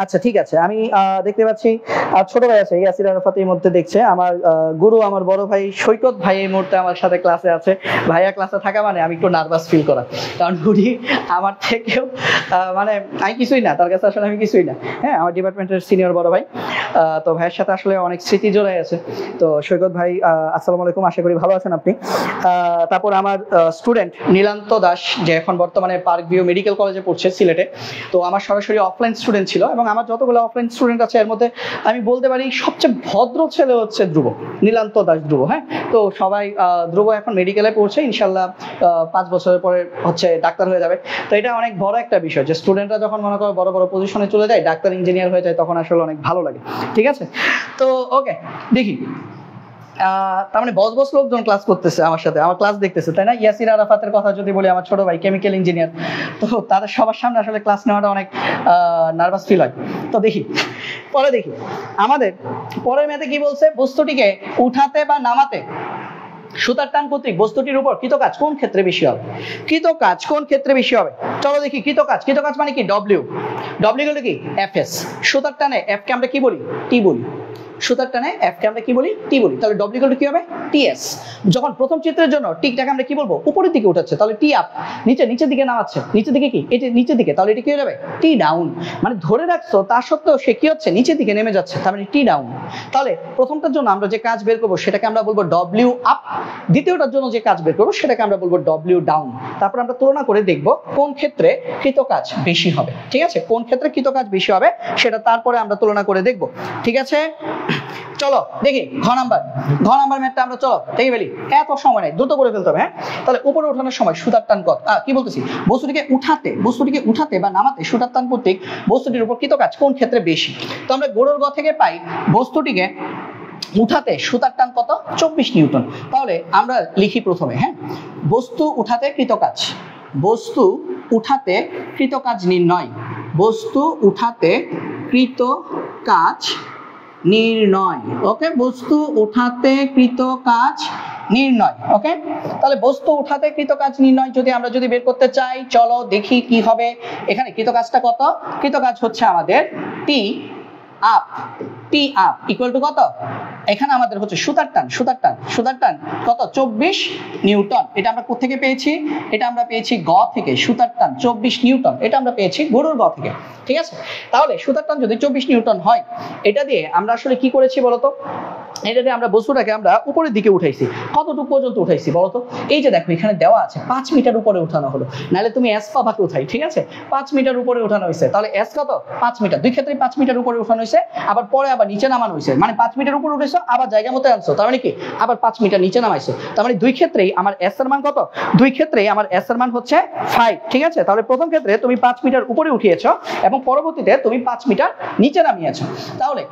আচ্ছা ঠিক আছে, আমি দেখতে পাচ্ছি ছোট ভাই আছে ইয়াসির আরাফাত এই মধ্যে দেখছে, আমার গুরু আমার বড় ভাই সৈকত ভাই এই মুহূর্তে আমার সাথে ক্লাসে আছে। ভাইয়া ক্লাসে থাকা মানে আমি একটু নার্ভাস ফিল করা, কারণ উনি আমার থেকেও মানে আমি কিছুই না, তার কাছে আসলে আমি কিছুই না, হ্যাঁ আমার ডিপার্টমেন্টের সিনিয়র বড় ভাই। তো ভাইয়ের সাথে আসলে অনেক স্মৃতি জড়াই আছে। তো সৈকত ভাই আসসালামু আলাইকুম, আশা করি ভালো আছেন আপনি। তারপর আমার স্টুডেন্ট নীলান্ত দাস, যে এখন বর্তমানে পার্ক ভিউ মেডিকেল কলেজে পড়ছে সিলেটে। তো আমার সরাসরি অফলাইন স্টুডেন্ট ছিল, এবং আমার যতগুলো অফলাইন স্টুডেন্ট আছে এর মধ্যে আমি বলতে পারি সবচেয়ে ভদ্র ছেলে হচ্ছে ধ্রুব, নীলান্ত দাস ধ্রুব। হ্যাঁ তো সবাই ধ্রুব এখন মেডিকেলে পড়ছে, ইনশাল্লাহ 5 বছরের পরে হচ্ছে ডাক্তার হয়ে যাবে। তো এটা অনেক বড় একটা বিষয় যে স্টুডেন্টরা যখন মনে করো বড় বড় পজিশনে চলে যায়, ডাক্তার ইঞ্জিনিয়ার হয়ে যায়, তখন আসলে অনেক ভালো লাগে, ঠিক আছে। তো ওকে দেখি তার মানে বস বস লোকজন ক্লাস করতেছে আমার সাথে, আমার ক্লাস দেখতেছে, তাই না। ইয়াসির আরাফাতের কথা যদি বলি, আমার ছোট ভাই কেমিক্যাল ইঞ্জিনিয়ার, তো তাদের সবার সামনে আসলে ক্লাস নেওয়াটা অনেক নার্ভাস ফিল হয়। তো দেখি পরে, দেখি আমাদের পরের ম্যাথে কি বলছে, বস্তুটিকে উঠাতে বা নামাতে সুতার টান কর্তৃক বস্তুটির উপর কৃত কাজ কোন ক্ষেত্রে বেশি হবে, কৃত কাজ কোন ক্ষেত্রে বেশি হবে। চলো দেখি কৃত কাজ, কৃত কাজ মানে কি, ডব্লিউ, ডব্লিউ হলো কি এফএস, সুতার টানে এফ কে আমরা কি বলি, টি বলি, সুতার টানে এফ কে আমরা কি বলি, টি বলি। তাহলে ডব্লিউ কি হবে টিএস। যখন প্রথম চিত্রের জন্য টিকটাকে আমরা কি বলবো, উপরের দিকে উঠাচ্ছে, তাহলে টি আপ, নিচের দিকে নামাচ্ছে, নিচের দিকে কি, এটা নিচের দিকে, তাহলে এটা কি হয়ে যাবে টি ডাউন। মানে ধরে রাখছো তা সত্ত্বেও সে কি হচ্ছে, নিচের দিকে নেমে যাচ্ছে, তার মানে টি ডাউন। তাহলে প্রথমটার জন্য আমরা যে কাজ বের করবো সেটাকে আমরা বলবো ডব্লিউ আপ, দ্বিতীয়টার জন্য যে কাজ বের করবো সেটাকে আমরা বলবো ডব্লিউ ডাউন। তারপর আমরা তুলনা করে দেখবো কোন ক্ষেত্রে কৃত কাজ বেশি হবে, ঠিক আছে, কোন ক্ষেত্রে কৃত কাজ বেশি হবে সেটা তারপরে আমরা তুলনা করে দেখবো, ঠিক আছে। চলো দেখি ঘ নাম্বার ম্যাথটা আমরা চলো দেখি ফেলি, এত সময় নেই, দ্রুত করে ফেলতে হবে। হ্যাঁ তাহলে উপরে ওঠানোর সময় সুতার টান কত, কি বলতেছি, বস্তুটিকে উঠাতে বা নামাতে সুতার টান কর্তৃক বস্তুটির উপর কৃত কাজ কোন ক্ষেত্রে বেশি। তো আমরা গরুর গ থেকে পাই বস্তুটিকে উঠাতে সুতার টান কত, 24 নিউটন। তাহলে আমরা লিখি প্রথমে, হ্যাঁ বস্তু উঠাতে কৃত কাজ, বস্তু উঠাতে কৃত কাজ নির্ণয়, বস্তু উঠাতে কৃত কাজ নির্ণয়, ওকে, বস্তু উঠাতে কৃত কাজ নির্ণয়, ওকে। তাহলে বস্তু উঠাতে কৃত কাজ নির্ণয় যদি বের করতে চাই, চলো দেখি কি হবে। এখানে কৃত কাজটা কত, কৃত কাজ হচ্ছে আমাদের T up, T up equal to কত, এখানে আমাদের হচ্ছে সুতার টান কত 24 নিউটন। এটা আমরা কোথা থেকে পেয়েছি, এটা আমরা পেয়েছি গ থেকে, সুতার টান 24 নিউটন, এটা আমরা পেয়েছি গরুর গ থেকে। ঠিক আছে, তাহলে সুতার টান যদি 24 নিউটন হয়, এটা দিয়ে আমরা আসলে কি করেছি বলতো, এটা দিয়ে আমরা বস্তুটাকে আমরা উপরের দিকে উঠাইছি। কতটুকু পর্যন্ত উঠাইছি বলতো, এই যে দেখো এখানে দেওয়া আছে 5 মিটার উপরে উঠানো হলো, নাহলে তুমি এস পাবা কোথায়, ঠিক আছে 5 মিটার উপরে উঠানো হয়েছে, তাহলে এস কত 5 মিটার, দুই ক্ষেত্রে 5 মিটার উপরে উঠানো হয়েছে, আবার পরে আবার নিচে নামানো হয়েছে, মানে 5 মিটার উপরে উঠেছো আবার জায়গা মতো আনছো, তার মানে কি আবার 5 মিটার নিচে নামাইছো, তার মানে দুই ক্ষেত্রেই আমার এস এর মান কত, দুই ক্ষেত্রেই আমার এস এর মান হচ্ছে 5। ঠিক আছে, তাহলে প্রথম ক্ষেত্রে তুমি 5 মিটার উপরে উঠিয়েছো এবং পরবর্তীতে তুমি 5 মিটার নিচে নামিয়েছো। তাহলে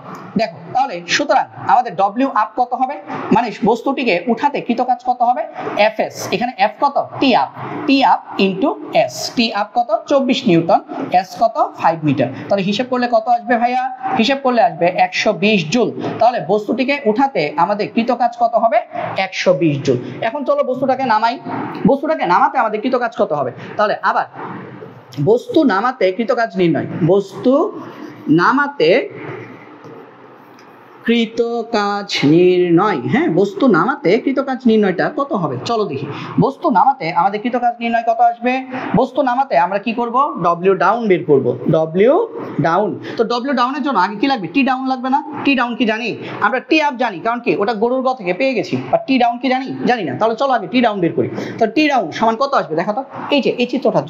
দেখো, তাহলে সুতরাং আমাদের ডব্লিউ আপ কত হবে, মানে বস্তুটিকে উঠাতে কৃতকাজ কত হবে, এফ এস, এখানে এফ কত, টি আপ ইনটু এস, টি আপ কত 24 নিউটন, এস কত 5 মিটার। তাহলে হিসাব করলে কত আসবে ভাইয়া, হিসাব করলে আসবে 120 জুল। তাহলে বস্তুটিকে উঠাতে আমাদের কৃতকাজ কত হবে, 120 জুল। এখন চলো বস্তুটাকে নামাই, বস্তুটাকে নামাতে আমাদের কৃতকাজ কত হবে, তাহলে আবার বস্তু নামাতে কৃতকাজ নির্ণয়, বস্তু নামাতে কৃতকাজ নির্ণয়, হ্যাঁ বস্তু নামাতে কৃতকাজ নির্ণয়টা কত হবে, চলো দেখি। বস্তু নামাতে আমাদের কৃতকাজ নির্ণয় কত আসবে, বস্তু নামাতে আমরা কি করব, ডব্লিউ ডাউন বের করব, ডব্লিউ ডাউন। তো ডব্লিউ ডাউনের জন্য আগে কি লাগবে, টি ডাউন লাগবে না, টি ডাউন কি জানি আমরা, টি আপ জানি, কারণ কি ওটা গরুর গ থেকে পেয়ে গেছি, আর টি ডাউন কি জানি না, তাহলে চলো আগে টি ডাউন বের করি। তো টি ডাউন সমান কত আসবে দেখো তো, এই যে এই চিত্রটার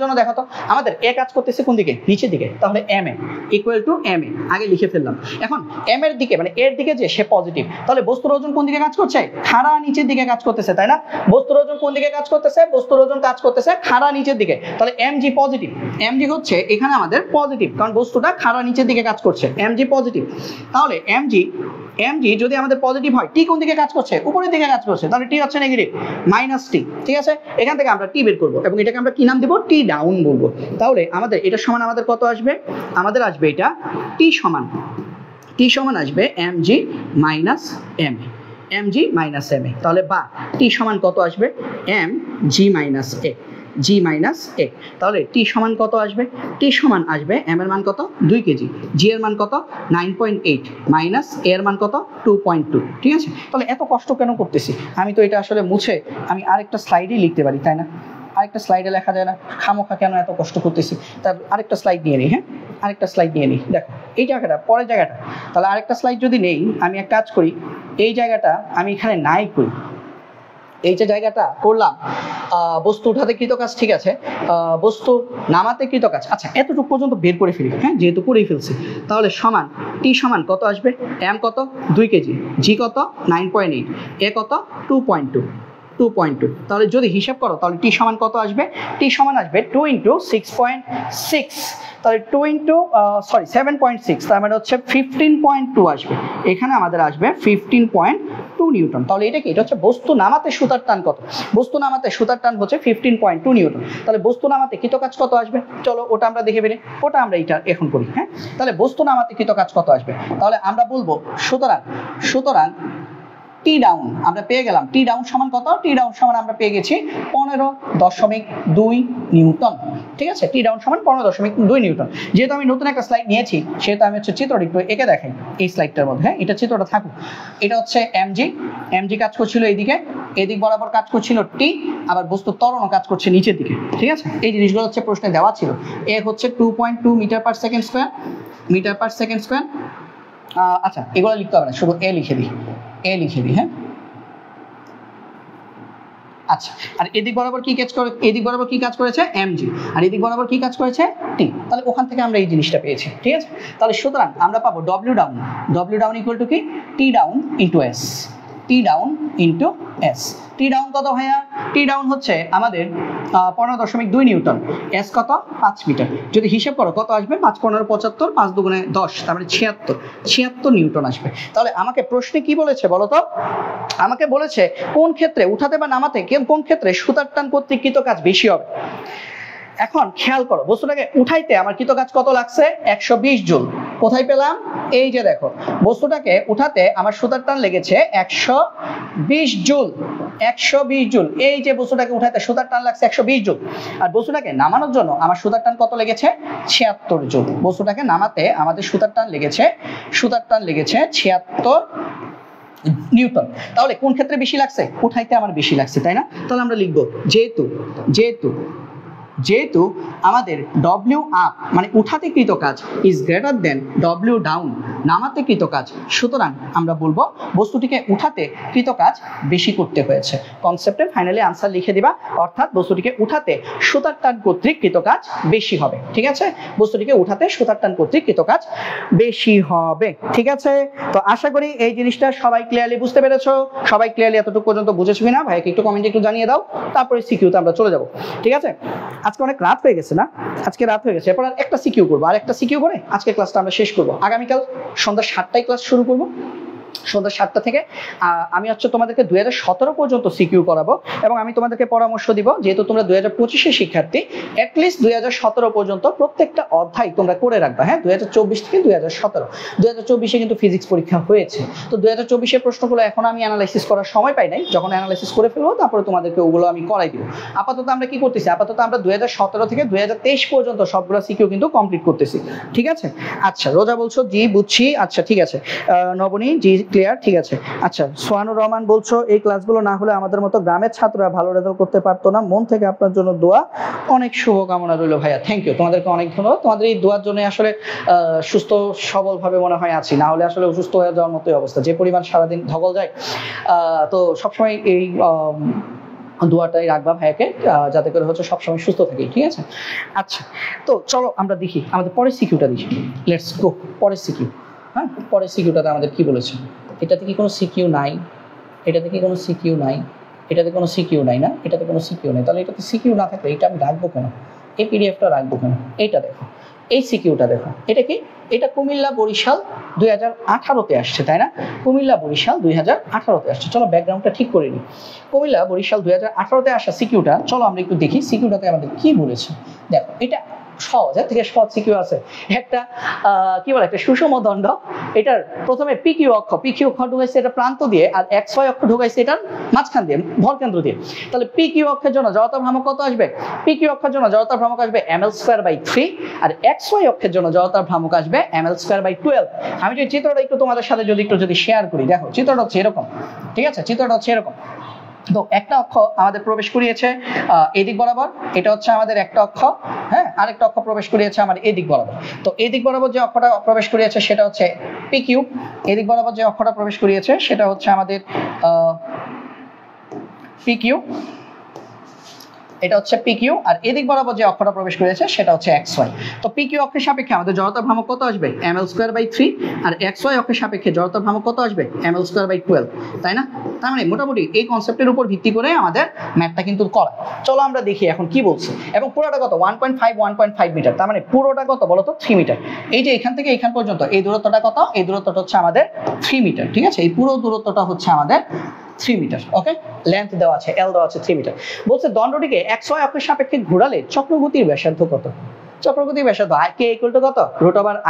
জন্য দেখো তো আমাদের এ কাজ করতেছে কোন দিকে, নিচের দিকে, তাহলে M A equal to M A আগে লিখে ফেললাম। এখন এম এর দিকে মানে এর দিকে যে সে পজিটিভ, তাহলে বস্তুর ওজন কোন দিকে কাজ করছে, খাড়া নিচের দিকে কাজ করতেছে, তাই না, বস্তুর ওজন কোন দিকে কাজ করতেছে, বস্তুর ওজন কাজ করতেছে খাড়া নিচের দিকে, তাহলে M G positive, M G হচ্ছে এখানে আমাদের পজিটিভ, কারণ বস্তুটা খাড়া নিচের দিকে কাজ করছে, এম জি পজিটিভ। তাহলে এম জি যদি আমাদের পজিটিভ হয়, টি কোন দিকে কাজ করছে, উপরের দিকে কাজ করছে, তাহলে টি হচ্ছে নেগেটিভ, মাইনাস টি। ঠিক আছে, এখান থেকে আমরা টি বের করবো এবং এটাকে আমরা কি নাম দিব, টি ডাউন বলবো। তাহলে আমাদের এটা সমান আমাদের কত আসবে, আমাদের আসবে এটা টি সমান আসবে M G minus M A, M G minus M A, তাহলে বা টি সমান কত আসবে, এম জি মাইনাস এ, জি মাইনাস এ। তাহলে টি সমান কত আসবে, টি সমান আসবে এম এর মান কত 2 কেজি, জি এর মান কত 9.8 মাইনাস এ এর মান কত 2.2। ঠিক আছে, তাহলে এত কষ্ট কেন করতেছি, আমি তো এটা আসলে মুছে আমি আরেকটা স্লাইডেই লিখতে পারি, তাই না, আরেকটা স্লাইডে লেখা যায় না, খামোখা কেন এত কষ্ট করতেছি। তার আরেকটা স্লাইড নিয়ে নিই, হ্যাঁ আরেকটা স্লাইড নিয়ে নিই, দেখো এই জায়গাটা পরের জায়গাটা, তাহলে আরেকটা স্লাইড যদি নেই, আমি এক কাজ করি, এই জায়গাটা আমি এখানে নাই করি, এই যে জায়গাটা করলাম বস্তু উঠাতে কৃতকাজ, ঠিক আছে, বস্তু নামাতে কৃতকাজ, আচ্ছা এতটুকু পর্যন্ত বের করে ফেলি, হ্যাঁ যেহেতু করেই ফেলছি, তাহলে সমান টি সমান কত আসবে, এম কত 2 কেজি, জি কত 9.8, এ কত 2.2, তাহলে যদি হিসাব করো তাহলে টি সমান কত আসবে, টি সমান আসবে 2 × 6.6, তাহলে 2 × 7.6, তার মানে হচ্ছে 15.2 আসবে, এখানে আমাদের আসবে 15.2 নিউটন। তাহলে এটা কি, এটা হচ্ছে বস্তু নামাতে সুতার টান কত, বস্তু নামাতে সুতার টান হচ্ছে 15.2 নিউটন। তাহলে বস্তু নামাতে কৃতকাজ কত আসবে, চলো ওটা আমরা দেখে বেরি, ওটা আমরা এটা এখন করি, হ্যাঁ তাহলে বস্তু নামাতে কৃতকাজ কত আসবে, তাহলে আমরা বলবো সুতরাং টি ডাউন আমরা পেয়ে গেলাম, টি ডাউন সমান কত, টি ডাউন সমান আমরা পেয়ে গেছি 15.2 নিউটন। ঠিক আছে, টি ডাউন সমান 15.2 নিউটন। যেহেতু আমি নতুন একটা স্লাইড নিয়েছি, সেহেতু আমি হচ্ছে চিত্রটি একটু এঁকে দেখাই এই স্লাইডটার মধ্যে, হ্যাঁ এটা চিত্রটা থাকুক। এটা হচ্ছে এমজি কাজ করছিল এইদিকে, এদিক বরাবর কাজ করছিল টি, আবার বস্তুর ত্বরণও কাজ করছে নিচের দিকে। ঠিক আছে, এই জিনিসগুলো হচ্ছে প্রশ্নে দেওয়া ছিল। এ হচ্ছে 2.2 মিটার পার সেকেন্ড স্কোয়ার, আচ্ছা এগুলো লিখতে হবে না, শুধু এ লিখে দিই, হ্যাঁ আচ্ছা। আর এদিক বরাবর কি কাজ করেছে এমজি, আর এদিক বরাবর কি কাজ করেছে টি, তাহলে ওখান থেকে আমরা এই জিনিসটা পেয়েছি। ঠিক আছে, তাহলে সুতরাং আমরা পাবো ডব্লিউ ডাউন ইকুয়াল টু কি, টি ডাউন ইন্টু এস, টি ডাউন কত ভাইয়া, টি ডাউন হচ্ছে আমাদের 15.2 নিউটন, এস কত 5 মিটার। যদি হিসাব করো কত আসবে, 5 15 75, 5 দুগুণে 10, তার মানে 76 নিউটন আসবে। তাহলে আমাকে প্রশ্নে কি বলেছে বলো তো, আমাকে বলেছে কোন ক্ষেত্রে উঠাতে বা নামাতে কোন ক্ষেত্রে সুতার টান কর্তৃক কৃতকাজ বেশি হবে। এখন খেয়াল করো, বস্তুটাকে উঠাইতে আমার কৃতকাজ কত লাগছে 120 জুল, কোথায় পেলাম? এই যে দেখো, বস্তুটাকে উঠাতে আমার সুতার টান লেগেছে 120 জুল। 120 জুল। এই যে বস্তুটাকে উঠাতে সুতার টান লাগছে 120 জুল, আর বস্তুটাকে নামানোর জন্য আমার সুতার টান কত লেগেছে? 76 জুল। বস্তুটাকে নামাতে আমাদের সুতার টান লেগেছে 76 নিউটন। তাহলে কোন ক্ষেত্রে বেশি লাগছে? উঠাইতে আমার বেশি লাগছে, তাই না? তাহলে আমরা লিখবো যেহেতু আমাদের ডব্লিউ আপ মানে উঠাতে কৃত কাজ is greater than W down নামাতে কৃত কাজ, সুতরাং আমরা বলবো বস্তুটিকে উঠাতে কৃত কাজ বেশি করতে হয়েছে। কনসেপ্টে ফাইনালি আনসার লিখে দিবা, অর্থাৎ বস্তুটিকে উঠাতে সুতার টান কর্তৃক কৃত কাজ বেশি হবে। ঠিক আছে, বস্তুটিকে উঠাতে সুতার টান কর্তৃক কৃত কাজ বেশি হবে। ঠিক আছে, তো আশা করি এই জিনিসটা সবাই ক্লিয়ারলি বুঝতে পেরেছো। সবাই ক্লিয়ারলি এতটুকু পর্যন্ত বুঝেছো কিনা ভাইকে একটু কমেন্টে একটু জানিয়ে দাও, তারপরে সিকিউতে আমরা চলে যাব। ঠিক আছে, আজকে অনেক রাত হয়ে গেছে না? আজকে রাত হয়ে গেছে, এরপর আর একটা সিকিউ করবো, আর একটা সিকিউ করে আজকে ক্লাসটা আমরা শেষ করবো। আগামীকাল সন্ধ্যা 7টায় ক্লাস শুরু করবো। সন্ধ্যা 7টা থেকে আমি তোমাদেরকে 2017 পর্যন্ত সিকিউ করাবো, এবং আমি তোমাদেরকে পরামর্শ দিব, যেহেতু তোমরা 2025 শিক্ষার্থী, অ্যাটলিস্ট 2017 পর্যন্ত প্রত্যেকটা অধ্যায় তোমরা করে রাখবা। হ্যাঁ, 2024 থেকে 2017। 2024 কিন্তু ফিজিক্স পরীক্ষা হয়েছে, তো 2024 প্রশ্নগুলো এখন আমি অ্যানালাইসিস করার সময় পাই নাই। যখন অ্যানালাইসিস করে ফেলবো তারপরে তোমাদেরকে ওগুলো আমি করাই দিব। আপাতত আমরা কি করতেছি? আপাতত আমরা 2017 থেকে 2023 পর্যন্ত সবগুলো সিকিউ কিন্তু কমপ্লিট করতেছি। ঠিক আছে, আচ্ছা রোজা বলছো জি বুঝছি, আচ্ছা ঠিক আছে। নবনী জি ক্লিয়ার, ঠিক আছে। আচ্ছা সোহানুর রহমান বলছো এই ক্লাসগুলো না হলে আমাদের মতো গ্রামের ছাত্ররা ভালো রেজাল্ট করতে পারতো না, মন থেকে আপনার জন্য দোয়া, অনেক শুভকামনা রইল ভাইয়া। থ্যাংক ইউ, তোমাদেরকে অনেক ধন্যবাদ। তোমাদের এই দোয়ার জন্য আসলে সুস্থ সবল ভাবে মনে হয় আছি, না হলে আসলে অসুস্থ হয়ে যাওয়ার মতোই অবস্থা, যে পরিমাণ সারাদিন ধকল যায়। তো সবসময় এই দোয়াটাই রাখবা ভাইয়াকে, যাতে করে হচ্ছে সবসময় সুস্থ থাকি। ঠিক আছে, আচ্ছা তো চলো আমরা দেখি আমাদের পরের সিকিউটা দেখি। লেটস গো পরের সিকিউ। হ্যাঁ, পরের সিকিউটাতে আমাদের কি বলেছে? এটাতে কি কোনো সিকিউ নাই? এটাতে কি কোনো সিকিউ নাই? এটাতে কোনো সিকিউ নাই না? এটাতে কোনো সিকিউ নাই। তাহলে এটাতে সিকিউ না থাকলে এটা আমি রাখবো কেন? এই পিডিএফটা রাখবো কেন? এইটা দেখো, এই সিকিউটা দেখো। এটা কি? এটা কুমিল্লা বরিশাল 2018-তে আসছে, তাই না? কুমিল্লা বরিশাল 2018-তে আসছে। চলো ব্যাকগ্রাউন্ডটা ঠিক করে নিই। কুমিল্লা বরিশাল 2018-তে আসা সিকিউটা চলো আমরা একটু দেখি সিকিউটাতে আমাদের কি বলেছে। দেখো এটা সহজ, এর থেকে সহজ সিকিউ আছে? একটা কি বলে, একটা সুষম দণ্ড, এটার প্রথমে পিকিউ অক্ষ ঢুকাইছে এটা প্রান্ত দিয়ে, আর XY অক্ষ ঢুকাইছে এটার মাঝখান দিয়ে, ভর কেন্দ্র দিয়ে। তাহলে পিকিউ অক্ষের জন্য জড়তার ভ্রামক কত আসবে? পিকিউ অক্ষের জন্য জড়তার ভ্রামক আসবে ml²/3, আর XY অক্ষের জন্য জড়তার ভ্রামক আসবে ml²/12। আমি যে চিত্রটা একটু তোমাদের সাথে যদি শেয়ার করি, দেখো চিত্রটা হচ্ছে এরকম। ঠিক আছে, চিত্রটা হচ্ছে এরকম। তো একটা অক্ষ আমাদের প্রবেশ করিয়েছে এদিক বরাবর, এটা হচ্ছে আমাদের একটা অক্ষ। হ্যাঁ, আরেকটা অক্ষ প্রবেশ করিয়েছে আমার এদিক বরাবর। তো এদিক বরাবর যে অক্ষটা প্রবেশ করিয়েছে সেটা হচ্ছে পিকিউ, এদিক বরাবর যে অক্ষটা প্রবেশ করিয়েছে সেটা হচ্ছে আমাদের পিকিউ, এটা হচ্ছে পিকিউ, আর এদিক বরাবর যে অক্ষটা প্রবেশ করেছে সেটা হচ্ছে XY। তো পিকিউ অক্ষের সাপেক্ষে আমাদের জড়তা ভ্রামক কত আসবে? ml²/3, আর XY অক্ষের সাপেক্ষে জড়তা ভ্রামক কত আসবে? ml²/12, তাই না? তার মানে মোটামুটি এই কনসেপ্টের উপর ভিত্তি করে আমাদের ম্যাথটা কিন্তু করা। চলো আমরা দেখি এখন কি বলছে। এবং পুরোটা কত? 1.5 মিটার। তার মানে পুরোটা কত বলো তো? 3 মিটার। এই যে এখান থেকে এখান পর্যন্ত এই দূরত্বটা কত? এই দূরত্বটা হচ্ছে আমাদের 3 মিটার। ঠিক আছে, এই পুরো দূরত্বটা হচ্ছে আমাদের 3 মিটার। ওকে, লেন্থ দেওয়া আছে, L দেওয়া আছে 3 মিটার। বলছে দণ্ডটিকে XY অক্ষের সাপেক্ষে ঘোরালে চক্রগতির ব্যাসার্ধ কত? চক্রগতির ব্যাসার্ধ k = কত?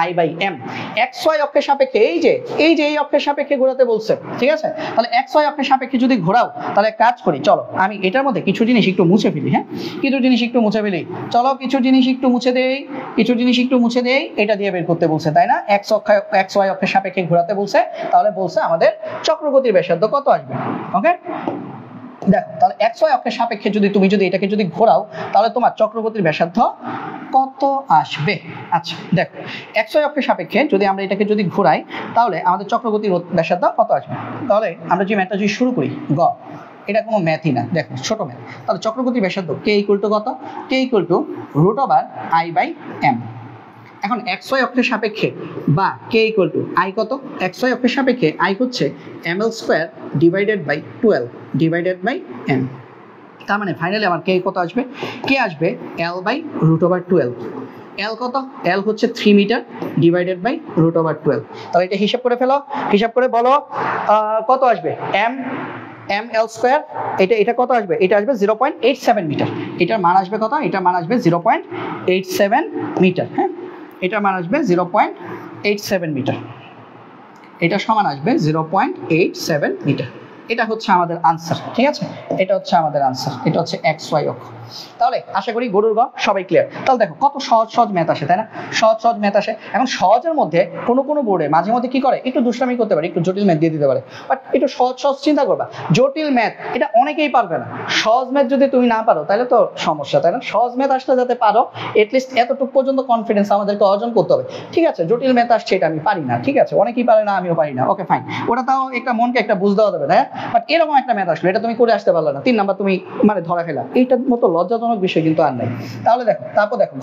√I/m। XY অক্ষের সাপেক্ষে এই অক্ষের সাপেক্ষে ঘোরাতে বলছে। ঠিক আছে, তাহলে XY অক্ষের সাপেক্ষে যদি ঘোরাও তাহলে কাজ করি, চলো আমি এটার মধ্যে কিছু জিনিস একটু মুছে ফেলি। হ্যাঁ, কিছু জিনিস একটু মুছে ফেলি। চলো কিছু জিনিস একটু মুছে দেই, এটা দিয়ে বের করতে বলছে, তাই না? XY অক্ষের সাপেক্ষে ঘোরাতে বলছে, তাহলে বলছে আমাদের চক্রগতির ব্যাসার্ধ কত আসবে। ওকে, দেখো তাহলে XY অক্ষের সাপেক্ষে তুমি যদি এটাকে ঘোরাও তাহলে তোমার চক্রগতির ব্যাসার্ধ কত আসবে? আচ্ছা দেখো, XY অক্ষের সাপেক্ষে যদি আমরা এটাকে ঘোরাই তাহলে আমাদের চক্রগতির ব্যাসার্ধ কত আসবে? তাহলে আমরা যে ম্যাথটা শুরু করি, এটা কোনো ম্যাথই না, দেখো ছোট ম্যাথ। তাহলে চক্রগতির ব্যাসার্ধ k = কত? k = √I/m। এখন XY অক্ষের সাপেক্ষে বা k = I কত? XY অক্ষের সাপেক্ষে I হচ্ছে ml²/12/m। তার মানে ফাইনালি আমার k কত আসবে? k আসবে L/√12। L কত? L হচ্ছে 3 মিটার /√12। তাহলে এটা হিসাব করে ফেলো, হিসাব করে বলো কত আসবে? ml², এটা কত আসবে? এটা আসবে 0.87 মিটার। এটার মান আসবে কত? এটার মান আসবে 0.87 মিটার। হ্যাঁ, এটার মান আসবে 0.87 0.87 মিটার, এটা সমান আসবে 0.87 মিটার। এটা হচ্ছে আমাদের আনসার, ঠিক আছে, এটা হচ্ছে আমাদের আনসার, এটা হচ্ছে XY অক্ষ। তাহলে আশা করি গরুর গ সবাই ক্লিয়ার। তাহলে দেখো কত সহজ সহজ ম্যাথ আসে, তাই না? সহজ সহজ ম্যাথ আসে। এখন সহজের মধ্যে কোনো বোর্ডে মাঝে মধ্যে কি করে, একটু দুষ্টামি করতে পারে, একটু জটিল ম্যাথ দিয়ে দিতে পারে, বাট একটু সহজ সহজ চিন্তা করবা। জটিল ম্যাথ এটা অনেকেই পারবে না, সহজ ম্যাথ যদি তুমি না পারো তাহলে তো সমস্যা, তাই না? সহজ ম্যাথ আসতে যাতে পারো, এটলিস্ট এতটুকু পর্যন্ত কনফিডেন্স আমাদেরকে অর্জন করতে হবে, ঠিক আছে? জটিল ম্যাথ আসছে এটা আমি পারি না, ঠিক আছে, অনেকেই পারে না, আমিও পারি না, ওকে ফাইন, ওটা তাও একটা মনকে একটা বুঝ দেওয়া যাবে, তাই না? বাট এরকম একটা ম্যাথ আসলো, এটা তুমি করে আসতে পারলে না, 3 নাম্বার তুমি মানে ধরা খেলা, এইটার মতো লজ্জাজনক বিষয় কিন্তু আর নাই। তাহলে দেখো, তারপর দেখো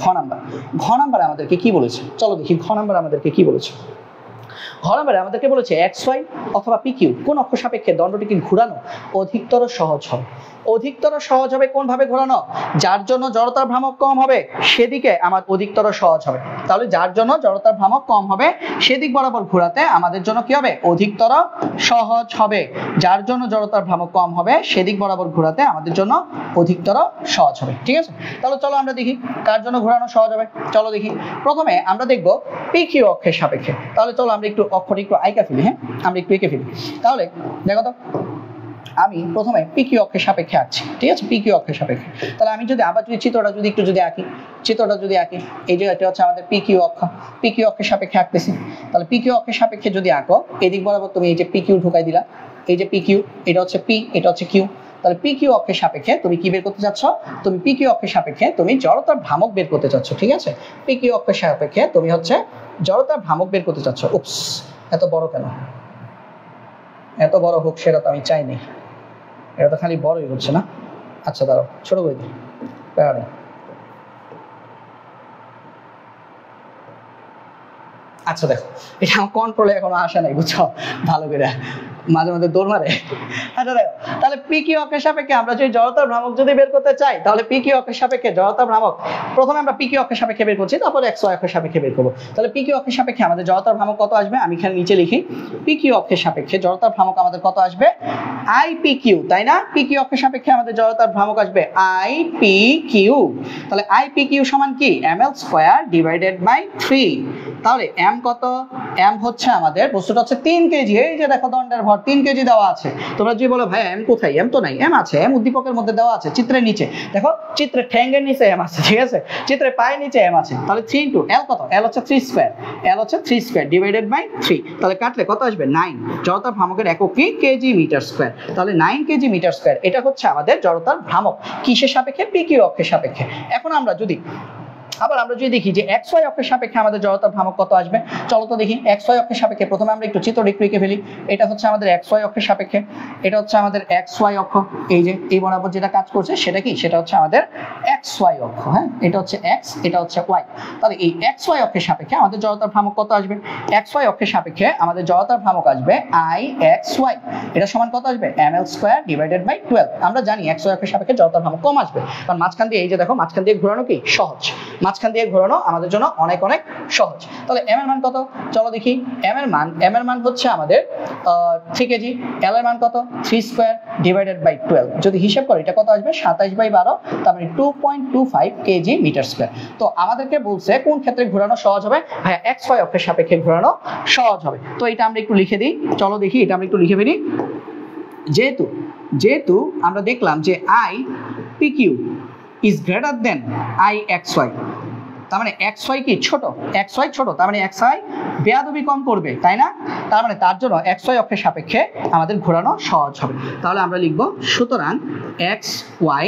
ঘ নাম্বার আমাদেরকে কি বলেছে, চলো দেখি ঘ নাম্বার আমাদেরকে কি বলেছে। ঘ নাম্বারে আমাদেরকে বলেছে XY অথবা PQ কোন অক্ষ সাপেক্ষে দণ্ডটিকে ঘোরানো অধিকতর সহজ হবে। অধিকতর সহজ হবে কোন ভাবে ঘোরানো? যার জন্য জড়তার ভ্রামক কম হবে সেদিকে আমার অধিকতর সহজ হবে। তাহলে যার জন্য জড়তার ভ্রামক কম হবে সেদিক বরাবর ঘোরাতে আমাদের জন্য কি হবে? অধিকতর সহজ হবে। যার জন্য জড়তার ভ্রামক কম হবে সেদিক বরাবর ঘোরাতে আমাদের জন্য অধিকতর সহজ হবে, ঠিক আছে? তাহলে চলো আমরা দেখি কার জন্য ঘোরানো সহজ হবে। চলো দেখি, প্রথমে আমরা দেখব PQ অক্ষের সাপেক্ষে। তাহলে চলো আমরা একটু অক্ষরটি একটু আঁকা ফেলি, হ্যাঁ, আমরা একটু এঁকে ফেলি। তাহলে দেখো তো, আমি প্রথমে PQ অক্ষের সাপেক্ষে আঁকছি, ঠিক আছে, PQ অক্ষের সাপেক্ষে। তাহলে আমি যদি আবার চিত্রটা একটু আঁকি, এই যে এটা হচ্ছে আমাদের PQ অক্ষ, PQ অক্ষের সাপেক্ষে আঁকতেছি। তাহলে PQ অক্ষের সাপেক্ষে যদি আঁকো, এদিক বরাবর তুমি এই যে PQ ঢুকাই দিলা, এই যে PQ, এটা হচ্ছে P, এটা হচ্ছে Q। তাহলে PQ অক্ষের সাপেক্ষে তুমি কি বের করতে চাচ্ছ? তুমি PQ অক্ষের সাপেক্ষে তুমি জড়তার ভ্রামক বের করতে চাচ্ছ, ঠিক আছে? PQ অক্ষের সাপেক্ষে তুমি হচ্ছে জড়তার ভ্রামক বের করতে চাচ্ছ। উপস, এত বড় কেন? এত বড় হোক সেটা তো আমি চাইনি, এটা তো খালি বড়ই হচ্ছে না। আচ্ছা দাঁড়াও, ছোট করে দিই, আচ্ছা দেখো, এটা আমার কন্ট্রোলে এখনো আসা নাই, বুঝছো, ভালো করে মাঝে মাঝে দৌড় মারে। আচ্ছা দেখো, তাহলে PQ অক্ষের সাপেক্ষে আমরা যদি জড়তার ভ্রামক যদি বের করতে চাই, তাহলে PQ অক্ষের সাপেক্ষে জড়তার ভ্রামক প্রথমে আমরা PQ অক্ষের সাপেক্ষে বের করছি, তারপর XY অক্ষের সাপেক্ষে বের করবো। তাহলে PQ অক্ষের সাপেক্ষে আমাদের জড়তার ভ্রামক কত আসবে? আমি এখানে নিচে লিখি, PQ অক্ষের সাপেক্ষে জড়তার ভ্রামক আমাদের কত আসবে? IPQ, তাই না? PQ অক্ষের সাপেক্ষে আমাদের জড়তার ভ্রামক আসবে IPQ। তাহলে IPQ সমান কি? ml² divided by 3। তাহলে m কত? m হচ্ছে আমাদের, বস্তুটা হচ্ছে 3 কেজি। এই যে দেখো দণ্ডের ভর 3 কেজি দেওয়া আছে। তোমরা যদি বলো ভাই m কোথায়, m তো নাই, m আছে, m উদ্দীপকের মধ্যে দেওয়া আছে, চিত্রের নিচে দেখো, চিত্রের ঠ্যাঙ্গের নিচে m আছে, ঠিক আছে, চিত্রের পায়ের নিচে m আছে। তাহলে 3 ইনটু l কত? l হচ্ছে 3², l হচ্ছে 3² ডিভাইডেড বাই 3। তাহলে কাটলে কত আসবে? 9। জড়তার ভ্রামকের একক কি? KG metre square. তাহলে 9 কেজি মিটার স্কয়ার, এটা হচ্ছে আমাদের জড়তার ভ্রামক কিসের সাপেক্ষে? PQ অক্ষের সাপেক্ষে। এখন আমরা যদি দেখি যে XY অক্ষের সাপেক্ষে আমাদের জড়তার ভ্রামক কত আসবে, চলো তো দেখি। XY অক্ষের সাপেক্ষে প্রথমে আমরা একটু চিত্র একটু এঁকে ফেলি। এটা হচ্ছে আমাদের XY অক্ষের সাপেক্ষে, এটা হচ্ছে আমাদের XY অক্ষ, এই যে এই বরাবর যেটা কাজ করছে সেটা কি? সেটা হচ্ছে আমাদের XY অক্ষ, হ্যাঁ, এটা হচ্ছে X, এটা হচ্ছে Y। তাহলে এই XY অক্ষের সাপেক্ষে আমাদের জড়তার ভ্রামক কত আসবে? XY অক্ষের সাপেক্ষে আমাদের জড়তার ভ্রামক আসবে IXY, এটা সমান কত আসবে? ml² divided by 12। আমরা জানি XY অক্ষের সাপেক্ষে জড়তার ভ্রামক কম আসবে, কারণ মাঝখান দিয়ে এই যে দেখো, মাঝখান দিয়ে ঘোরানো কি সহজ, মাঝখান দিয়ে ঘোরানো আমাদের জন্য অনেক অনেক সহজ। তাহলে m এর মান কত? চলো দেখি। m এর মান হচ্ছে আমাদের 3 কেজি। l এর মান কত? 3² ডিভাইডেড বাই 12। যদি হিসাব করি এটা কত আসবে? 27/12, তার মানে 2.25 কেজি মিটার স্কয়ার। তো আমাদেরকে বলছে কোন ক্ষেত্রে ঘোরানো সহজ হবে? ভাইয়া XY অক্ষের সাপেক্ষে ঘোরানো সহজ হবে। তো এটা আমরা একটু লিখে দিই, চলো দেখি, এটা আমরা একটু লিখে ফেলি। যেহেতু আমরা দেখলাম যে IPQ is greater than IXY, তার মানে XY কি? ছোট, XY ছোট, তার মানে XY বেয়াদবি কম করবে, তাই না? তার মানে তার জন্য XY অক্ষের সাপেক্ষে আমাদের ঘোরানো সহজ হবে। তাহলে আমরা লিখব, সুতরাং XY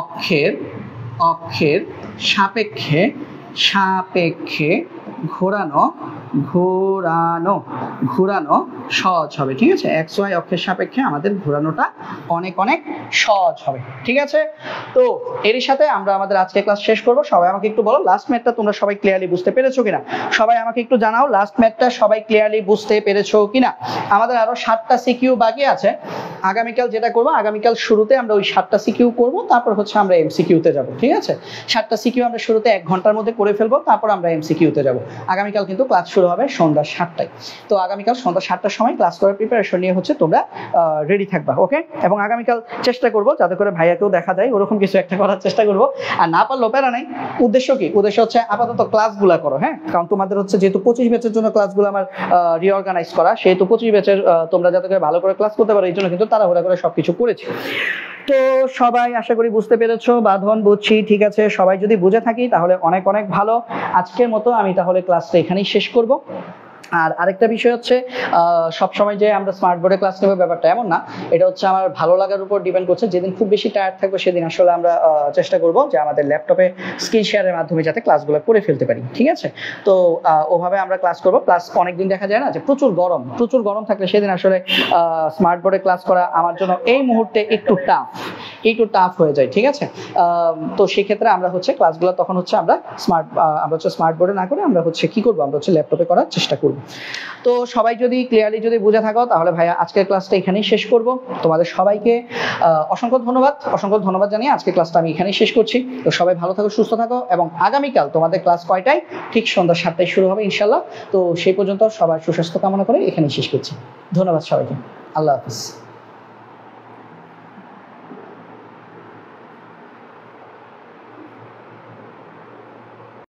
অক্ষের সাপেক্ষে ঘোরানো সহজ হবে, ঠিক আছে? XY অক্ষের সাপেক্ষে আমাদের ঘোরানোটা অনেক অনেক সহজ হবে, ঠিক আছে? তো এর সাথে আমরা আমাদের আজকে ক্লাস শেষ করব। সবাই আমাকে একটু বলো লাস্ট ম্যাথটা তোমরা সবাই ক্লিয়ারলি বুঝতে পেরেছো কিনা? সবাই আমাকে একটু জানাও লাস্ট ম্যাথটা সবাই ক্লিয়ারলি বুঝতে পেরেছো কিনা? আমাদের আরো 7টা সিকিউ বাকি আছে। আগামীকাল যেটা করব, আগামীকাল শুরুতে আমরা ওই 7টা সিকিউ করব, তারপর হচ্ছে আমরা এমসিকিউতে যাব, ঠিক আছে? 7টা সিকিউ আমরা শুরুতে 1 ঘন্টার মধ্যে করে ফেলবো, তারপর আমরা এমসিকিউতে যাব। আগামীকাল কিন্তু ক্লাস শুরু হবে সন্ধ্যা 7টায়। তো আগামীকাল সন্ধ্যা 7টার সময় ক্লাস করার প্রিপারেশন নিয়ে হচ্ছে তোমরা রেডি থাকবা, ওকে? এবং আগামীকাল চেষ্টা করবো যাতে করে ভাইয়াকেও দেখা যায়, ওরকম কিছু একটা করার চেষ্টা করবো। আর না পারলেও প্যারা নাই। উদ্দেশ্য কি? উদ্দেশ্য হচ্ছে আপাতত ক্লাসগুলো করো, হ্যাঁ? কারণ তোমাদের হচ্ছে যেহেতু 25 ব্যাচের জন্য ক্লাসগুলো আমার রিঅর্গানাইজ করা, সেহেতু 25 ব্যাচের তোমরা যাতে করে ভালো করে ক্লাস করতে পারো এই জন্য কিন্তু তাড়াহুড়া করে সবকিছু করেছি। তো সবাই আশা করি বুঝতে পেরেছো। বাঁধন বুঝছি, ঠিক আছে। সবাই যদি বুঝে থাকি তাহলে অনেক অনেক ভালো। আজকের মতো আমি তাহলে ক্লাসটা এখানেই শেষ করব। আর আরেকটা বিষয় হচ্ছে সবসময় যে আমরা স্মার্ট বোর্ডে ক্লাস নেব ব্যাপারটা এমন না, এটা হচ্ছে আমার ভালো লাগার উপর ডিপেন্ড করছে। যেদিন খুব বেশি টায়ার্ড থাকবো সেদিন আসলে আমরা চেষ্টা করব যে আমাদের ল্যাপটপে স্ক্রিন শেয়ারের মাধ্যমে যাতে ক্লাসগুলো করে ফেলতে পারি, ঠিক আছে? তো ওভাবে আমরা ক্লাস করব। প্লাস অনেকদিন দেখা যায় না যে প্রচুর গরম থাকলে সেদিন আসলে স্মার্ট বোর্ডে ক্লাস করা আমার জন্য এই মুহূর্তে একটু টাফ হয়ে যায়, ঠিক আছে? তো সেক্ষেত্রে আমরা হচ্ছে ক্লাসগুলো তখন হচ্ছে আমরা স্মার্ট বোর্ডে না করে আমরা হচ্ছে কি করব, আমরা হচ্ছে ল্যাপটপে করার চেষ্টা করব। তো সবাই যদি ক্লিয়ারলি যদি বুঝে থাকো তাহলে ভাইয়া আজকের ক্লাসটা এখানেই শেষ করব। তোমাদের সবাইকে অসংখ্য ধন্যবাদ জানিয়ে আজকের ক্লাসটা আমি এখানেই শেষ করছি। তো সবাই ভালো থাকো, সুস্থ থাকো, এবং আগামীকাল তোমাদের ক্লাস কয়টায়? ঠিক সন্ধ্যা 7টায় শুরু হবে ইনশাল্লাহ। তো সেই পর্যন্ত সবার সুস্বাস্থ্য কামনা করে এখানেই শেষ করছি। ধন্যবাদ সবাইকে। আল্লাহ হাফিজ।